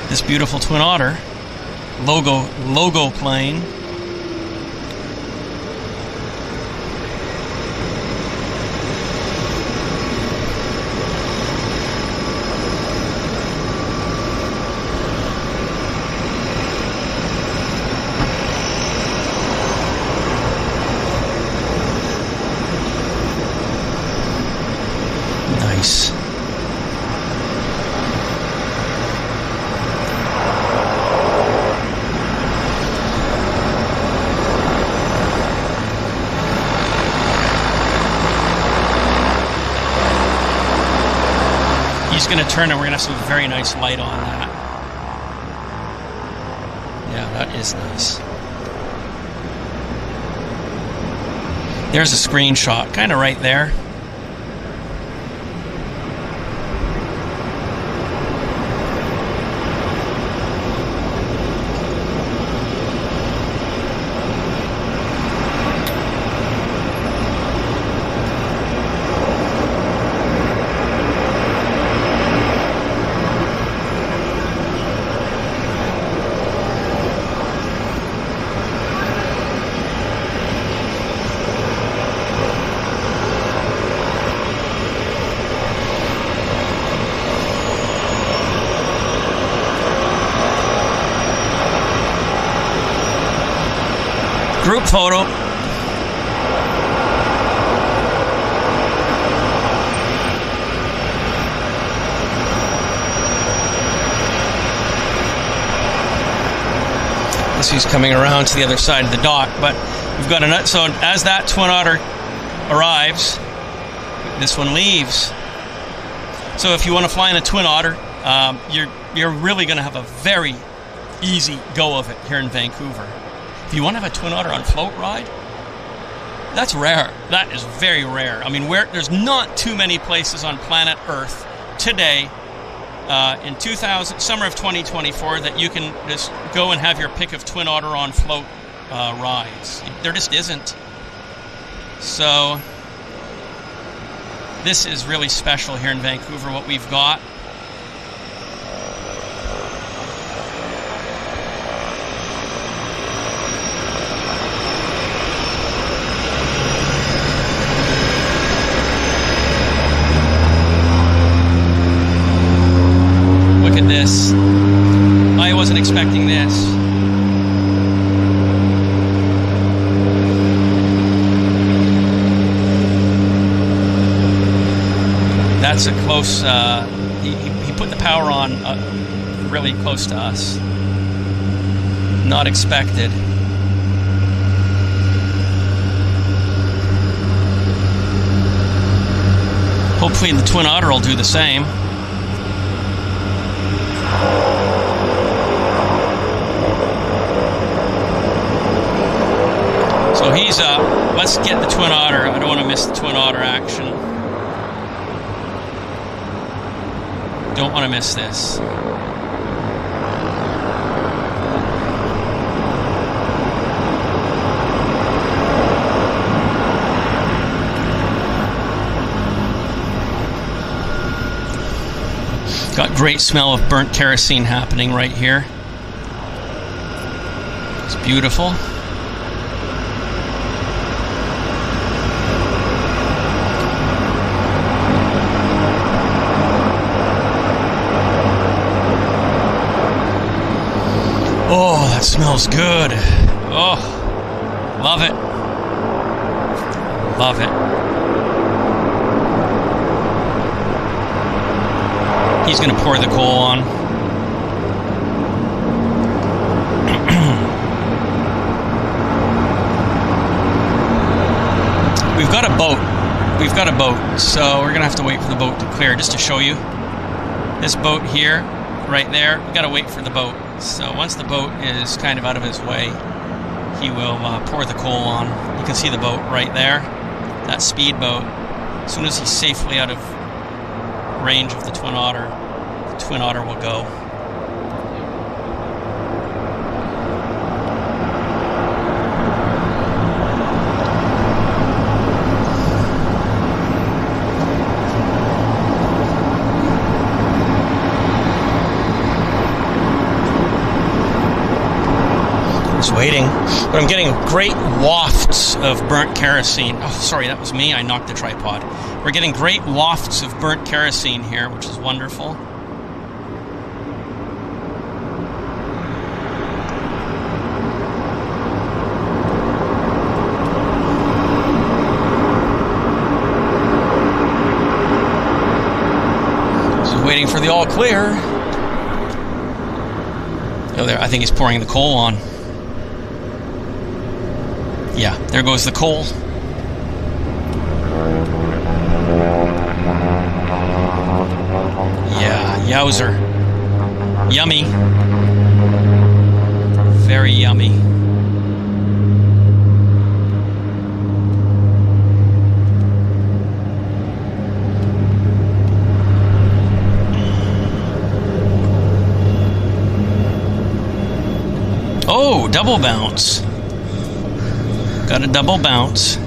this beautiful Twin Otter logo plane. going to turn and we're going to have some very nice light on that. Yeah, that is nice. There's a screenshot, kind of right there. Group photo. This is coming around to the other side of the dock, but we've got a so as that Twin Otter arrives, this one leaves. So if you want to fly in a Twin Otter, you're really going to have a very easy go of it here in Vancouver. If you want to have a Twin Otter on float ride, that's rare. That is very rare. I mean, there's not too many places on planet Earth today, in summer of 2024, that you can just go and have your pick of Twin Otter on float rides. There just isn't. So this is really special here in Vancouver, what we've got. This. I wasn't expecting this. That's a close, he put the power on really close to us. Not expected. Hopefully the Twin Otter will do the same. So he's let's get the Twin Otter. I don't want to miss the Twin Otter action. Don't want to miss this. Got great smell of burnt kerosene happening right here. It's beautiful. Oh, that smells good. Oh, love it. Love it. He's going to pour the coal on. We've got a boat. We've got a boat, so we're going to have to wait for the boat to clear. Just to show you, this boat here, right there, we've got to wait for the boat. So once the boat is kind of out of his way, he will pour the coal on. You can see the boat right there, that speedboat. As soon as he's safely out of range of the Twin Otter will go. Just waiting, but I'm getting great wafts of burnt kerosene. Oh, sorry, that was me. I knocked the tripod. We're getting great wafts of burnt kerosene here, which is wonderful. Just waiting for the all clear. Oh, there. I think he's pouring the coal on. Yeah, there goes the coal. Yeah. Yowzer. Yummy. Very yummy. Oh, double bounce. Got a double bounce.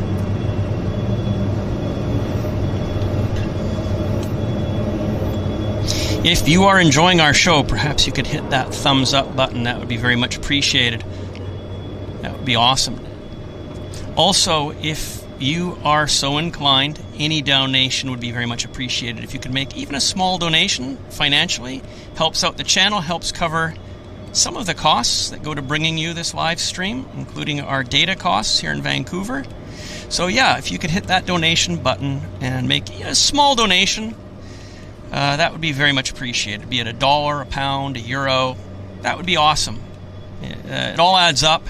If you are enjoying our show, perhaps you could hit that thumbs up button. That would be very much appreciated. That would be awesome. Also, if you are so inclined, any donation would be very much appreciated. If you could make even a small donation financially, helps out the channel, helps cover some of the costs that go to bringing you this live stream, including our data costs here in Vancouver. So yeah, if you could hit that donation button and make a small donation, that would be very much appreciated. Be it $1, a pound, €1, that would be awesome. It all adds up,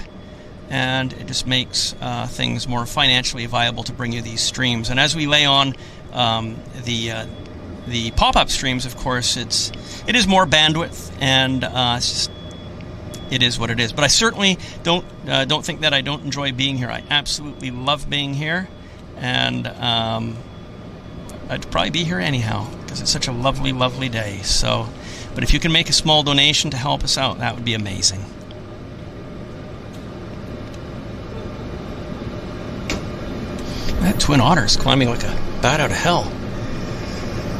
and it just makes things more financially viable to bring you these streams. And as we lay on the pop-up streams, of course, it is more bandwidth, and it is what it is. But I certainly don't think that I don't enjoy being here. I absolutely love being here, and I'd probably be here anyhow because it's such a lovely, lovely day. So, but if you can make a small donation to help us out, that would be amazing. That twin otter's climbing like a bat out of hell.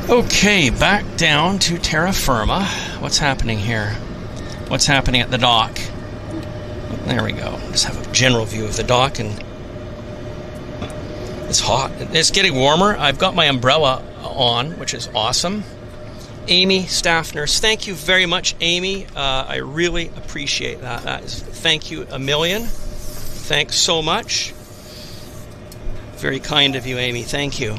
Okay, back down to terra firma. What's happening here? What's happening at the dock? There we go. Just have a general view of the dock, and it's hot. It's getting warmer. I've got my umbrella on, which is awesome. Amy, staff nurse, thank you very much, Amy. I really appreciate that. Thank you a million. Thanks so much. Very kind of you, Amy. Thank you.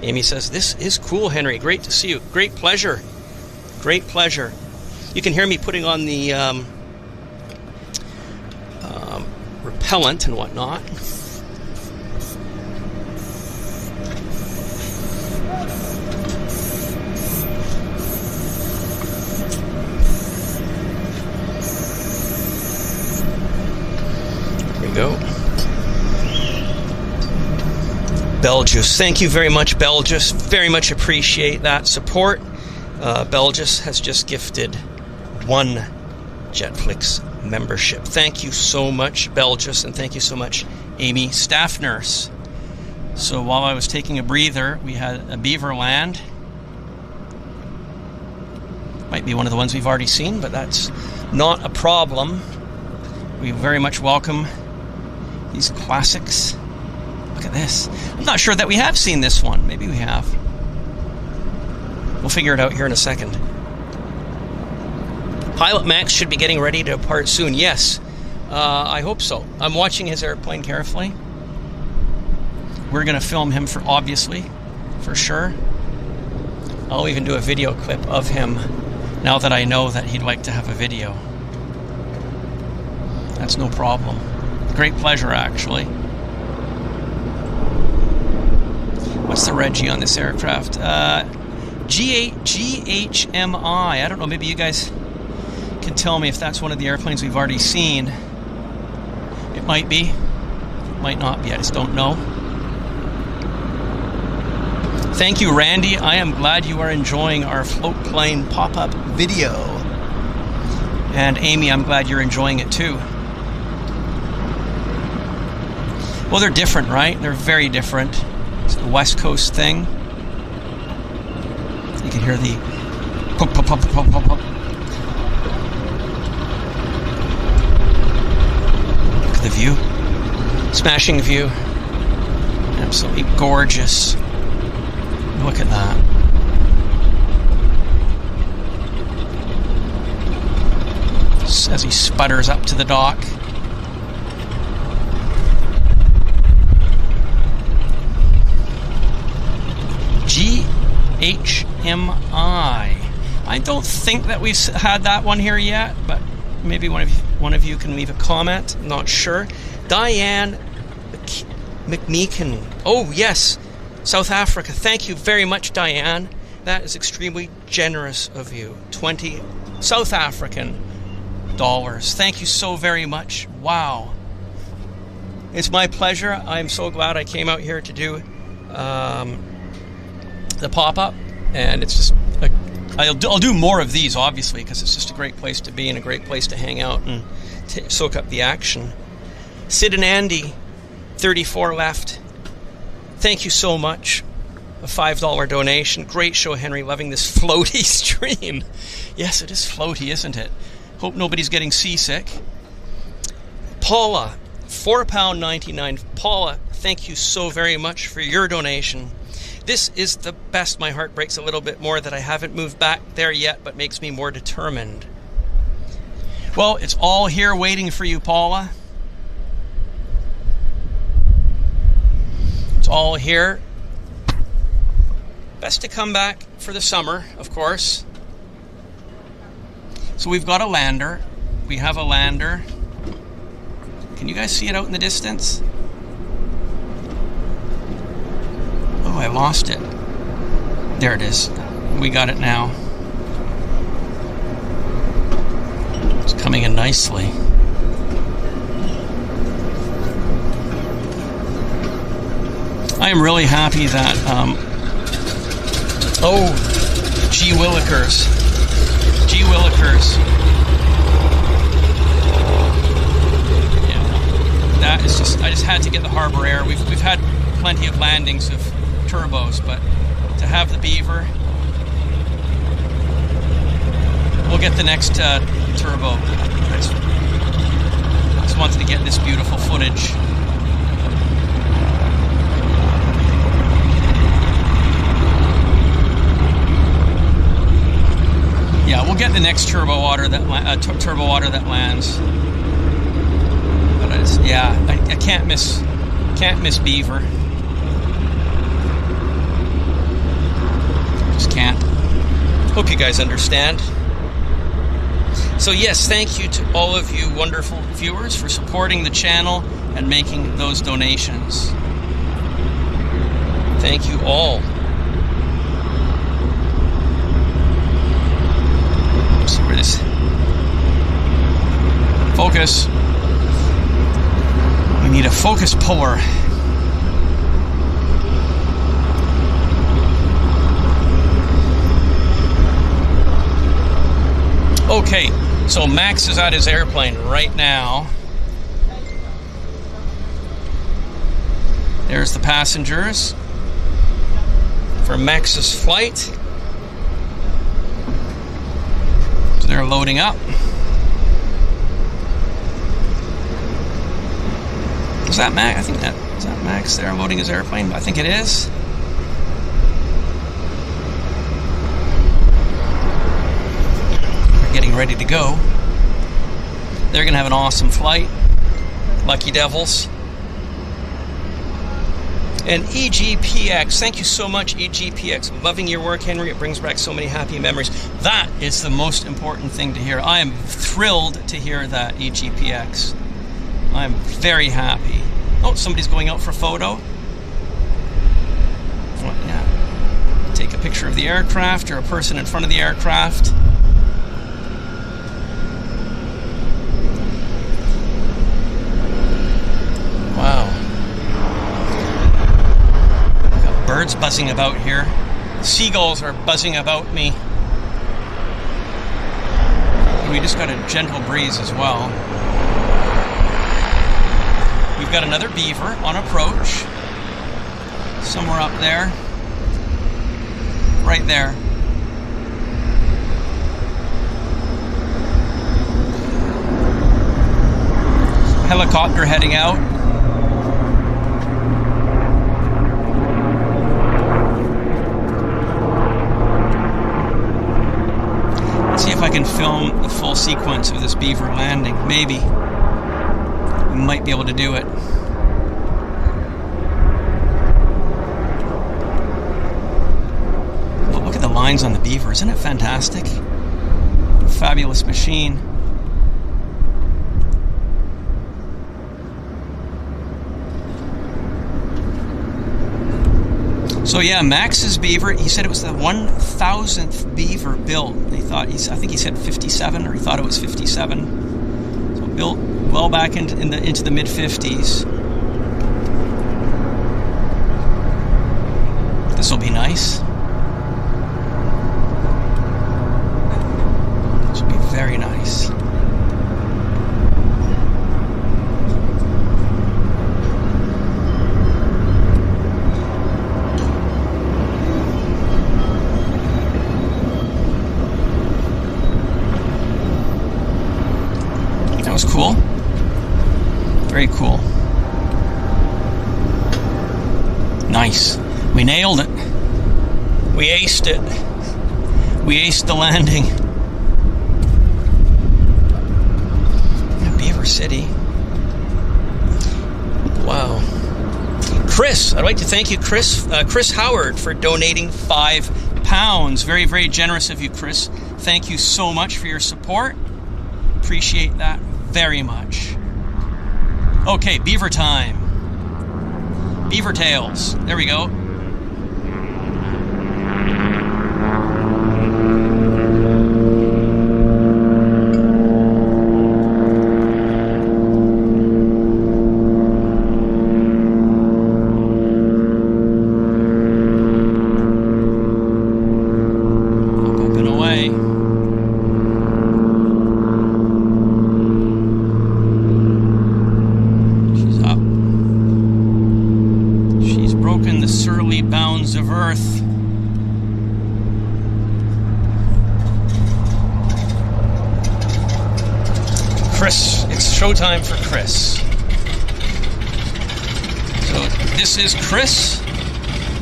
Amy says, "This is cool, Henry. Great to see you. Great pleasure. Great pleasure." You can hear me putting on the repellent and whatnot. There we go. Belgius, thank you very much, Belgius. Very much appreciate that support. Belgius has just gifted 1 JetFlix membership. Thank you so much, Belgius, and thank you so much, Amy, staff nurse. So while I was taking a breather, we had a Beaver land. Might be one of the ones we've already seen, but that's not a problem. We very much welcome these classics. Look at this. I'm not sure that we have seen this one. Maybe we have. We'll figure it out here in a second. Pilot Max should be getting ready to depart soon. Yes, I hope so. I'm watching his airplane carefully. We're going to film him for sure. I'll even do a video clip of him now that I know that he'd like to have a video. That's no problem. Great pleasure, actually. What's the Reggie on this aircraft? GHMI. I don't know, maybe you guys can tell me if that's one of the airplanes we've already seen. It might be. It might not be. I just don't know. Thank you, Randy. I am glad you are enjoying our float plane pop-up video. And Amy, I'm glad you're enjoying it too. Well, they're different, right? They're very different. It's the West Coast thing. You can hear the pop, pop, pop, pop, pop, pop. Look at the view. Smashing view. Absolutely gorgeous. Look at that. As he sputters up to the dock. GHMI. I don't think that we've had that one here yet, but maybe one of you can leave a comment. I'm not sure. Diane McMeekin. Oh, yes. South Africa. Thank you very much, Diane. That is extremely generous of you. 20 South African dollars. Thank you so very much. Wow. It's my pleasure. I'm so glad I came out here to do the pop-up. And it's just, I'll do more of these, obviously, because it's just a great place to be and a great place to hang out and soak up the action. Sid and Andy, 34 left. Thank you so much. A $5 donation. Great show, Henry. Loving this floaty stream. Yes, it is floaty, isn't it? Hope nobody's getting seasick. Paula, £4.99. Paula, thank you so very much for your donation. This is the best. My heart breaks a little bit more that I haven't moved back there yet, but makes me more determined. Well, it's all here waiting for you, Paula. It's all here. Best to come back for the summer, of course. So we've got a lander. We have a lander. Can you guys see it out in the distance? Oh, I lost it. There it is. We got it now. It's coming in nicely. I am really happy that, oh, gee willikers. Gee willikers. Yeah, that is just, I just had to get the Harbor Air. We've had plenty of landings of turbos, but to have the Beaver, we'll get the next turbo. I just wanted to get this beautiful footage. Yeah, we'll get the next turbo water that lands. But I can't miss Beaver. Just can't. Hope you guys understand. So yes, thank you to all of you wonderful viewers for supporting the channel and making those donations. Thank you all. Let's see where this. Focus. We need a focus puller. Okay, so Max is at his airplane right now. There's the passengers for Max's flight. So they're loading up. Is that Max? I think that is that Max there loading his airplane. I think it is. They're getting ready to go. They're gonna have an awesome flight. Lucky Devils. And EGPX, thank you so much, EGPX. Loving your work, Henry. It brings back so many happy memories. That is the most important thing to hear. I am thrilled to hear that, EGPX. I'm very happy. Oh, somebody's going out for a photo. Yeah. Take a picture of the aircraft or a person in front of the aircraft. Wow. Got birds buzzing about here. Seagulls are buzzing about me. And we just got a gentle breeze as well. We've got another Beaver on approach. Somewhere up there. Right there. Helicopter heading out. Let's see if I can film the full sequence of this Beaver landing. Maybe. We might be able to do it. Well, look at the lines on the Beaver. Isn't it fantastic? What a fabulous machine. So yeah, Max's beaver, he said it was the 1,000th beaver built. I think he said 57, or he thought it was 57. So built well back into the mid-50s. This will be nice. This will be very nice. That was cool. Very cool. Nice. We nailed it. We aced it. We aced the landing. Beaver City. Wow. Chris, I'd like to thank you, Chris Howard, for donating £5. Very, very generous of you, Chris. Thank you so much for your support. Appreciate that very much. Okay, beaver time. Beaver tails. There we go. Of Earth. Chris, it's showtime for Chris. So this is Chris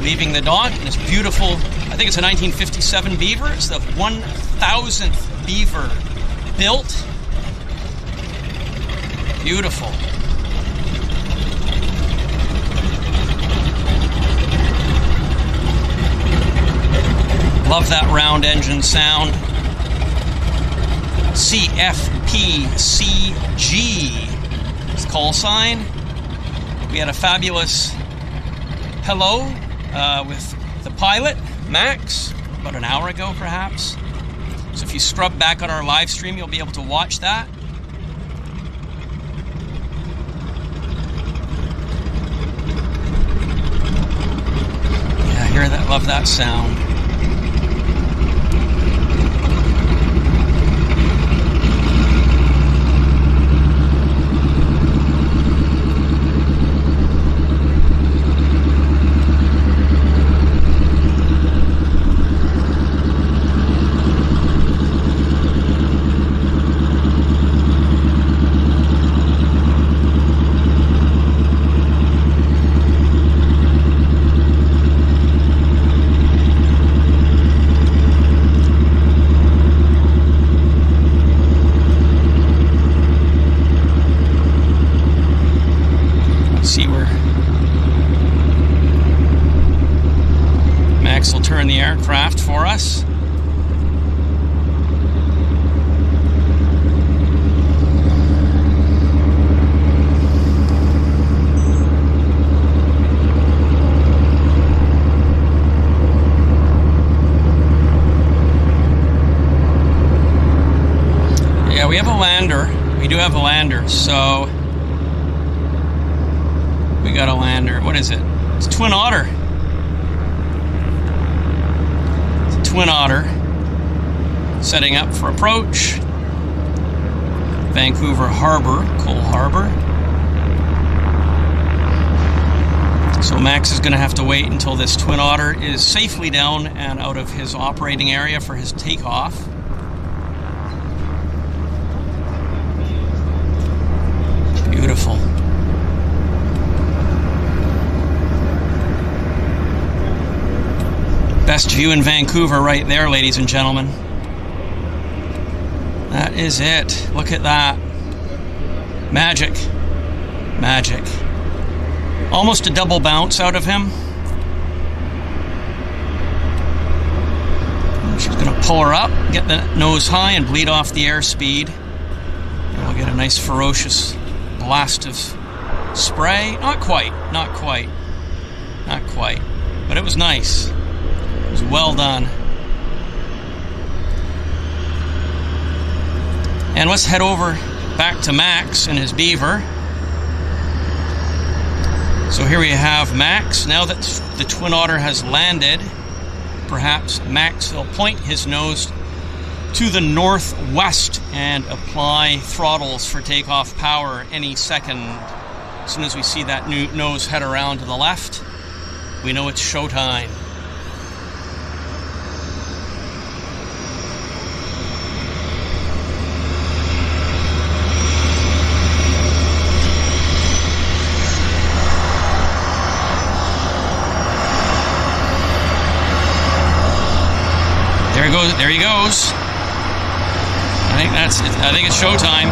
leaving the dock in this beautiful, I think it's a 1957 Beaver. It's the 1,000th Beaver built. Beautiful. Love that round engine sound. CFPCG is call sign. We had a fabulous hello with the pilot, Max, about an hour ago perhaps. So if you scrub back on our live stream, you'll be able to watch that. Yeah, I hear that, love that sound. Turn the aircraft for us. Yeah, we have a lander. We do have a lander, so we got a lander. What is it? It's Twin Otter. Twin Otter setting up for approach. Vancouver Harbor, Cole Harbor. So Max is going to have to wait until this Twin Otter is safely down and out of his operating area for his takeoff. Beautiful. Best view in Vancouver right there, ladies and gentlemen. That is it. Look at that. Magic. Magic. Almost a double bounce out of him. She's going to pull her up, get the nose high, and bleed off the airspeed. And we'll get a nice ferocious blast of spray. Not quite. Not quite. Not quite. but it was nice. It was well done. And let's head over back to Max and his Beaver. So here we have Max. Now that the Twin Otter has landed, perhaps Max will point his nose to the northwest and apply throttles for takeoff power any second. As soon as we see that nose head around to the left, we know it's showtime. There he goes. I think it's showtime.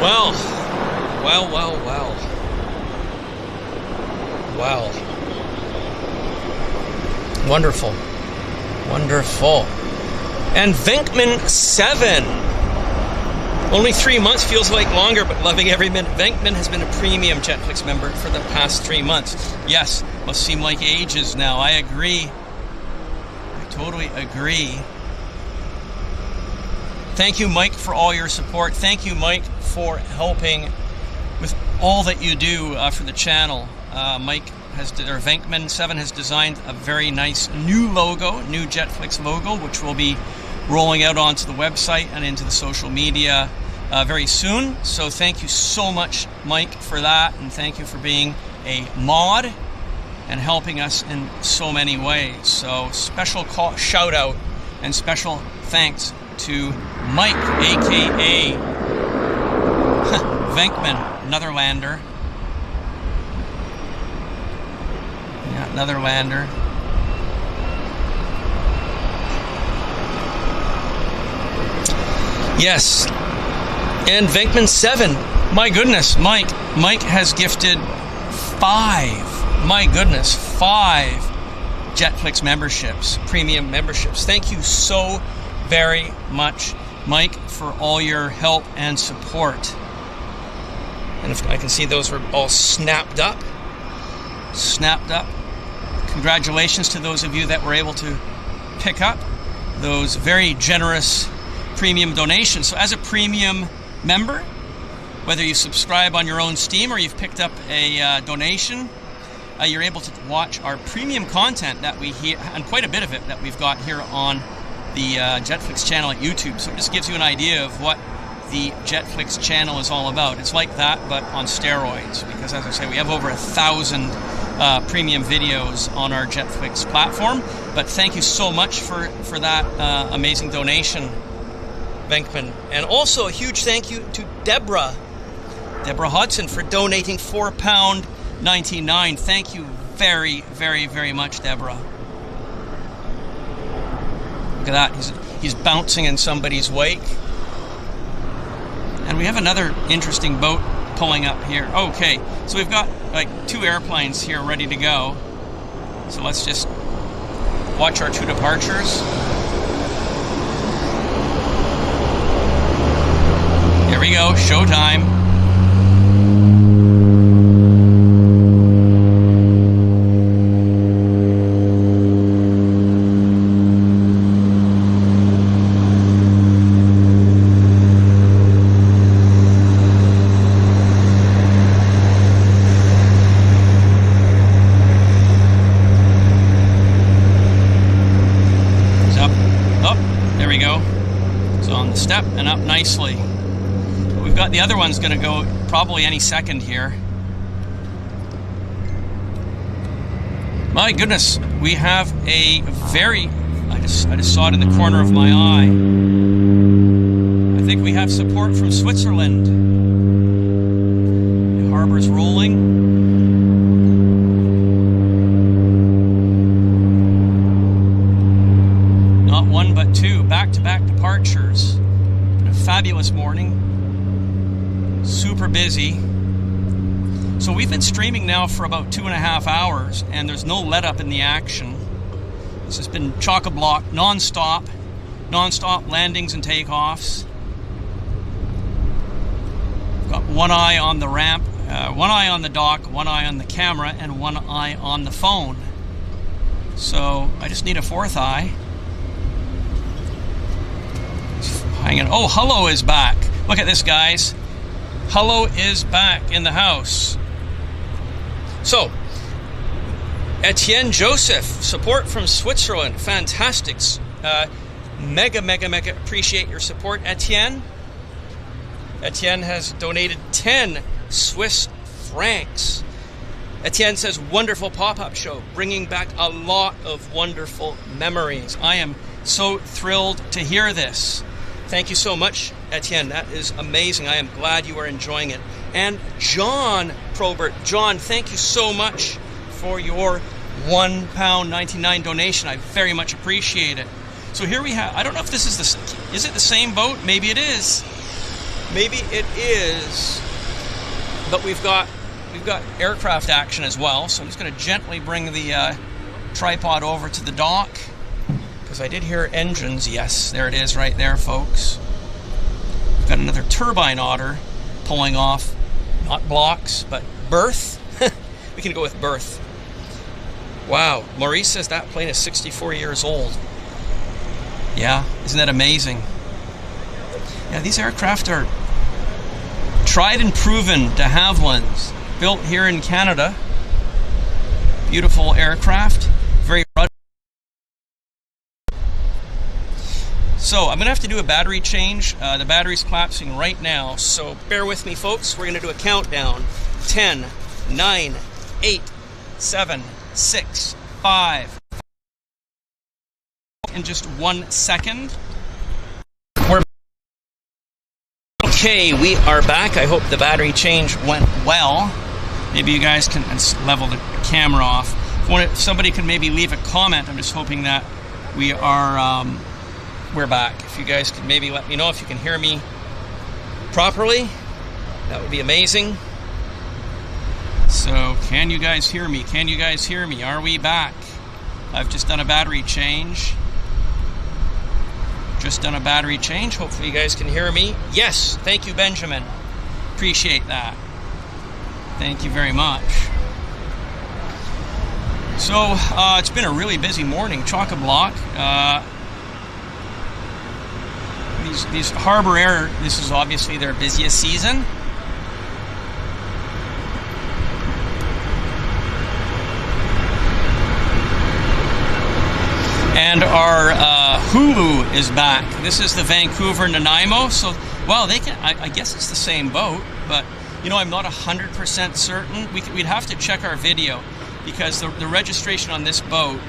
Well. Wonderful. Wonderful. And Venkman 7. Only 3 months, feels like longer, but loving every minute. Venkman has been a premium JetFlix member for the past 3 months. Yes, must seem like ages now. I agree. I totally agree. Thank you, Mike, for all your support. Thank you, Mike, for helping with all that you do for the channel. Venkman 7 has designed a very nice new logo, new JetFlix logo, which will be rolling out onto the website and into the social media very soon. So thank you so much, Mike, for that, and thank you for being a mod and helping us in so many ways. So special shout out and special thanks to Mike, aka Venkman, Netherlander. Yeah, Netherlander. Yes. And Venkman 7. My goodness, Mike has gifted 5. My goodness, 5 JetFlix memberships, premium memberships. Thank you so very much, Mike, for all your help and support. And if I can see those were all snapped up. Congratulations to those of you that were able to pick up those very generous premium donations. So as a premium member, whether you subscribe on your own Steam or you've picked up a donation, you're able to watch our premium content that we hear, and quite a bit of it that we've got here on the JetFlix channel at YouTube. So it just gives you an idea of what the JetFlix channel is all about. It's like that, but on steroids, because as I say, we have over 1,000 premium videos on our JetFlix platform. But thank you so much for that amazing donation, Venkman. And also a huge thank you to Deborah Hudson for donating £4.99. Thank you very, very, very much, Deborah. Look at that, he's bouncing in somebody's wake. And we have another interesting boat pulling up here. Okay, so we've got like 2 airplanes here ready to go. So let's just watch our 2 departures. Here we go, showtime. step and up nicely. We've got the other one's going to go probably any second here. My goodness, we have a very... I just saw it in the corner of my eye. I think we have support from Switzerland. The harbor's rolling. Not one but two, back-to-back departures. Been a fabulous morning. Super busy. So we've been streaming now for about 2.5 hours, and there's no let-up in the action. This has been chock-a-block, non-stop landings and takeoffs. Got one eye on the ramp, one eye on the dock, one eye on the camera, and one eye on the phone. So I just need a fourth eye. Hanging. Oh, Hullo is back. Look at this, guys. Hullo is back in the house. So, Etienne Joseph, support from Switzerland, fantastic. Mega appreciate your support, Etienne. Etienne has donated 10 Swiss francs. Etienne says, wonderful pop-up show, bringing back a lot of wonderful memories. I am so thrilled to hear this. Thank you so much, Etienne. That is amazing. I am glad you are enjoying it. And John Probert. John, thank you so much for your £1.99 donation. I very much appreciate it. So here we have, I don't know if this is is it the same boat? Maybe it is. Maybe it is. But we've got aircraft action as well. So I'm just going to gently bring the tripod over to the dock. Because I did hear engines. Yes, there it is right there, folks. We've got another turbine otter pulling off, not blocks, but berth. We can go with berth. Wow, Maurice says that plane is 64 years old. Yeah, isn't that amazing? Yeah, these aircraft are tried and proven de Havilland's, built here in Canada. Beautiful aircraft, very rugged. So I'm going to have to do a battery change. The battery's collapsing right now, so bear with me, folks. We're going to do a countdown. 10, 9, 8, 7, 6, 5. In just 1 second. Okay, we are back. I hope the battery change went well. Maybe you guys can level the camera off. If somebody can maybe leave a comment, I'm just hoping that we are... we're back. If you guys could maybe let me know if you can hear me properly, that would be amazing. So, can you guys hear me? Can you guys hear me? Are we back? I've just done a battery change. Hopefully you guys can hear me. Yes, thank you, Benjamin. Appreciate that. Thank you very much. So, it's been a really busy morning, chock-a-block. These Harbor Air, this is obviously their busiest season. And our Hulu is back. This is the Vancouver Nanaimo. So, well, they can. I guess it's the same boat, but you know, I'm not 100% certain. We'd have to check our video because the registration on this boat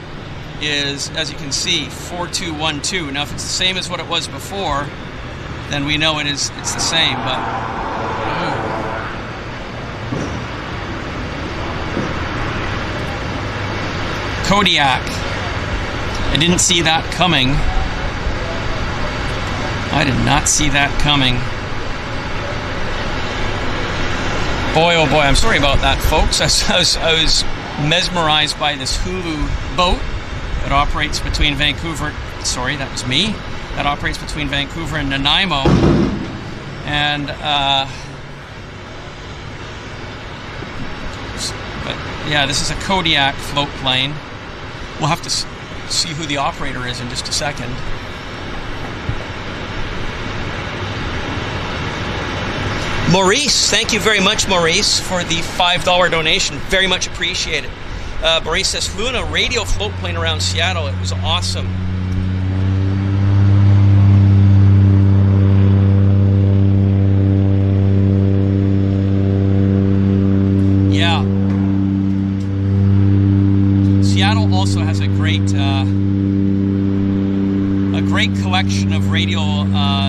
is, as you can see, 4212. Now, if it's the same as what it was before, then we know it's the same. But Kodiak. I didn't see that coming. I did not see that coming. Boy, oh boy, I'm sorry about that, folks. I was mesmerized by this Hulu boat that operates between Vancouver. Sorry, that was me. That operates between Vancouver and Nanaimo. And, but yeah, this is a Kodiak float plane. We'll have to see who the operator is in just a second. Maurice, thank you very much, Maurice, for the $5 donation. Very much appreciated. Maurice says, flew in a radio float plane around Seattle. It was awesome. a great collection of radio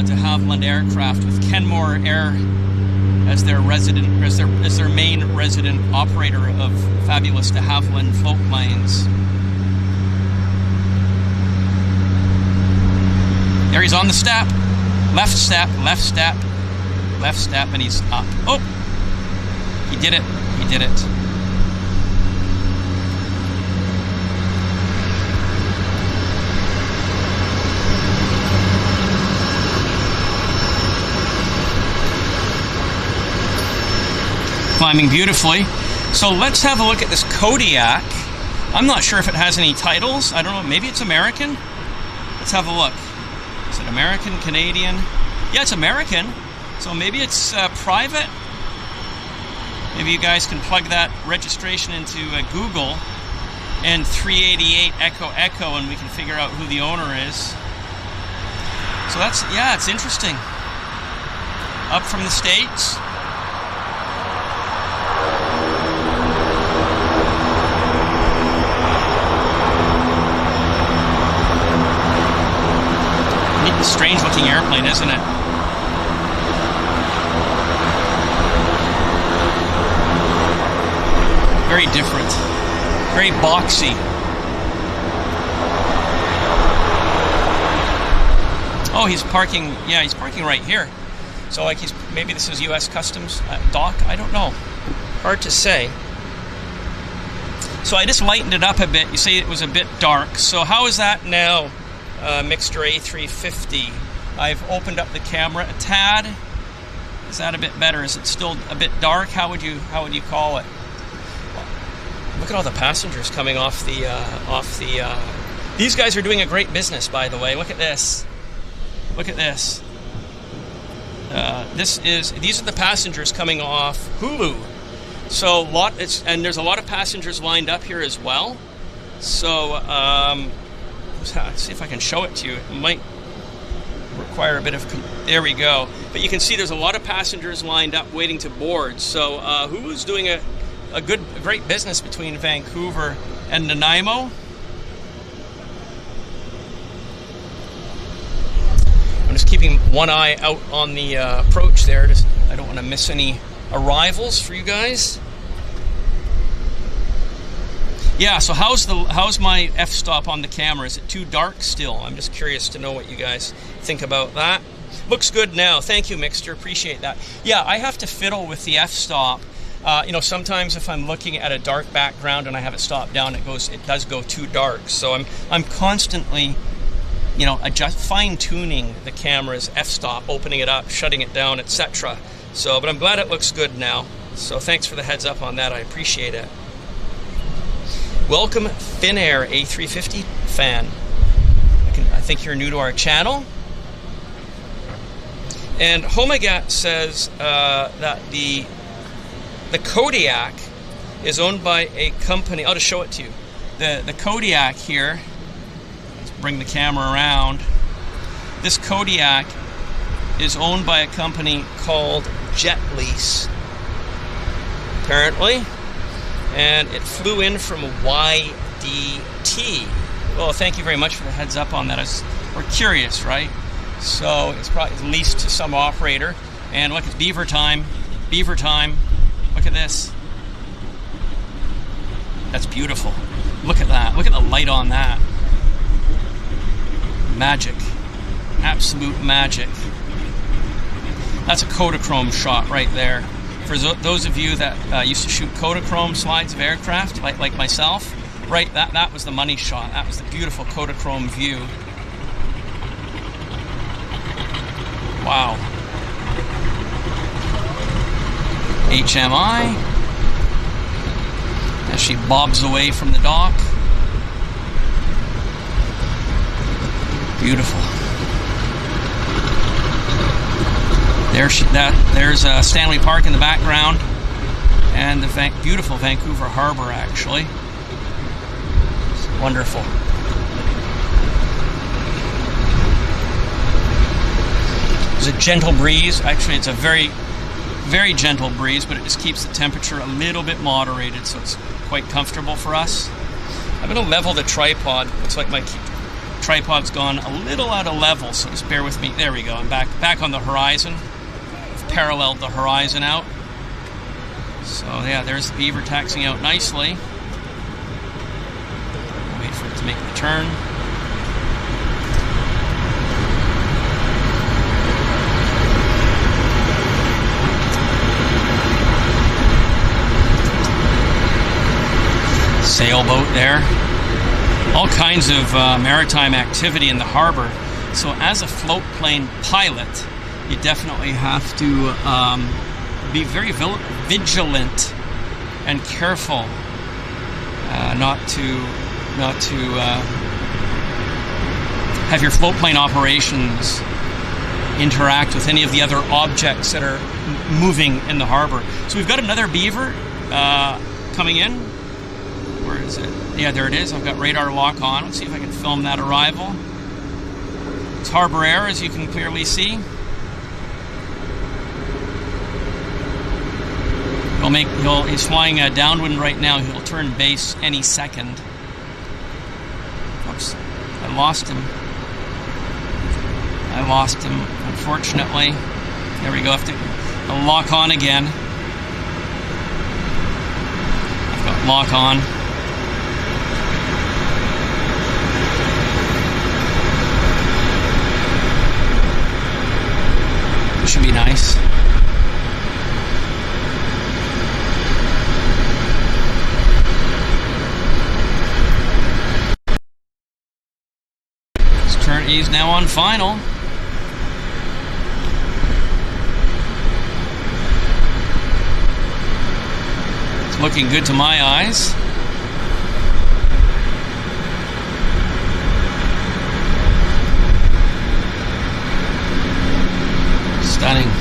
de Havilland aircraft with Kenmore Air as their main resident operator of fabulous de Havilland float planes. There he's on the step. Left step, left step, left step, and he's up. Oh! He did it. He did it. Climbing beautifully. So let's have a look at this Kodiak. I'm not sure if it has any titles. I don't know. Maybe it's American. Let's have a look. Is it American, Canadian? Yeah, it's American. So maybe it's private. Maybe you guys can plug that registration into Google and 388 Echo Echo, and we can figure out who the owner is. So that's, yeah, it's interesting. Up from the States. Strange looking airplane, isn't it? Very different. Very boxy. Oh, he's parking, yeah, he's parking right here. So like maybe this is US Customs dock, I don't know. Hard to say. So I just lightened it up a bit. You say it was a bit dark. So how is that now? Mixture A350. I've opened up the camera a tad. Is that a bit better? Is it still a bit dark? How would you call it? Look at all the passengers coming off the These guys are doing a great business, by the way. Look at this. Look at this. These are the passengers coming off Hulu. So and there's a lot of passengers lined up here as well. So let's see if I can show it to you. It might require a bit of... There we go. But you can see there's a lot of passengers lined up waiting to board. So Hulu's doing a great business between Vancouver and Nanaimo. I'm just keeping one eye out on the approach there. I don't want to miss any arrivals for you guys. Yeah, so how's my f-stop on the camera? Is it too dark still? I'm just curious to know what you guys think about that. Looks good now. Thank you, Mixter. Appreciate that. Yeah, I have to fiddle with the f-stop. Sometimes if I'm looking at a dark background and I have it stopped down, it does go too dark. So I'm constantly, fine-tuning the camera's f-stop, opening it up, shutting it down, etc. So, but I'm glad it looks good now. So thanks for the heads up on that. I appreciate it. Welcome, Finnair A350 fan. I think you're new to our channel. And Homegat says that the Kodiak is owned by a company. I'll just show it to you. The Kodiak here. Let's bring the camera around. This Kodiak is owned by a company called JetFlix, apparently. And it flew in from YDT. Well, thank you very much for the heads up on that. We're curious, right? So it's probably leased to some operator. And look, it's Beaver time. Beaver time. Look at this. That's beautiful. Look at that. Look at the light on that. Magic. Absolute magic. That's a Kodachrome shot right there. For those of you that used to shoot Kodachrome slides of aircraft, like myself, right, that was the money shot. That was the beautiful Kodachrome view. Wow. HMI. As she bobs away from the dock. Beautiful. There's Stanley Park in the background, and the beautiful Vancouver Harbor, actually. It's wonderful. There's a gentle breeze. Actually, it's a very, very gentle breeze, but it just keeps the temperature a little bit moderated, so it's quite comfortable for us. I'm going to level the tripod. Looks like my tripod's gone a little out of level, so just bear with me. There we go. I'm back on the horizon. I've paralleled the horizon out. So yeah, there's the Beaver taxiing out nicely. Wait for it to make the turn. Sailboat there. All kinds of maritime activity in the harbor. So as a float plane pilot, you definitely have to be very vigilant and careful not to have your float plane operations interact with any of the other objects that are moving in the harbor. So we've got another Beaver coming in. Where is it? Yeah, there it is. I've got radar lock on. Let's see if I can film that arrival. It's Harbor Air, as you can clearly see. He's flying downwind right now. He'll turn base any second. Oops, I lost him. Unfortunately. There we go. I'll lock on again. I've got lock on. Should be nice. He's now on final. It's looking good to my eyes. Stunning.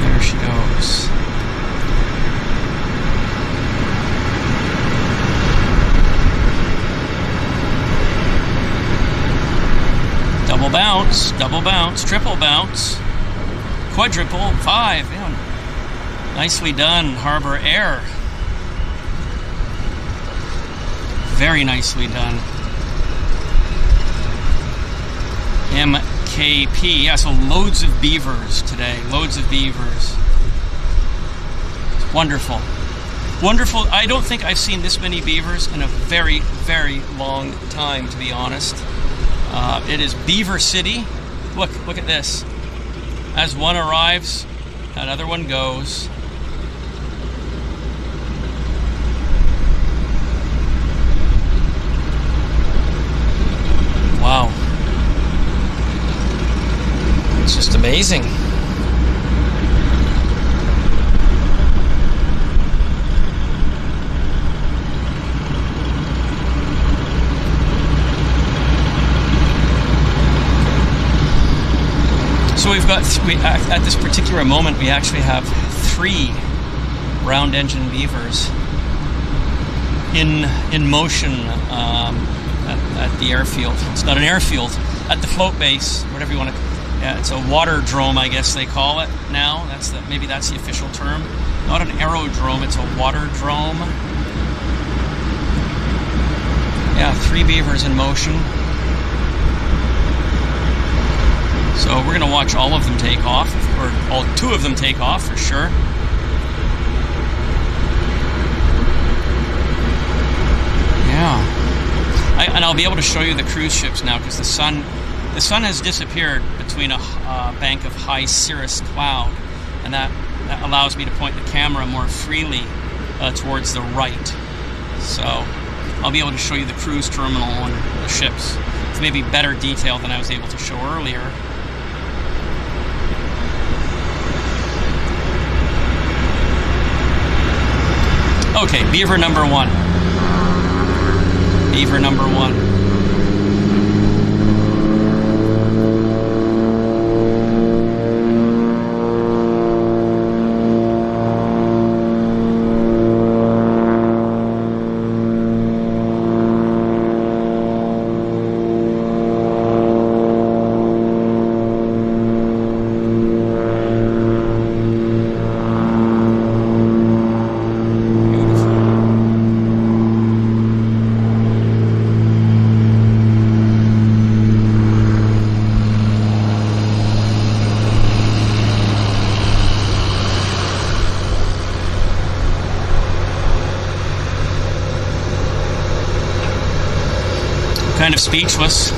There she goes. Double bounce, triple bounce, quadruple, 5. Yeah. Nicely done, Harbor Air. Very nicely done. MKP. Yeah, so loads of beavers today. Loads of beavers. It's wonderful. Wonderful. I don't think I've seen this many beavers in a very, very long time, to be honest. It is Beaver City. Look at this. As one arrives, another one goes. Wow. It's just amazing. So at this particular moment, we actually have 3 round engine Beavers in motion at the airfield. It's not an airfield, at the float base, whatever you want to. Yeah, it's a water drome, I guess they call it now. Maybe that's the official term. Not an aerodrome, it's a water drome. Yeah, 3 Beavers in motion. So we're going to watch all of them take off, or all 2 of them take off for sure. Yeah. And I'll be able to show you the cruise ships now, because the sun has disappeared between a bank of high cirrus cloud, and that allows me to point the camera more freely towards the right. So I'll be able to show you the cruise terminal and the ships with maybe better detail than I was able to show earlier. Okay, Beaver number 1. Beaver number 1. kind of speechless.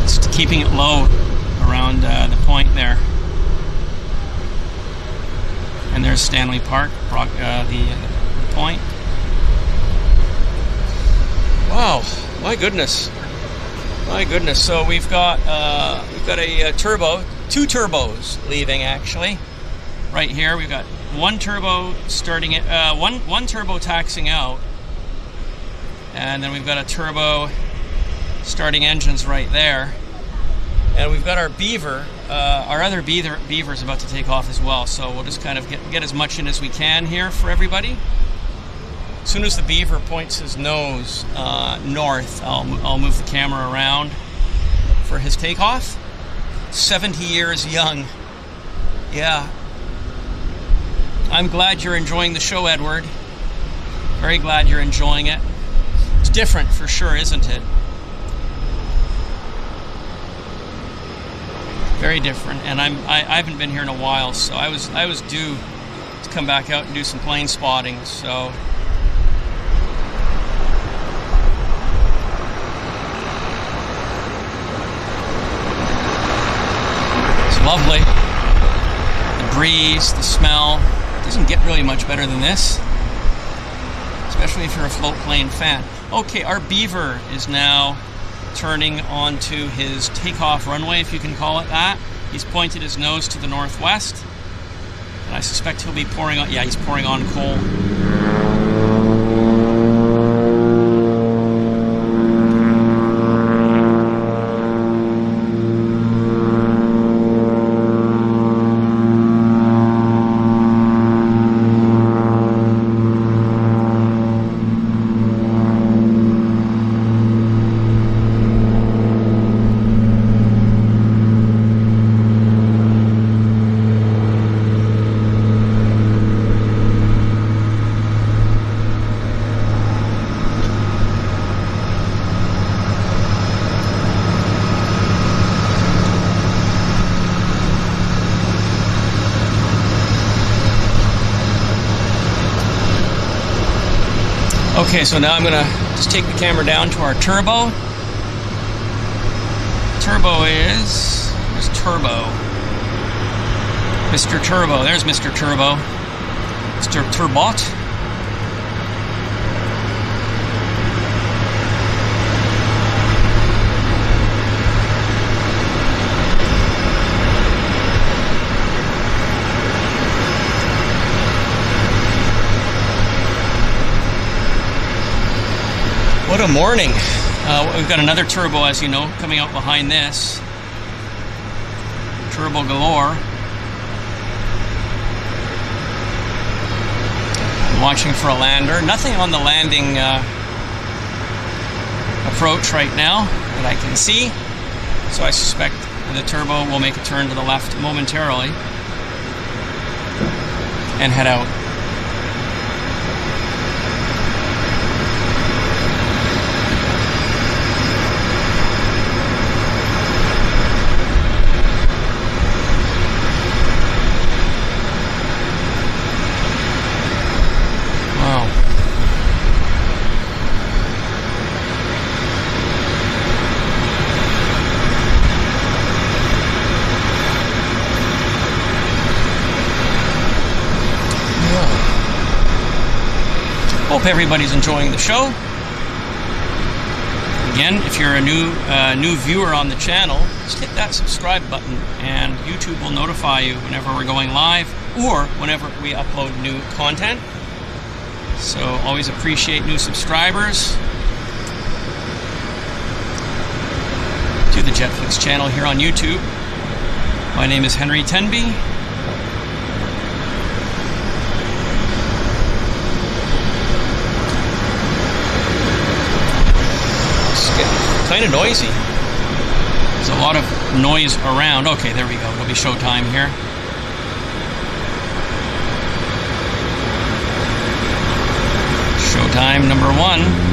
Just keeping it low around the point there. And there's Stanley Park, the point. Wow, my goodness. My goodness. So we've got a turbo, 2 turbos leaving actually. Right here we've got one turbo starting it, one turbo taxing out, and then we've got a turbo starting engines right there, and we've got our Beaver, our other Beaver is about to take off as well. So we'll just kind of get as much in as we can here for everybody. As soon as the Beaver points his nose north, I'll move the camera around for his takeoff. 70 years young. Yeah. I'm glad you're enjoying the show, Edward. Very glad you're enjoying it. It's different for sure, isn't it? Very different. And I haven't been here in a while, so I was due to come back out and do some plane spotting. So it's lovely. The breeze, the smell. Doesn't get really much better than this, especially if you're a float plane fan. Okay, our Beaver is now turning onto his takeoff runway, if you can call it that. He's pointed his nose to the northwest, and I suspect he'll be pouring on. Yeah, he's pouring on coal. Okay, so now I'm gonna just take the camera down to our turbo. Turbo is Turbo. Mr. Turbo. There's Mr. Turbo. Mr. Turbot. What a morning. We've got another turbo, as you know, coming out behind this. Turbo galore. I'm watching for a lander. Nothing on the landing approach right now that I can see. So I suspect the turbo will make a turn to the left momentarily and head out. Hope everybody's enjoying the show. Again, if you're a new viewer on the channel, just hit that subscribe button and YouTube will notify you whenever we're going live or whenever we upload new content. So always appreciate new subscribers to the JetFlix channel here on YouTube. My name is Henry Tenby. Kind of noisy. There's a lot of noise around. Okay, there we go. It'll be showtime here. Showtime number 1.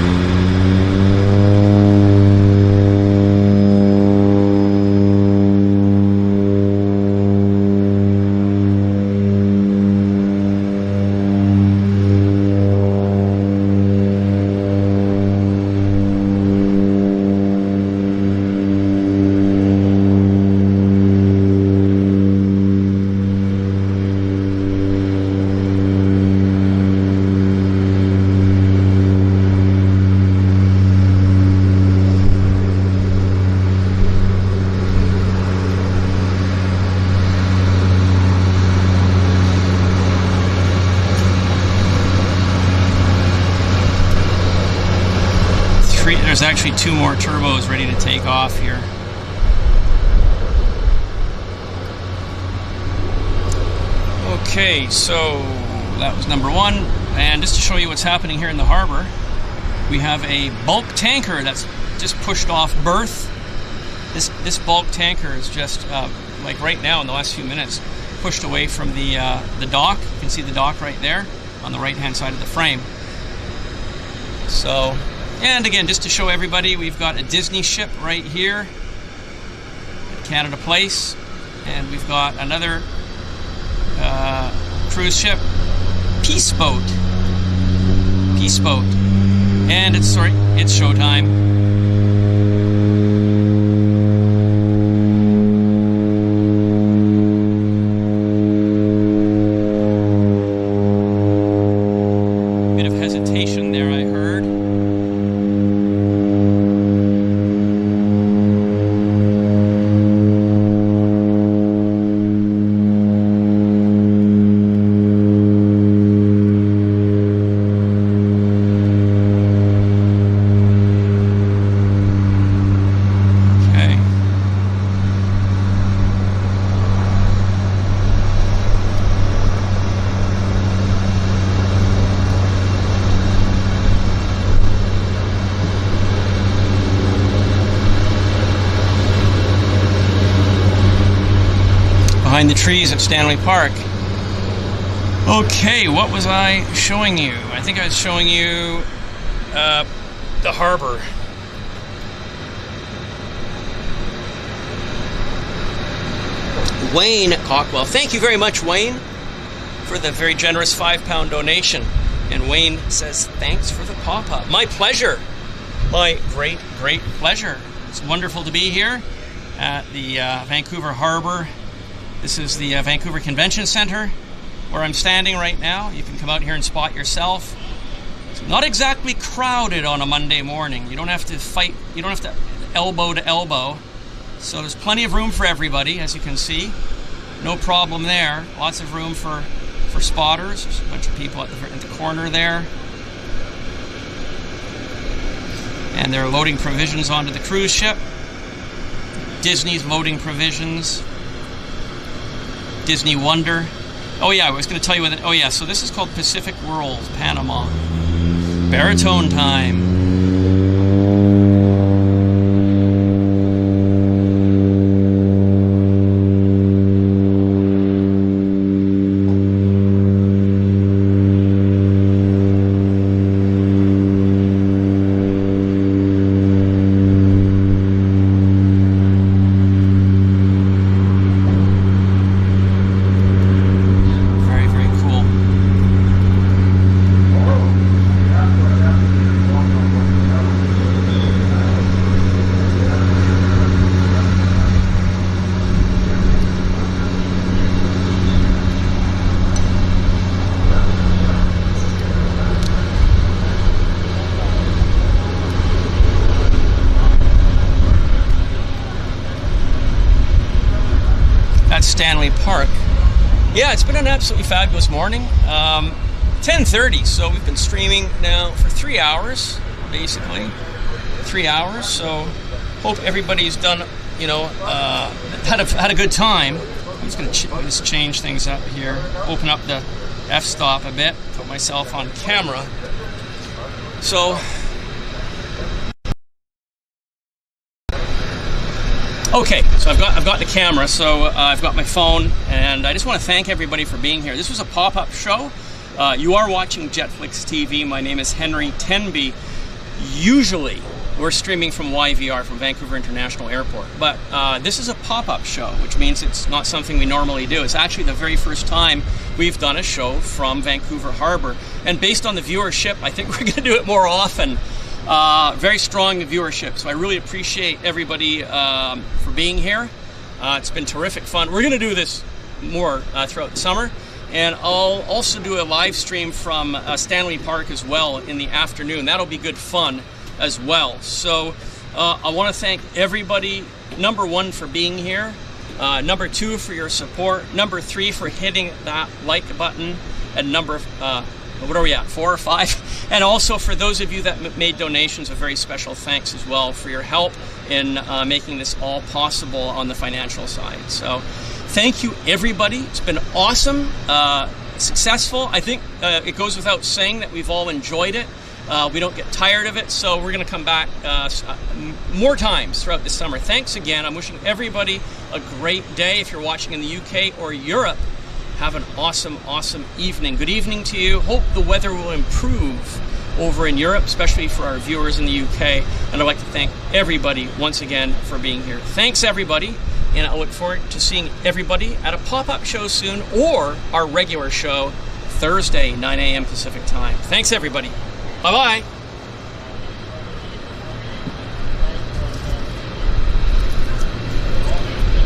there's actually 2 more turbos ready to take off here. Okay, so that was number 1. And just to show you what's happening here in the harbor, we have a bulk tanker that's just pushed off berth. This bulk tanker is just, like right now in the last few minutes, pushed away from the dock. You can see the dock right there on the right-hand side of the frame. So, and again, just to show everybody, we've got a Disney ship right here at Canada Place, and we've got another cruise ship, Peace Boat, and it's showtime. Bit of hesitation there, I heard. Behind the trees at Stanley Park. Okay, what was I showing you? I think I was showing you the harbor. Wayne Cockwell. Thank you very much, Wayne, for the very generous £5 donation. And Wayne says, thanks for the pop-up. My pleasure. My great, great pleasure. It's wonderful to be here at the Vancouver Harbor. This is the Vancouver Convention Center where I'm standing right now. You can come out here and spot yourself. It's not exactly crowded on a Monday morning. You don't have to fight, you don't have to elbow to elbow. So there's plenty of room for everybody, as you can see. No problem there. Lots of room for spotters. There's a bunch of people at the corner there. And they're loading provisions onto the cruise ship. Disney's loading provisions. Disney Wonder. Oh yeah, I was going to tell you what it, oh yeah, so this is called Pacific World, Panama. Baritone time. Stanley Park. Yeah, it's been an absolutely fabulous morning. 10:30, so we've been streaming now for 3 hours, basically. 3 hours, so hope everybody's done, you know, had a good time. I'm just going to just change things up here, open up the f-stop a bit, put myself on camera. So, okay, so I've got the camera, so I've got my phone, and I just want to thank everybody for being here. This was a pop-up show. You are watching JetFlix TV. My name is Henry Tenby. Usually, we're streaming from YVR, from Vancouver International Airport, but this is a pop-up show, which means it's not something we normally do. It's actually the very first time we've done a show from Vancouver Harbor, and based on the viewership, I think we're going to do it more often. Very strong viewership, so I really appreciate everybody for being here. It's been terrific fun. We're going to do this more throughout the summer, and I'll also do a live stream from Stanley Park as well in the afternoon. That'll be good fun as well. So I want to thank everybody, number one, for being here, number two, for your support, number three, for hitting that like button, and number what are we at, 4 or 5? And also for those of you that made donations, a very special thanks as well for your help in making this all possible on the financial side. So thank you, everybody. It's been awesome, successful. I think it goes without saying that we've all enjoyed it. We don't get tired of it, so we're going to come back more times throughout the summer. Thanks again. I'm wishing everybody a great day. If you're watching in the UK or Europe, have an awesome, awesome evening. Good evening to you. Hope the weather will improve over in Europe, especially for our viewers in the UK. And I'd like to thank everybody once again for being here. Thanks, everybody. And I look forward to seeing everybody at a pop-up show soon or our regular show Thursday, 9 a.m. Pacific time. Thanks, everybody. Bye-bye.